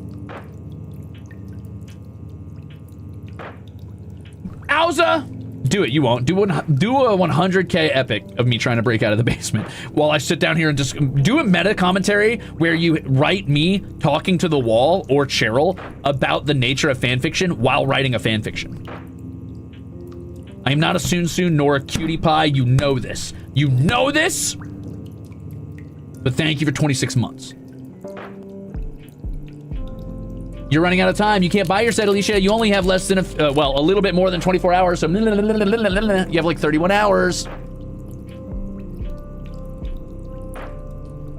Owza! Do it, you won't. Do a 100K epic of me trying to break out of the basement while I sit down here and just do a meta commentary where you write me talking to the wall or Cheryl about the nature of fanfiction while writing a fanfiction. I am not a soon nor a cutie pie. You know this. You know this? But thank you for 26 months. You're running out of time. You can't buy your set, Alicia. You only have less than a little bit more than 24 hours. So you have like 31 hours.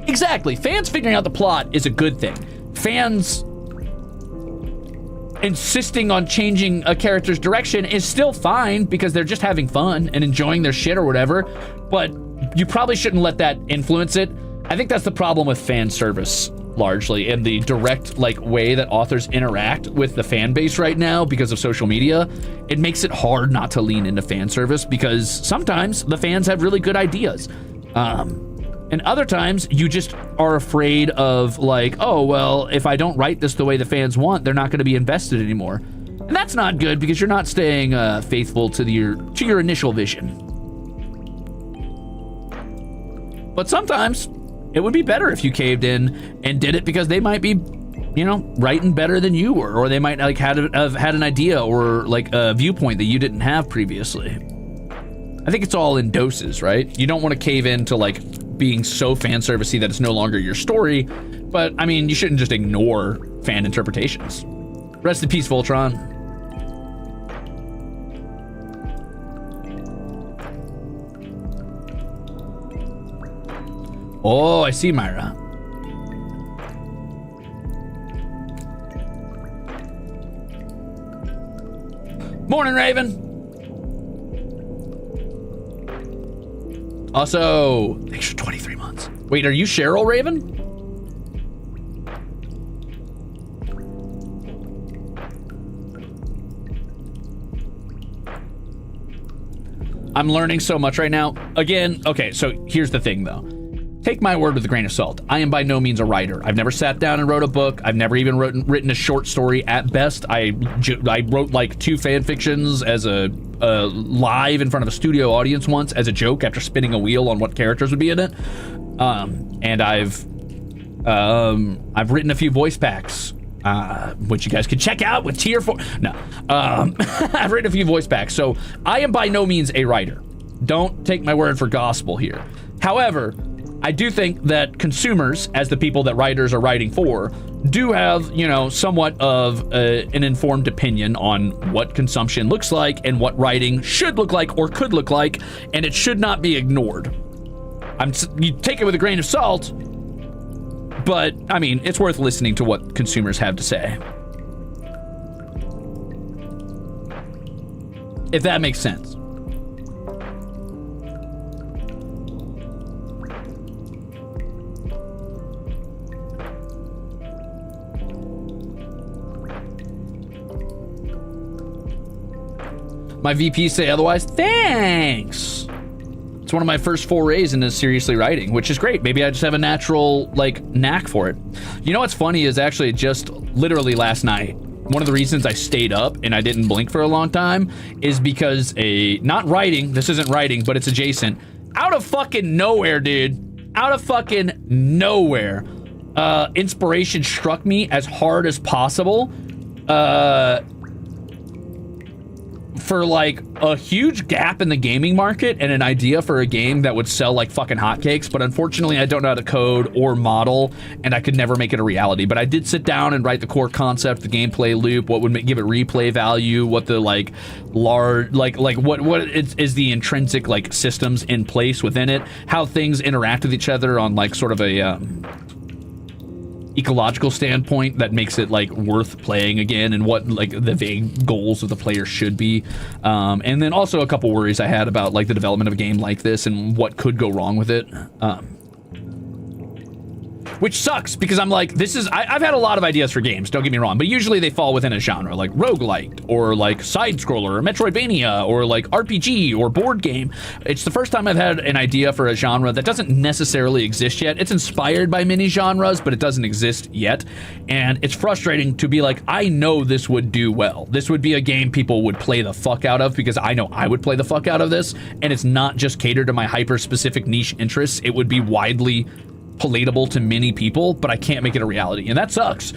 Exactly. Fans figuring out the plot is a good thing. Fans insisting on changing a character's direction is still fine because they're just having fun and enjoying their shit or whatever. But you probably shouldn't let that influence it. I think that's the problem with fan service. Largely in the direct way that authors interact with the fan base right now because of social media, it makes it hard not to lean into fan service because sometimes the fans have really good ideas. And other times you just are afraid of oh, well, if I don't write this the way the fans want, they're not going to be invested anymore. And that's not good because you're not staying faithful to your initial vision. But sometimes it would be better if you caved in and did it because they might be you know, writing better than you were, or they might like have had an idea or like a viewpoint that you didn't have previously. I think it's all in doses, right? You don't want to cave into like being so fan servicey that it's no longer your story, but I mean, you shouldn't just ignore fan interpretations. Rest in peace, Voltron. Oh, I see, Myra. Morning, Raven. Also, thanks for 23 months. Wait, are you Cheryl, Raven? I'm learning so much right now. Again, okay, so here's the thing, though. Take my word with a grain of salt. I am by no means a writer. I've never sat down and wrote a book. I've never even written a short story at best. I wrote like 2 fan fictions as a live in front of a studio audience once as a joke after spinning a wheel on what characters would be in it. And I've written a few voice packs, which you guys can check out with tier 4. No, I've written a few voice packs. So I am by no means a writer. Don't take my word for gospel here. However, I do think that consumers, as the people that writers are writing for, do have, you know, somewhat of an informed opinion on what consumption looks like and what writing should look like or could look like, and it should not be ignored. You take it with a grain of salt, but, I mean, it's worth listening to what consumers have to say. If that makes sense. My VPs say otherwise. Thanks. It's one of my first forays into seriously writing, which is great. Maybe I just have a natural like knack for it. You know what's funny is actually just literally last night, one of the reasons I stayed up and I didn't blink for a long time is because not writing, this isn't writing, but it's adjacent. Out of fucking nowhere, dude. Out of fucking nowhere. Inspiration struck me as hard as possible. For like a huge gap in the gaming market and an idea for a game that would sell like fucking hotcakes, but unfortunately I don't know how to code or model and I could never make it a reality. But I did sit down and write the core concept, the gameplay loop, what would give it replay value, what the like large what is the intrinsic like systems in place within it, how things interact with each other on like sort of a ecological standpoint that makes it like worth playing again, and what like the vague goals of the player should be, and then also a couple worries I had about like the development of a game like this and what could go wrong with it, which sucks because I'm like, I've had a lot of ideas for games, don't get me wrong, but usually they fall within a genre like roguelite or like side scroller or Metroidvania or like RPG or board game. It's the first time I've had an idea for a genre that doesn't necessarily exist yet. It's inspired by many genres, but it doesn't exist yet. And it's frustrating to be like, I know this would do well. This would be a game people would play the fuck out of because I know I would play the fuck out of this. And it's not just catered to my hyper specific niche interests. It would be widely palatable to many people, but I can't make it a reality, and that sucks.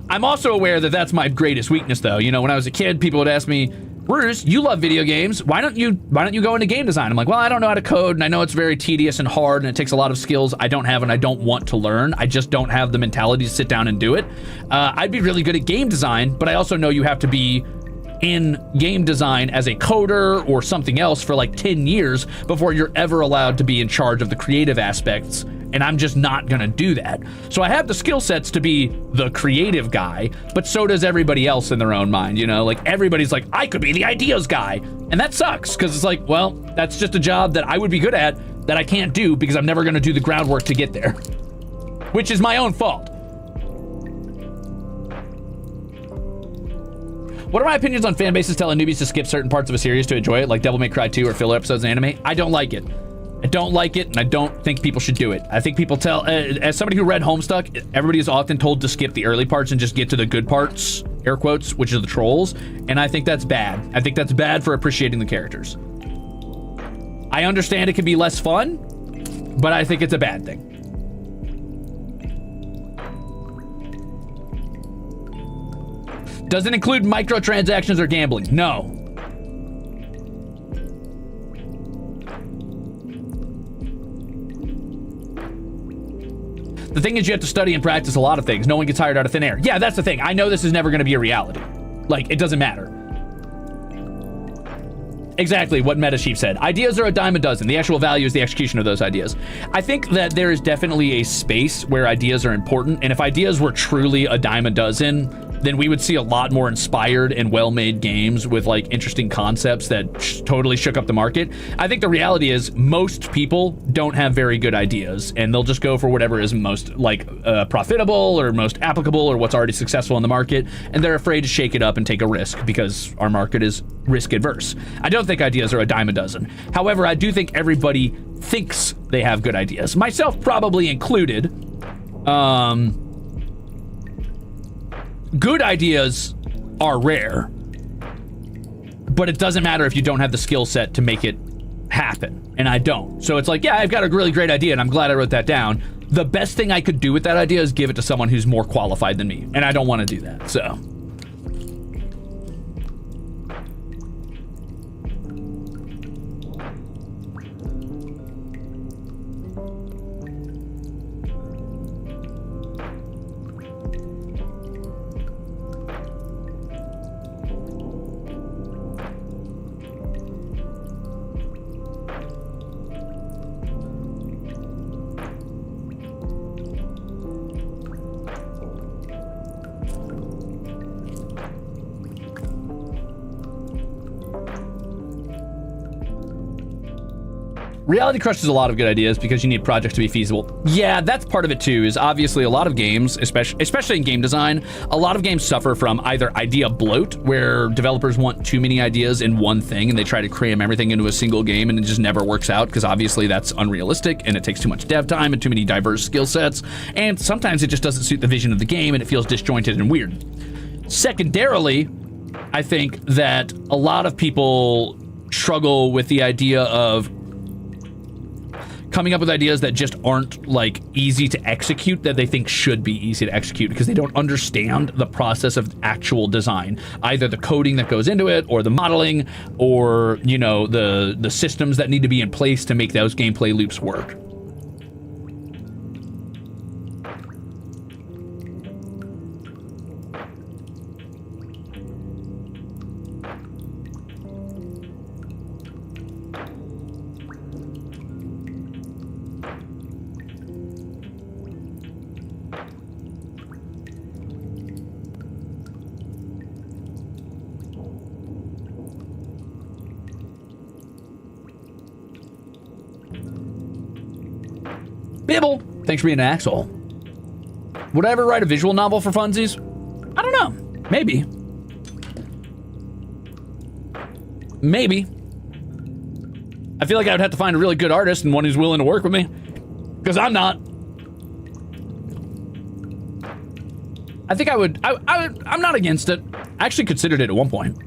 I'm also aware that that's my greatest weakness, though. You know, when I was a kid, people would ask me, Ruze, you love video games. Why don't you go into game design? I'm like, well, I don't know how to code, and I know it's very tedious and hard, and it takes a lot of skills I don't have and I don't want to learn. I just don't have the mentality to sit down and do it. I'd be really good at game design, but I also know you have to be in game design as a coder or something else for like 10 years before you're ever allowed to be in charge of the creative aspects, and I'm just not gonna do that. So I have the skill sets to be the creative guy, but so does everybody else in their own mind, you know? Like everybody's like, I could be the ideas guy, and that sucks because it's like, well, that's just a job that I would be good at that I can't do because I'm never gonna do the groundwork to get there, which is my own fault. What are my opinions on fan bases telling newbies to skip certain parts of a series to enjoy it, like Devil May Cry 2 or filler episodes in anime? I don't like it. I don't like it, and I don't think people should do it. I think people as somebody who read Homestuck, everybody is often told to skip the early parts and just get to the good parts, air quotes, which are the trolls, and I think that's bad. I think that's bad for appreciating the characters. I understand it can be less fun, but I think it's a bad thing. Does it include microtransactions or gambling? No. The thing is, you have to study and practice a lot of things. No one gets hired out of thin air. Yeah, that's the thing. I know this is never going to be a reality. Like, it doesn't matter. Exactly what MetaSheep said. Ideas are a dime a dozen. The actual value is the execution of those ideas. I think that there is definitely a space where ideas are important, and if ideas were truly a dime a dozen, then we would see a lot more inspired and well-made games with like interesting concepts that totally shook up the market. I think the reality is most people don't have very good ideas, and they'll just go for whatever is most like profitable or most applicable or what's already successful in the market, and they're afraid to shake it up and take a risk because our market is risk adverse. I don't think ideas are a dime a dozen. However, I do think everybody thinks they have good ideas, myself probably included. Good ideas are rare, but it doesn't matter if you don't have the skill set to make it happen, and I don't. So it's like, yeah, I've got a really great idea, and I'm glad I wrote that down. The best thing I could do with that idea is give it to someone who's more qualified than me, and I don't want to do that, so. Reality crushes a lot of good ideas because you need projects to be feasible. Yeah, that's part of it too, is obviously a lot of games, especially in game design, a lot of games suffer from either idea bloat, where developers want too many ideas in one thing and they try to cram everything into a single game and it just never works out because obviously that's unrealistic and it takes too much dev time and too many diverse skill sets, and sometimes it just doesn't suit the vision of the game and it feels disjointed and weird. Secondarily, I think that a lot of people struggle with the idea of coming up with ideas that just aren't like easy to execute, that they think should be easy to execute because they don't understand the process of actual design, either the coding that goes into it or the modeling or, you know, the systems that need to be in place to make those gameplay loops work. Bibble, thanks for being an asshole. Would I ever write a visual novel for funsies? I don't know. Maybe. Maybe. I feel like I would have to find a really good artist and one who's willing to work with me. Because I'm not. I think I would, I'm not against it. I actually considered it at one point.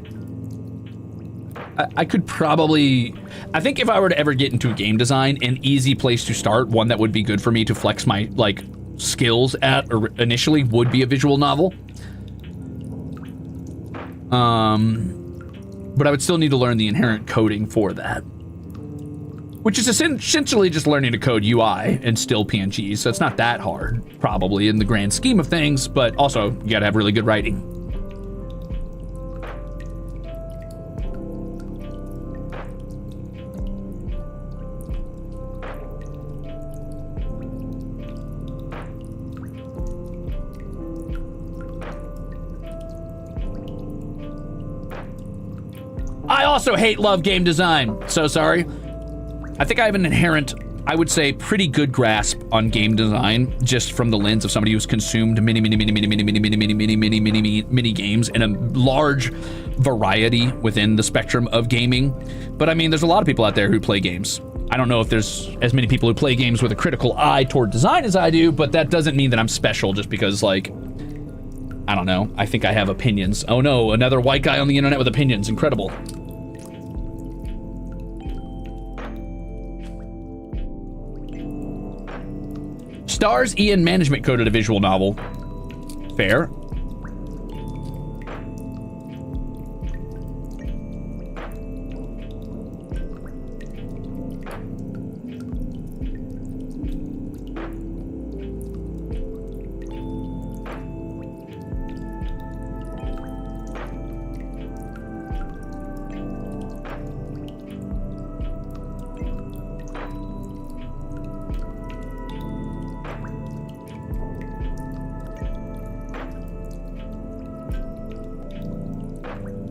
I could probably, I think if I were to ever get into game design, an easy place to start, one that would be good for me to flex my like skills at or initially, would be a visual novel. But I would still need to learn the inherent coding for that, which is essentially just learning to code UI and still PNGs. So it's not that hard, probably in the grand scheme of things, but also you gotta have really good writing. I also love game design. So sorry. I think I have an inherent, I would say, pretty good grasp on game design just from the lens of somebody who's consumed many games in a large variety within the spectrum of gaming. But I mean, there's a lot of people out there who play games. I don't know if there's as many people who play games with a critical eye toward design as I do, but that doesn't mean that I'm special just because, like, I don't know. I think I have opinions. Oh no, another white guy on the internet with opinions. Incredible. Stars-EN management coded a visual novel. Fair.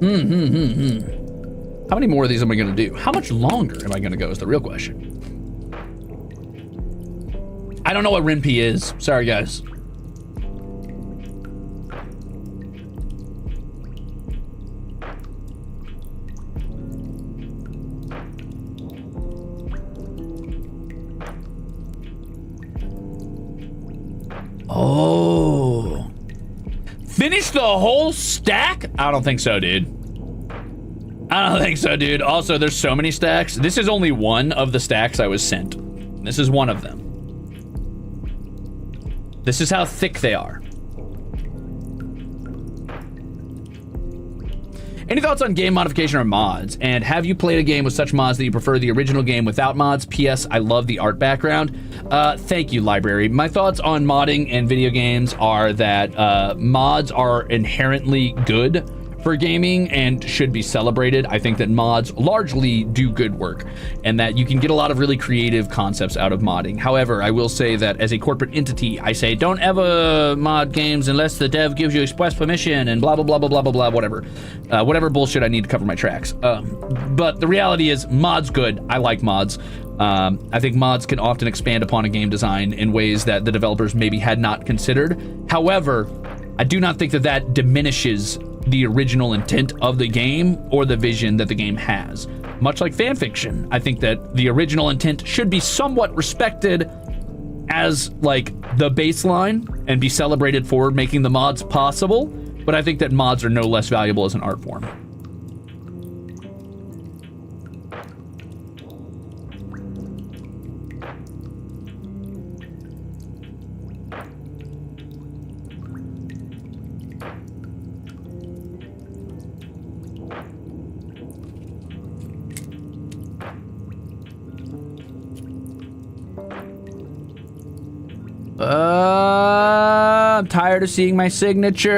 How many more of these am I going to do? How much longer am I going to go is the real question. I don't know what RINP is. Sorry, guys. Oh. Finish the whole stack? I don't think so, dude. I don't think so, dude. Also, there's so many stacks. This is only one of the stacks I was sent. This is one of them. This is how thick they are. Any thoughts on game modification or mods? And have you played a game with such mods that you prefer the original game without mods? P.S. I love the art background. Thank you, library. My thoughts on modding in video games are that mods are inherently good for gaming and should be celebrated. I think that mods largely do good work and that you can get a lot of really creative concepts out of modding. However, I will say that as a corporate entity, I say don't ever mod games unless the dev gives you express permission and blah, blah, blah, blah, blah, blah, blah, whatever. Whatever bullshit I need to cover my tracks. But the reality is mods good. I like mods. I think mods can often expand upon a game design in ways that the developers maybe had not considered. However, I do not think that that diminishes the original intent of the game or the vision that the game has. Much like fanfiction, I think that the original intent should be somewhat respected as like the baseline and be celebrated for making the mods possible, but I think that mods are no less valuable as an art form. I'm tired of seeing my signature.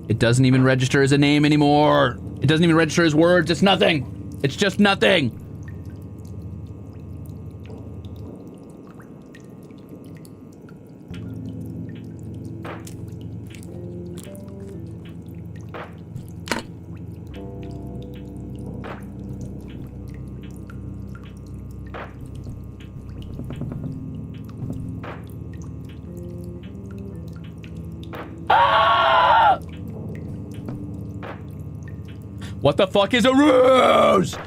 It doesn't even register as a name anymore. It doesn't even register as words. It's nothing. It's just nothing. What the fuck is a ruse?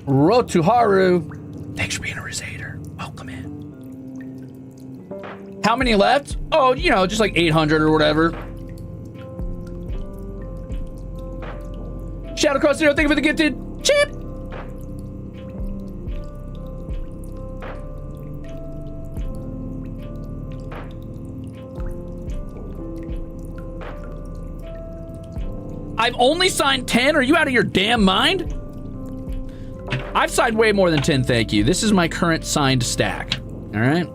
Rotuharu. Thanks for being a Ruzader. Welcome in. How many left? Oh, you know, just like 800 or whatever. Shadow Cross Zero, thank you for the gifted chip. I've only signed 10? Are you out of your damn mind? I've signed way more than 10, thank you. This is my current signed stack. All right?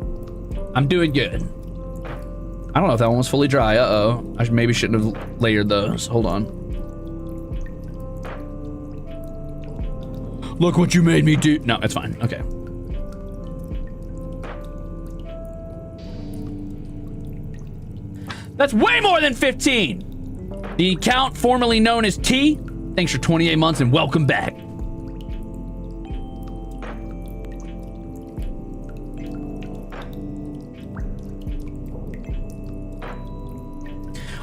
I'm doing good. I don't know if that one was fully dry. Uh-oh. I maybe shouldn't have layered those. Hold on. Look what you made me do. No, it's fine. Okay. That's way more than 15. The account formerly known as T. Thanks for 28 months and welcome back.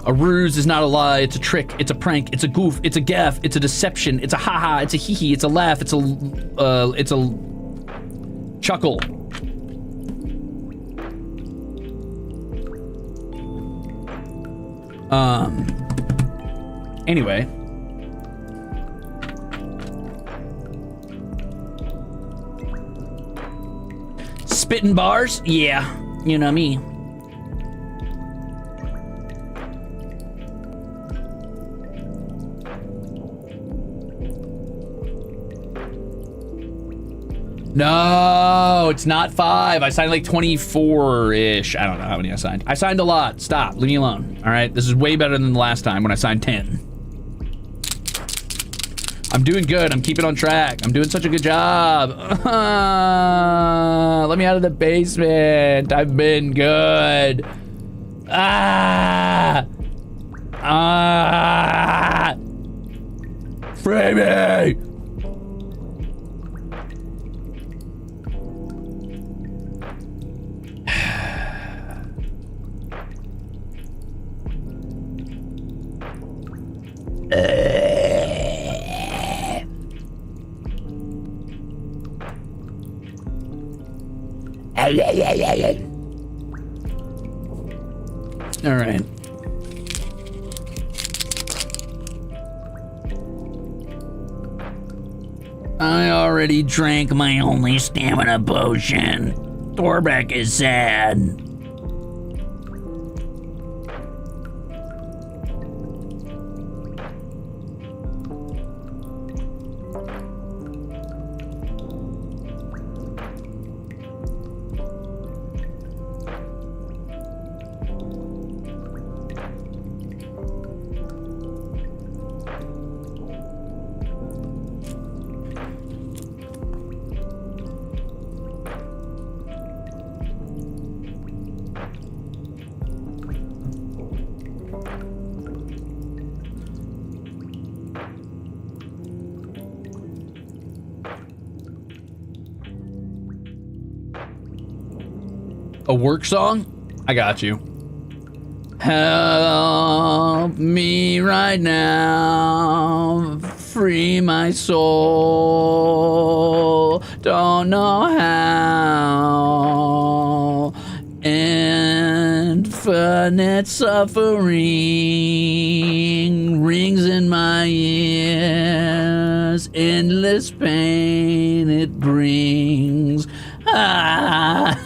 A ruse is not a lie, it's a trick, it's a prank, it's a goof, it's a gaffe, it's a deception, it's a haha, it's a hee-hee, it's a laugh, it's a chuckle. Anyway. Spitting bars? Yeah, you know me. No, it's not 5. I signed like 24-ish. I don't know how many I signed. I signed a lot. Stop. Leave me alone. All right. This is way better than the last time when I signed 10. I'm doing good. I'm keeping on track. I'm doing such a good job. Let me out of the basement. I've been good. Free me. All right. I already drank my only stamina potion. Thorbeck is sad. A work song? I got you. Help me right now, free my soul, don't know how, infinite suffering rings in my ears, endless pain it brings. Ah.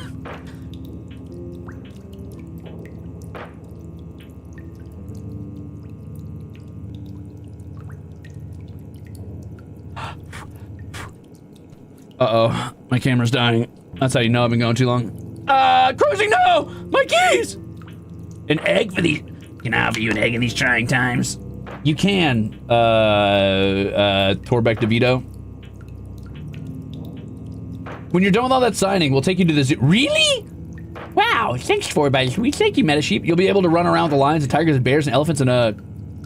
Uh-oh, my camera's dying. That's how you know I've been going too long. Cruising, no! My keys! An egg for these... Can I offer you an egg in these trying times? You can, Torbeck DeVito. When you're done with all that signing, we'll take you to the zoo. Really? Wow, thanks, Forbuddy. We thank you, Meta Sheep. You'll be able to run around with the lions and tigers and bears and elephants and,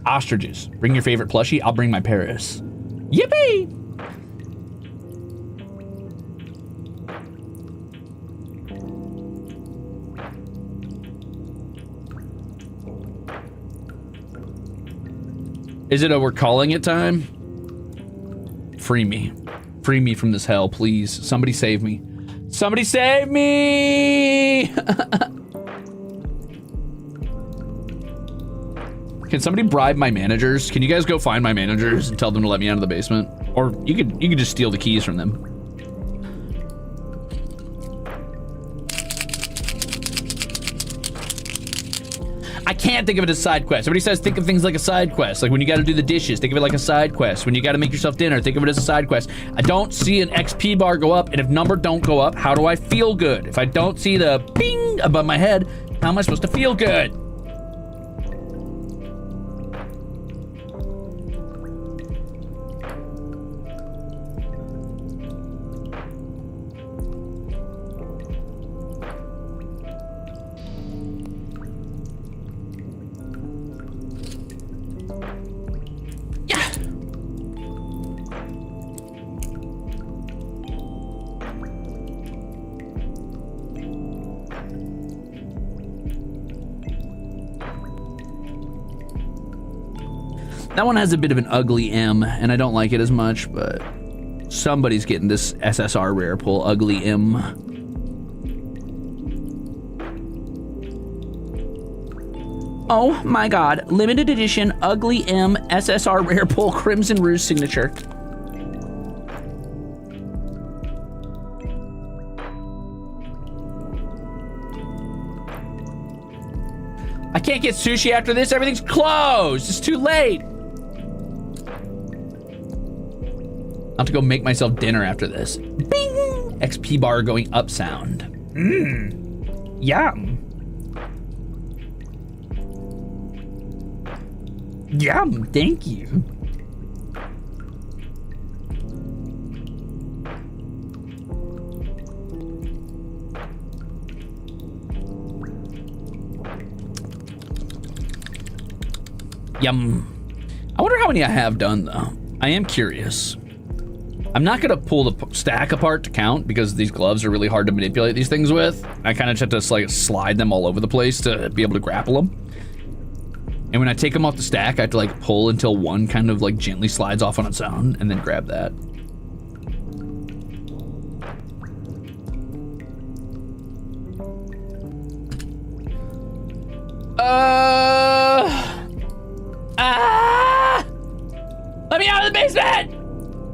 ostriches. Bring your favorite plushie. I'll bring my Paris. Yippee! Is it a we're calling it time? Free me. Free me from this hell, please. Somebody save me. Somebody save me! Can somebody bribe my managers? Can you guys go find my managers and tell them to let me out of the basement? Or you could just steal the keys from them. I can't think of it as a side quest. Everybody says think of things like a side quest. Like when you got to do the dishes, think of it like a side quest. When you got to make yourself dinner, think of it as a side quest. I don't see an XP bar go up, and if number don't go up, how do I feel good? If I don't see the ping above my head, how am I supposed to feel good? That one has a bit of an ugly M, and I don't like it as much, but somebody's getting this SSR rare pull, ugly M. Oh my god, limited edition, ugly M, SSR rare pull, Crimzon Rulez signature. I can't get sushi after this, everything's closed, it's too late. I'll have to go make myself dinner after this. Bing! XP bar going up sound. Yum. Yum, thank you. Yum. I wonder how many I have done, though. I am curious. I'm not gonna pull the stack apart to count because these gloves are really hard to manipulate these things with. I kind of just have to like slide them all over the place to be able to grapple them. And when I take them off the stack, I have to like pull until one kind of like gently slides off on its own and then grab that. Let me out of the basement!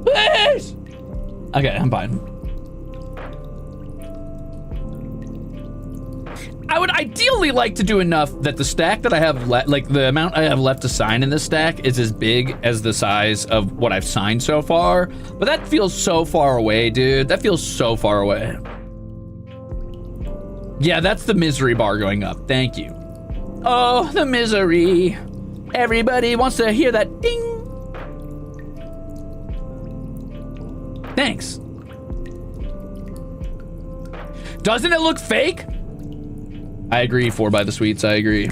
Please! Okay, I'm fine. I would ideally like to do enough that the stack that I have left, like the amount I have left to sign in this stack is as big as the size of what I've signed so far. But that feels so far away, dude. That feels so far away. Yeah, that's the misery bar going up. Thank you. Oh, the misery. Everybody wants to hear that ding. Thanks. Doesn't it look fake? I agree, 4 by the Sweets, I agree.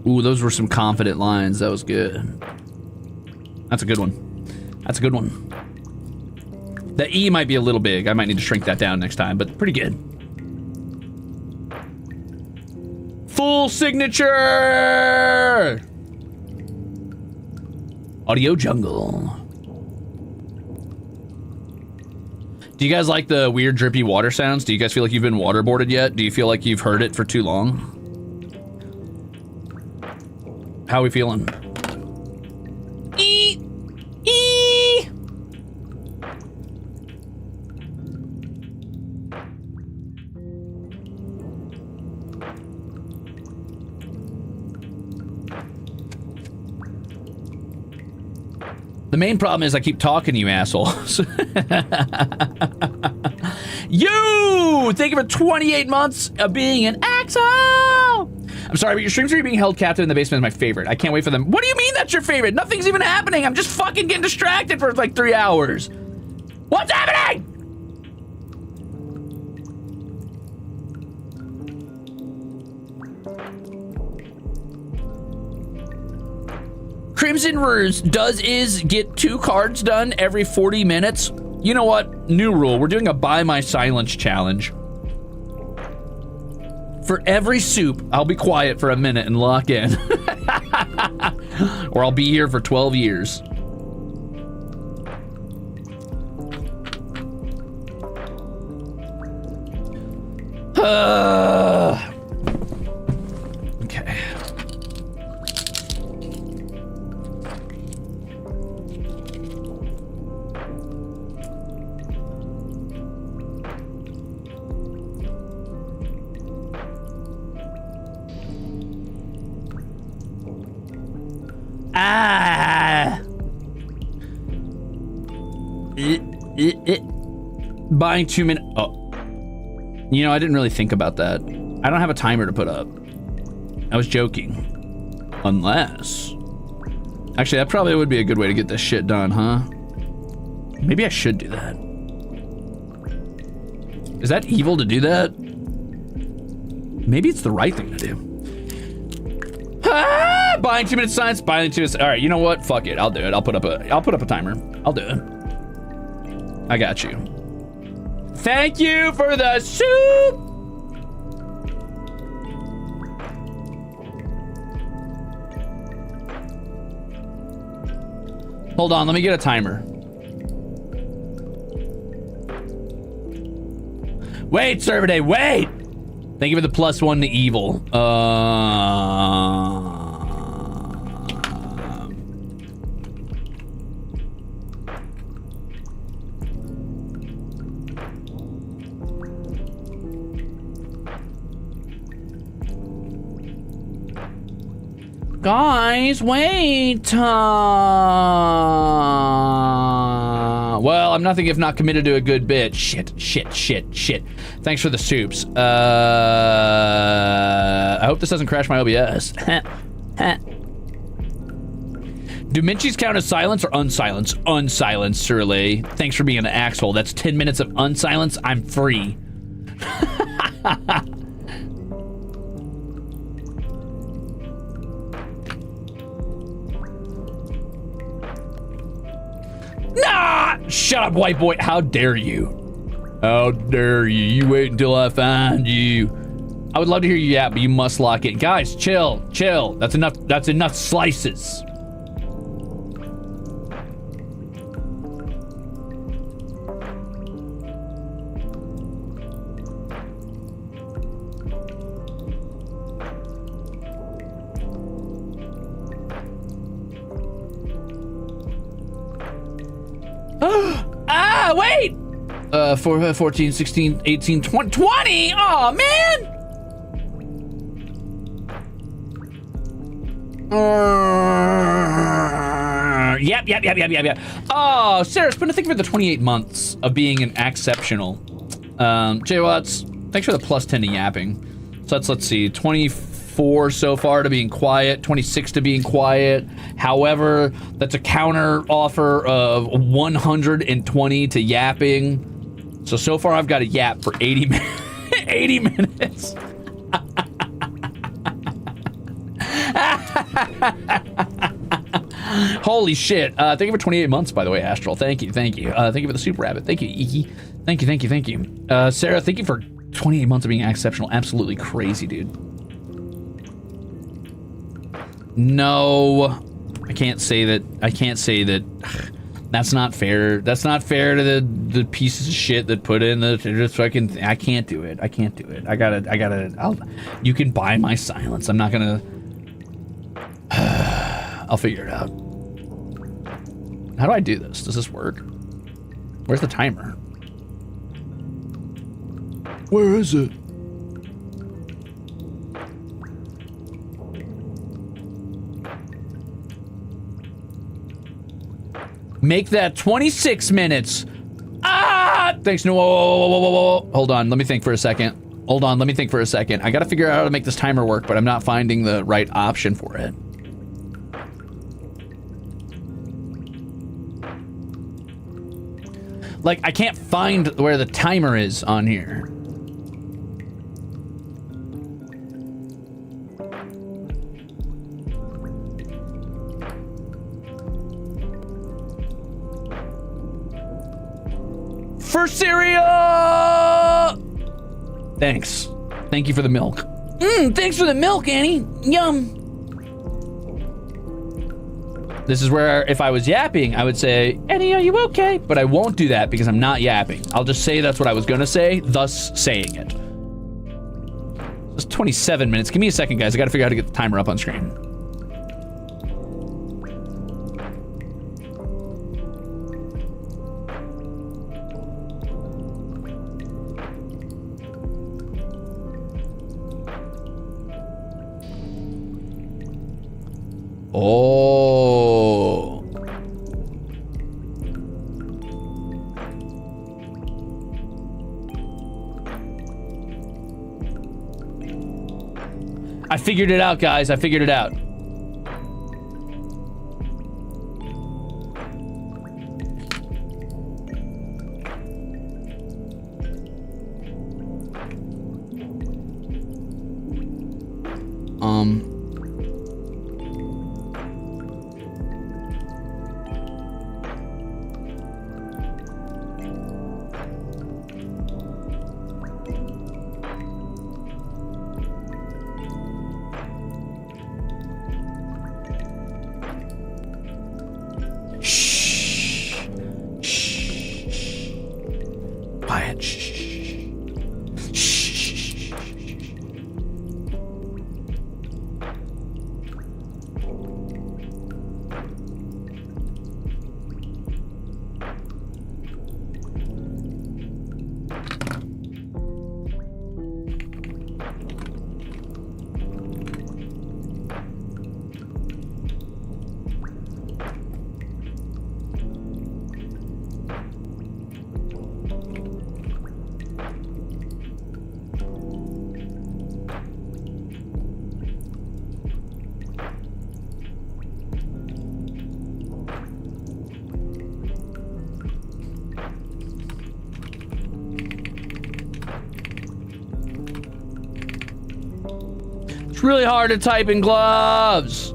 Ooh, those were some confident lines. That was good. That's a good one. That's a good one. The E might be a little big. I might need to shrink that down next time, but pretty good. Full signature! Audio Jungle. Do you guys like the weird drippy water sounds? Do you guys feel like you've been waterboarded yet? Do you feel like you've heard it for too long? How are we feeling? E! The main problem is I keep talking to you assholes. You! Thank you for 28 months of being an axle! I'm sorry, but your streams are being held captive in the basement is my favorite. I can't wait for them. What do you mean that's your favorite? Nothing's even happening. I'm just fucking getting distracted for like 3 hours. What's happening? Crimzon Rulez is get 2 cards done every 40 minutes. You know what? New rule. We're doing a buy my silence challenge. For every soup, I'll be quiet for a minute and lock in. Or I'll be here for 12 years. Okay. Buying 2 minutes. Oh. You know, I didn't really think about that. I don't have a timer to put up. I was joking. Unless. Actually, that probably would be a good way to get this shit done, huh? Maybe I should do that. Is that evil to do that? Maybe it's the right thing to do. Ah, buying 2 minutes science, buying 2 minutes. All right, you know what? Fuck it. I'll do it. I'll put up a timer. I'll do it. I got you. Thank you for the soup. Hold on, let me get a timer. Wait, server day, wait! Thank you for the +1 to evil. Guys, wait. Well, I'm nothing if not committed to a good bit. Shit. Thanks for the soups. I hope this doesn't crash my OBS. Do Minchies count as silence or unsilence? Unsilence, Surly. Thanks for being an axhole. That's 10 minutes of unsilence. I'm free. Nah! Shut up, white boy. How dare you? How dare you? You wait until I find you. I would love to hear you yap, but you must lock it. Guys, chill. That's enough slices. Wait! 14, 16, 18, 20! Aw, man! Yep. Oh, Sarah, it's been to think for the 28 months of being an exceptional. Jay Watts, thanks for the +10 to yapping. So let's see, 24 so far to being quiet, 26 to being quiet. However, that's a counter offer of 120 to yapping. So far I've got a yap for 80 minutes. 80 minutes. Holy shit. Thank you for 28 months, by the way, Astral. Thank you. Thank you for the super rabbit. Thank you, Iki. Thank you. Sarah, thank you for 28 months of being exceptional. Absolutely crazy, dude. No, I can't say that. That's not fair. That's not fair to the pieces of shit that put in the just fucking. I can't do it. I gotta. You can buy my silence. I'm not gonna. I'll figure it out. How do I do this? Does this work? Where's the timer? Where is it? Make that 26 minutes. Ah! Thanks. No. Whoa. Hold on. Let me think for a second. I gotta figure out how to make this timer work, but I'm not finding the right option for it. Like, I can't find where the timer is on here. For Syria! Thanks. Thank you for the milk. Thanks for the milk, Annie. Yum. This is where, if I was yapping, I would say, Annie, are you okay? But I won't do that because I'm not yapping. I'll just say that's what I was gonna say, thus saying it. It's 27 minutes. Give me a second, guys. I gotta figure out how to get the timer up on screen. Oh. I figured it out, guys. I figured it out. Quiet. Shh. It's really hard to type in gloves.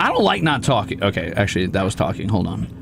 I don't like not talking. Okay, actually, that was talking. Hold on.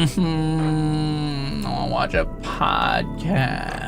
I want to watch a podcast.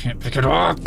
Can't pick it up.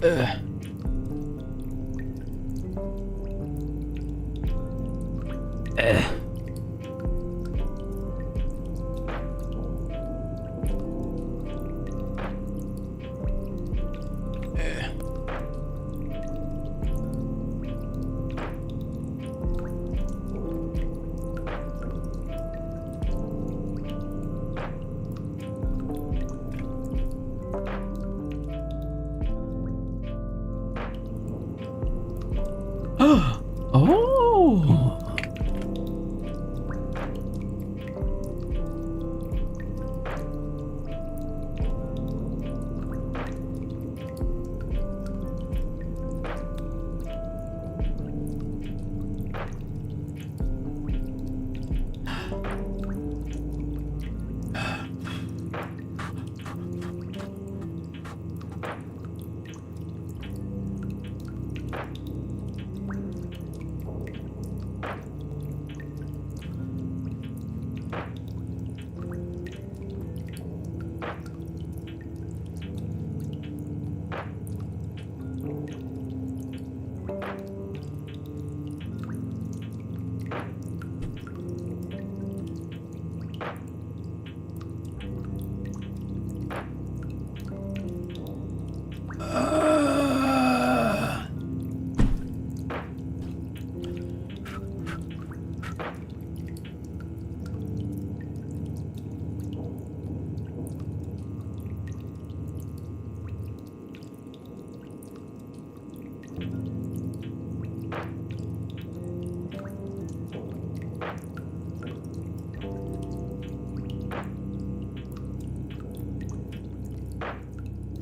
Oh.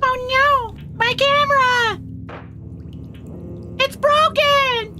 Oh no! My camera! It's broken!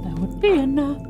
That would be enough.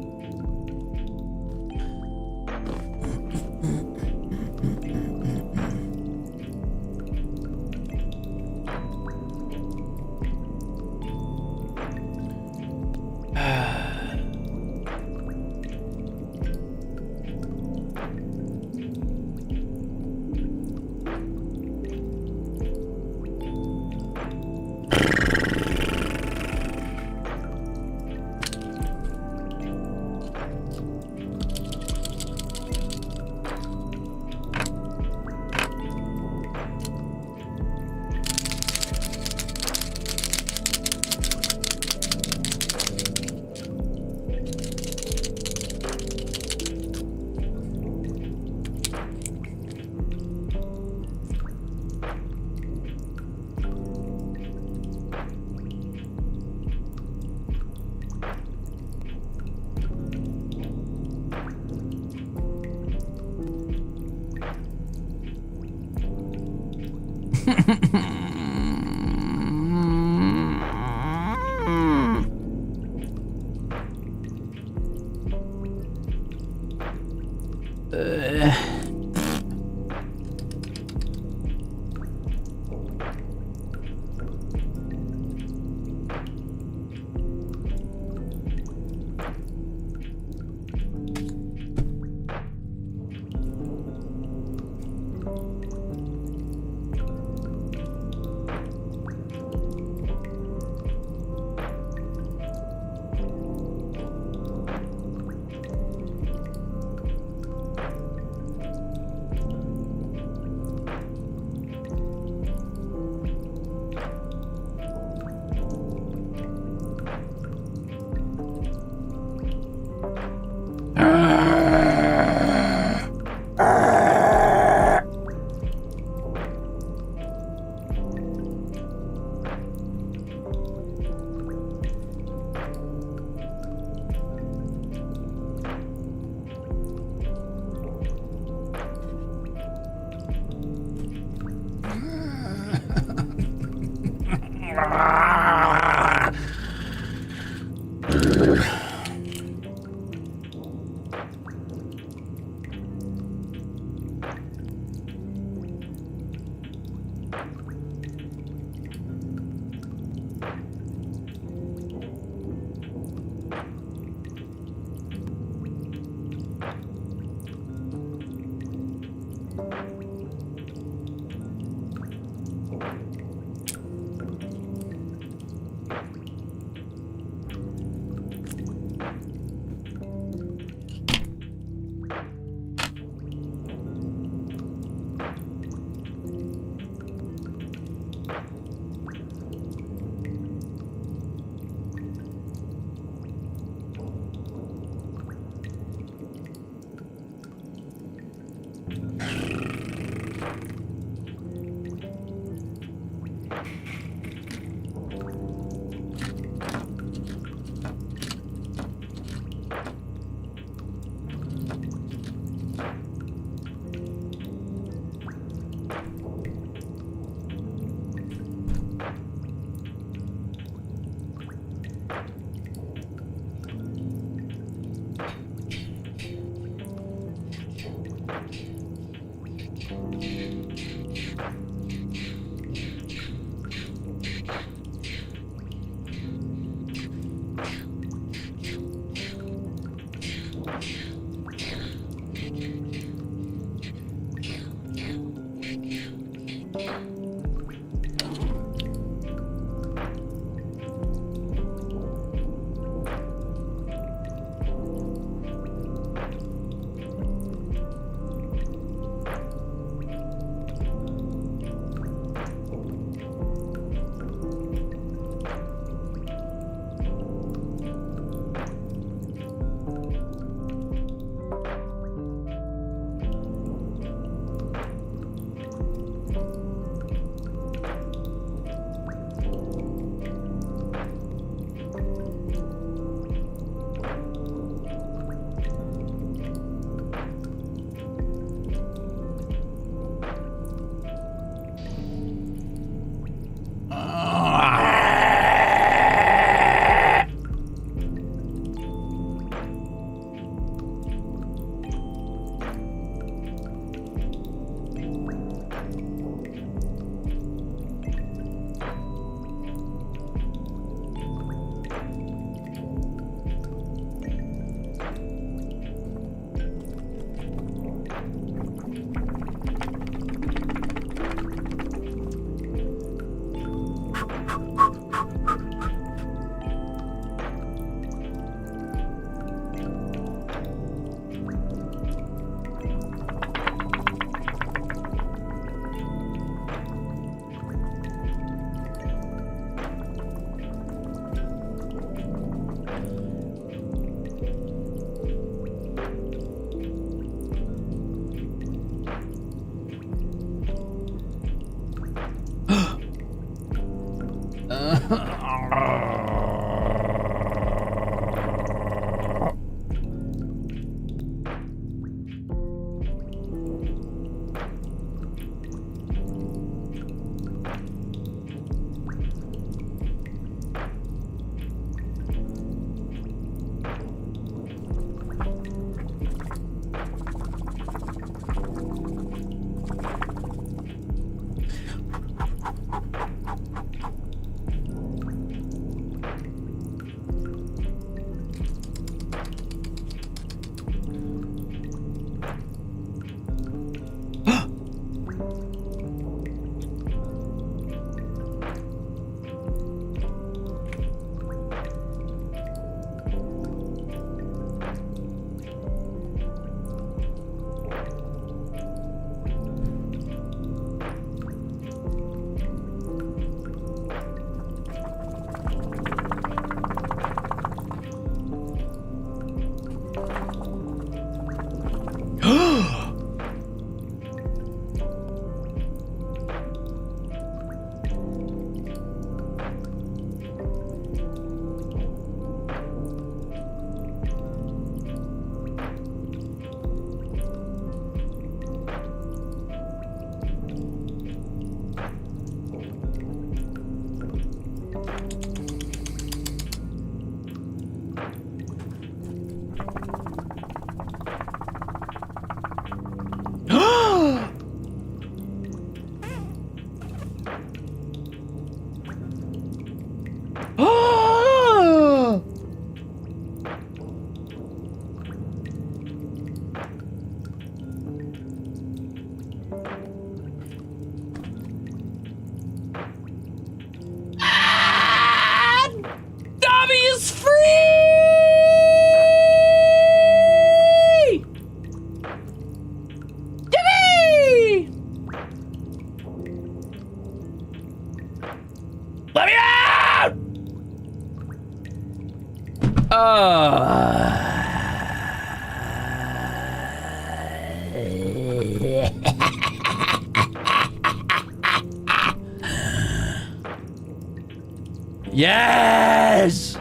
Yes!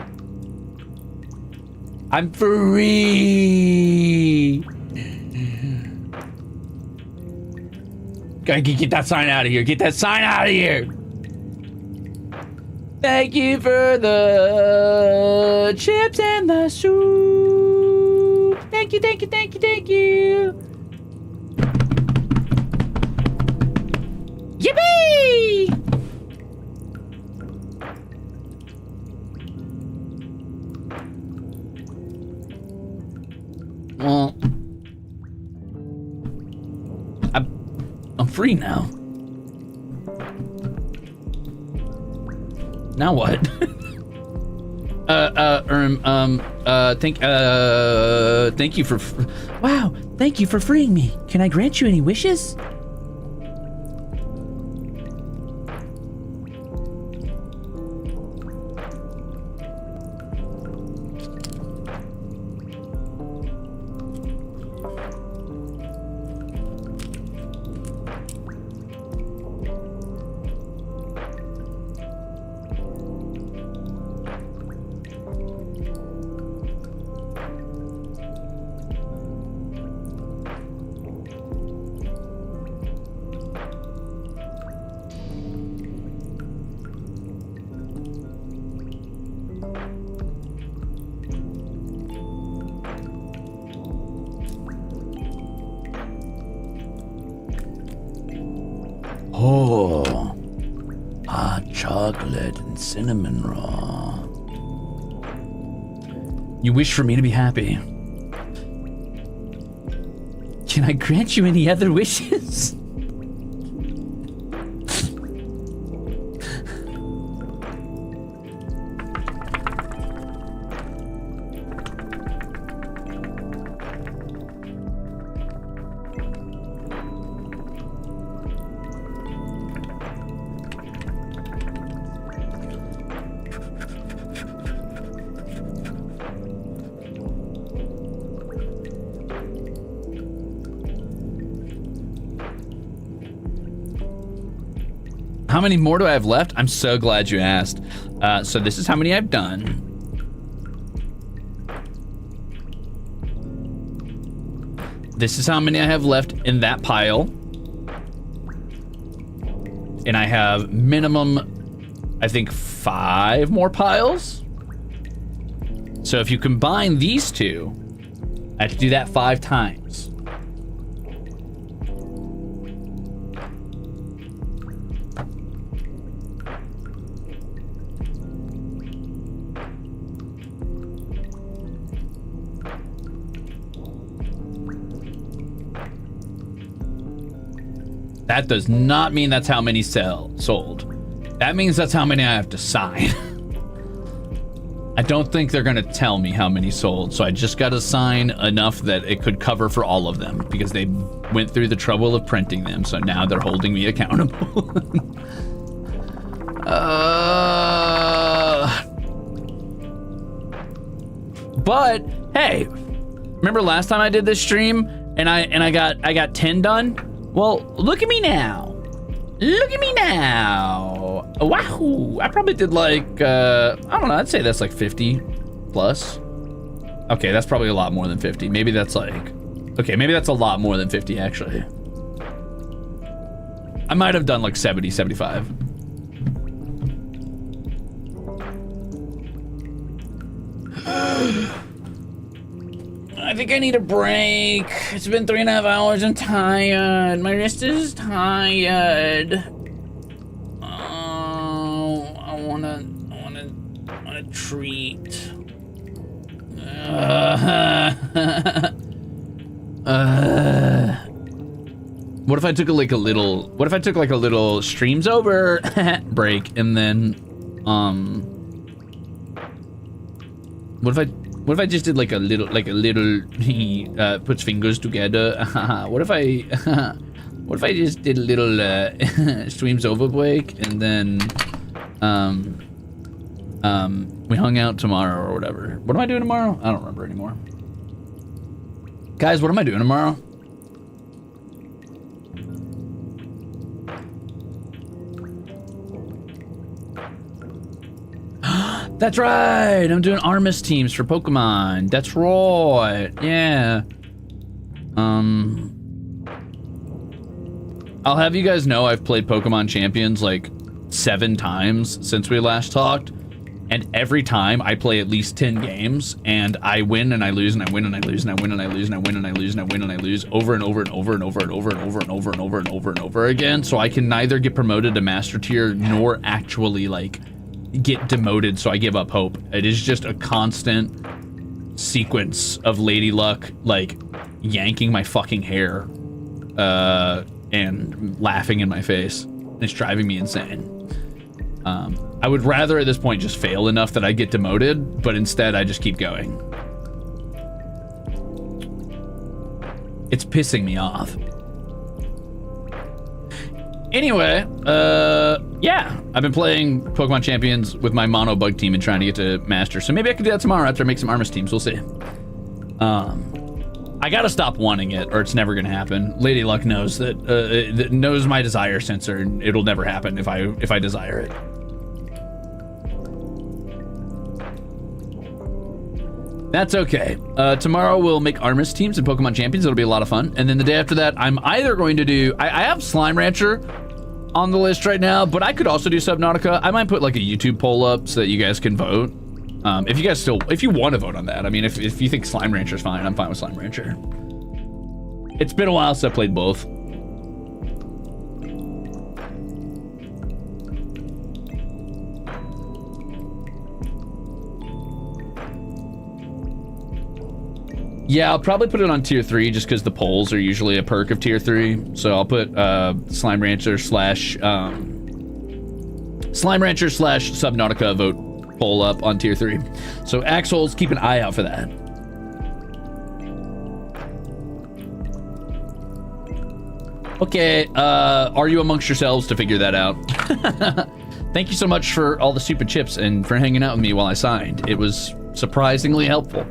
I'm free! Gotta get that sign out of here. Get that sign out of here! Thank you for the chips and the soup. Thank you, thank you, thank you, thank you. Yippee! Well, I'm free now. Now what? Thank you for. Wow, thank you for freeing me. Can I grant you any wishes? Oh, hot chocolate and cinnamon roll. You wish for me to be happy. Can I grant you any other wishes? How many more do I have left? I'm so glad you asked. So this is how many I've done. This is how many I have left in that pile. And I have minimum, I think, 5 more piles. So if you combine these two, I have to do that 5 times. That does not mean that's how many sold. That means that's how many I have to sign. I don't think they're gonna tell me how many sold, so I just gotta sign enough that it could cover for all of them because they went through the trouble of printing them, so now they're holding me accountable. But hey, remember last time I did this stream and I got 10 done? Well, look at me now. Look at me now. Wahoo. I probably did like, I don't know, I'd say that's like 50 plus. Okay, that's probably a lot more than 50. Maybe that's like, okay, maybe that's a lot more than 50 actually. I might have done like 70, 75. I think I need a break. It's been 3.5 hours. I'm tired. My wrist is tired. Oh, I want a treat. What if I took like a little streams over break and then what if I just did like a little he puts fingers together. What if I just did a little streams over break and then We hung out tomorrow or whatever. What am I doing tomorrow? I don't remember anymore. Guys, what am I doing tomorrow? That's right. I'm doing Armis teams for Pokemon. That's right. Yeah. I'll have you guys know I've played Pokemon Champions like 7 times since we last talked. And every time I play at least 10 games and I win and I lose and I win and I lose and I win and I lose and I win and I lose and I win and I lose over and over and over and over and over and over and over and over and over and over again. So I can neither get promoted to Master Tier nor actually like get demoted, so I give up hope. It is just a constant sequence of Lady Luck like yanking my fucking hair and laughing in my face. It's driving me insane. I would rather at this point just fail enough that I get demoted, but instead I just keep going. It's pissing me off. Anyway, yeah, I've been playing Pokemon Champions with my mono bug team and trying to get to Master. So maybe I can do that tomorrow after I make some Armis teams. We'll see. I gotta stop wanting it, or it's never gonna happen. Lady Luck knows that, knows my desire sensor, and it'll never happen if I desire it. That's okay. Tomorrow we'll make Armis teams and Pokemon Champions. It'll be a lot of fun. And then the day after that, I'm either going to do... I have Slime Rancher on the list right now, but I could also do Subnautica. I might put like a YouTube poll up so that you guys can vote. If you guys still... If you want to vote on that. I mean, if you think Slime Rancher's fine, I'm fine with Slime Rancher. It's been a while since I played both. Yeah, I'll probably put it on tier 3 just because the polls are usually a perk of tier 3. So I'll put Slime Rancher slash Subnautica vote poll up on tier 3. So Axholes, keep an eye out for that. Okay, are you amongst yourselves to figure that out? Thank you so much for all the stupid chips and for hanging out with me while I signed. It was surprisingly helpful.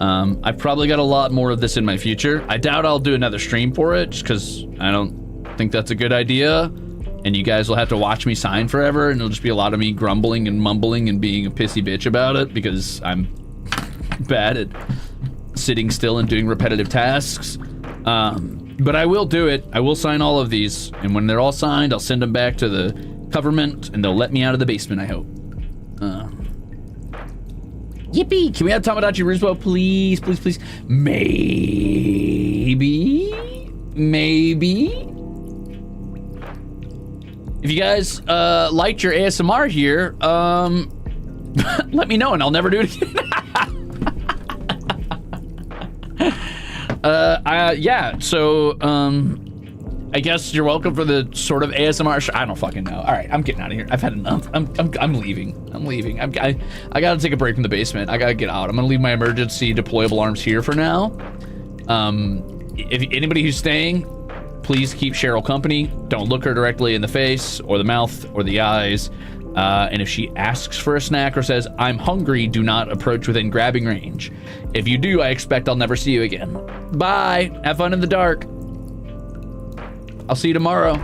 I've probably got a lot more of this in my future. I doubt I'll do another stream for it just because I don't think that's a good idea. And you guys will have to watch me sign forever and it'll just be a lot of me grumbling and mumbling and being a pissy bitch about it because I'm bad at sitting still and doing repetitive tasks. But I will do it. I will sign all of these. And when they're all signed, I'll send them back to the government and they'll let me out of the basement, I hope. Yippee! Can we have Tamagotchi Roosevelt, please, please, please? Maybe? If you guys liked your ASMR here, let me know and I'll never do it again. Yeah, so, I guess you're welcome for the sort of ASMR I don't fucking know. All right, I'm getting out of here. I've had enough. I'm leaving. I'm leaving. I gotta take a break from the basement. I gotta get out. I'm gonna leave my emergency deployable arms here for now. If anybody who's staying, please keep Cheryl company. Don't look her directly in the face or the mouth or the eyes. And if she asks for a snack or says, I'm hungry, do not approach within grabbing range. If you do, I expect I'll never see you again. Bye. Have fun in the dark. I'll see you tomorrow.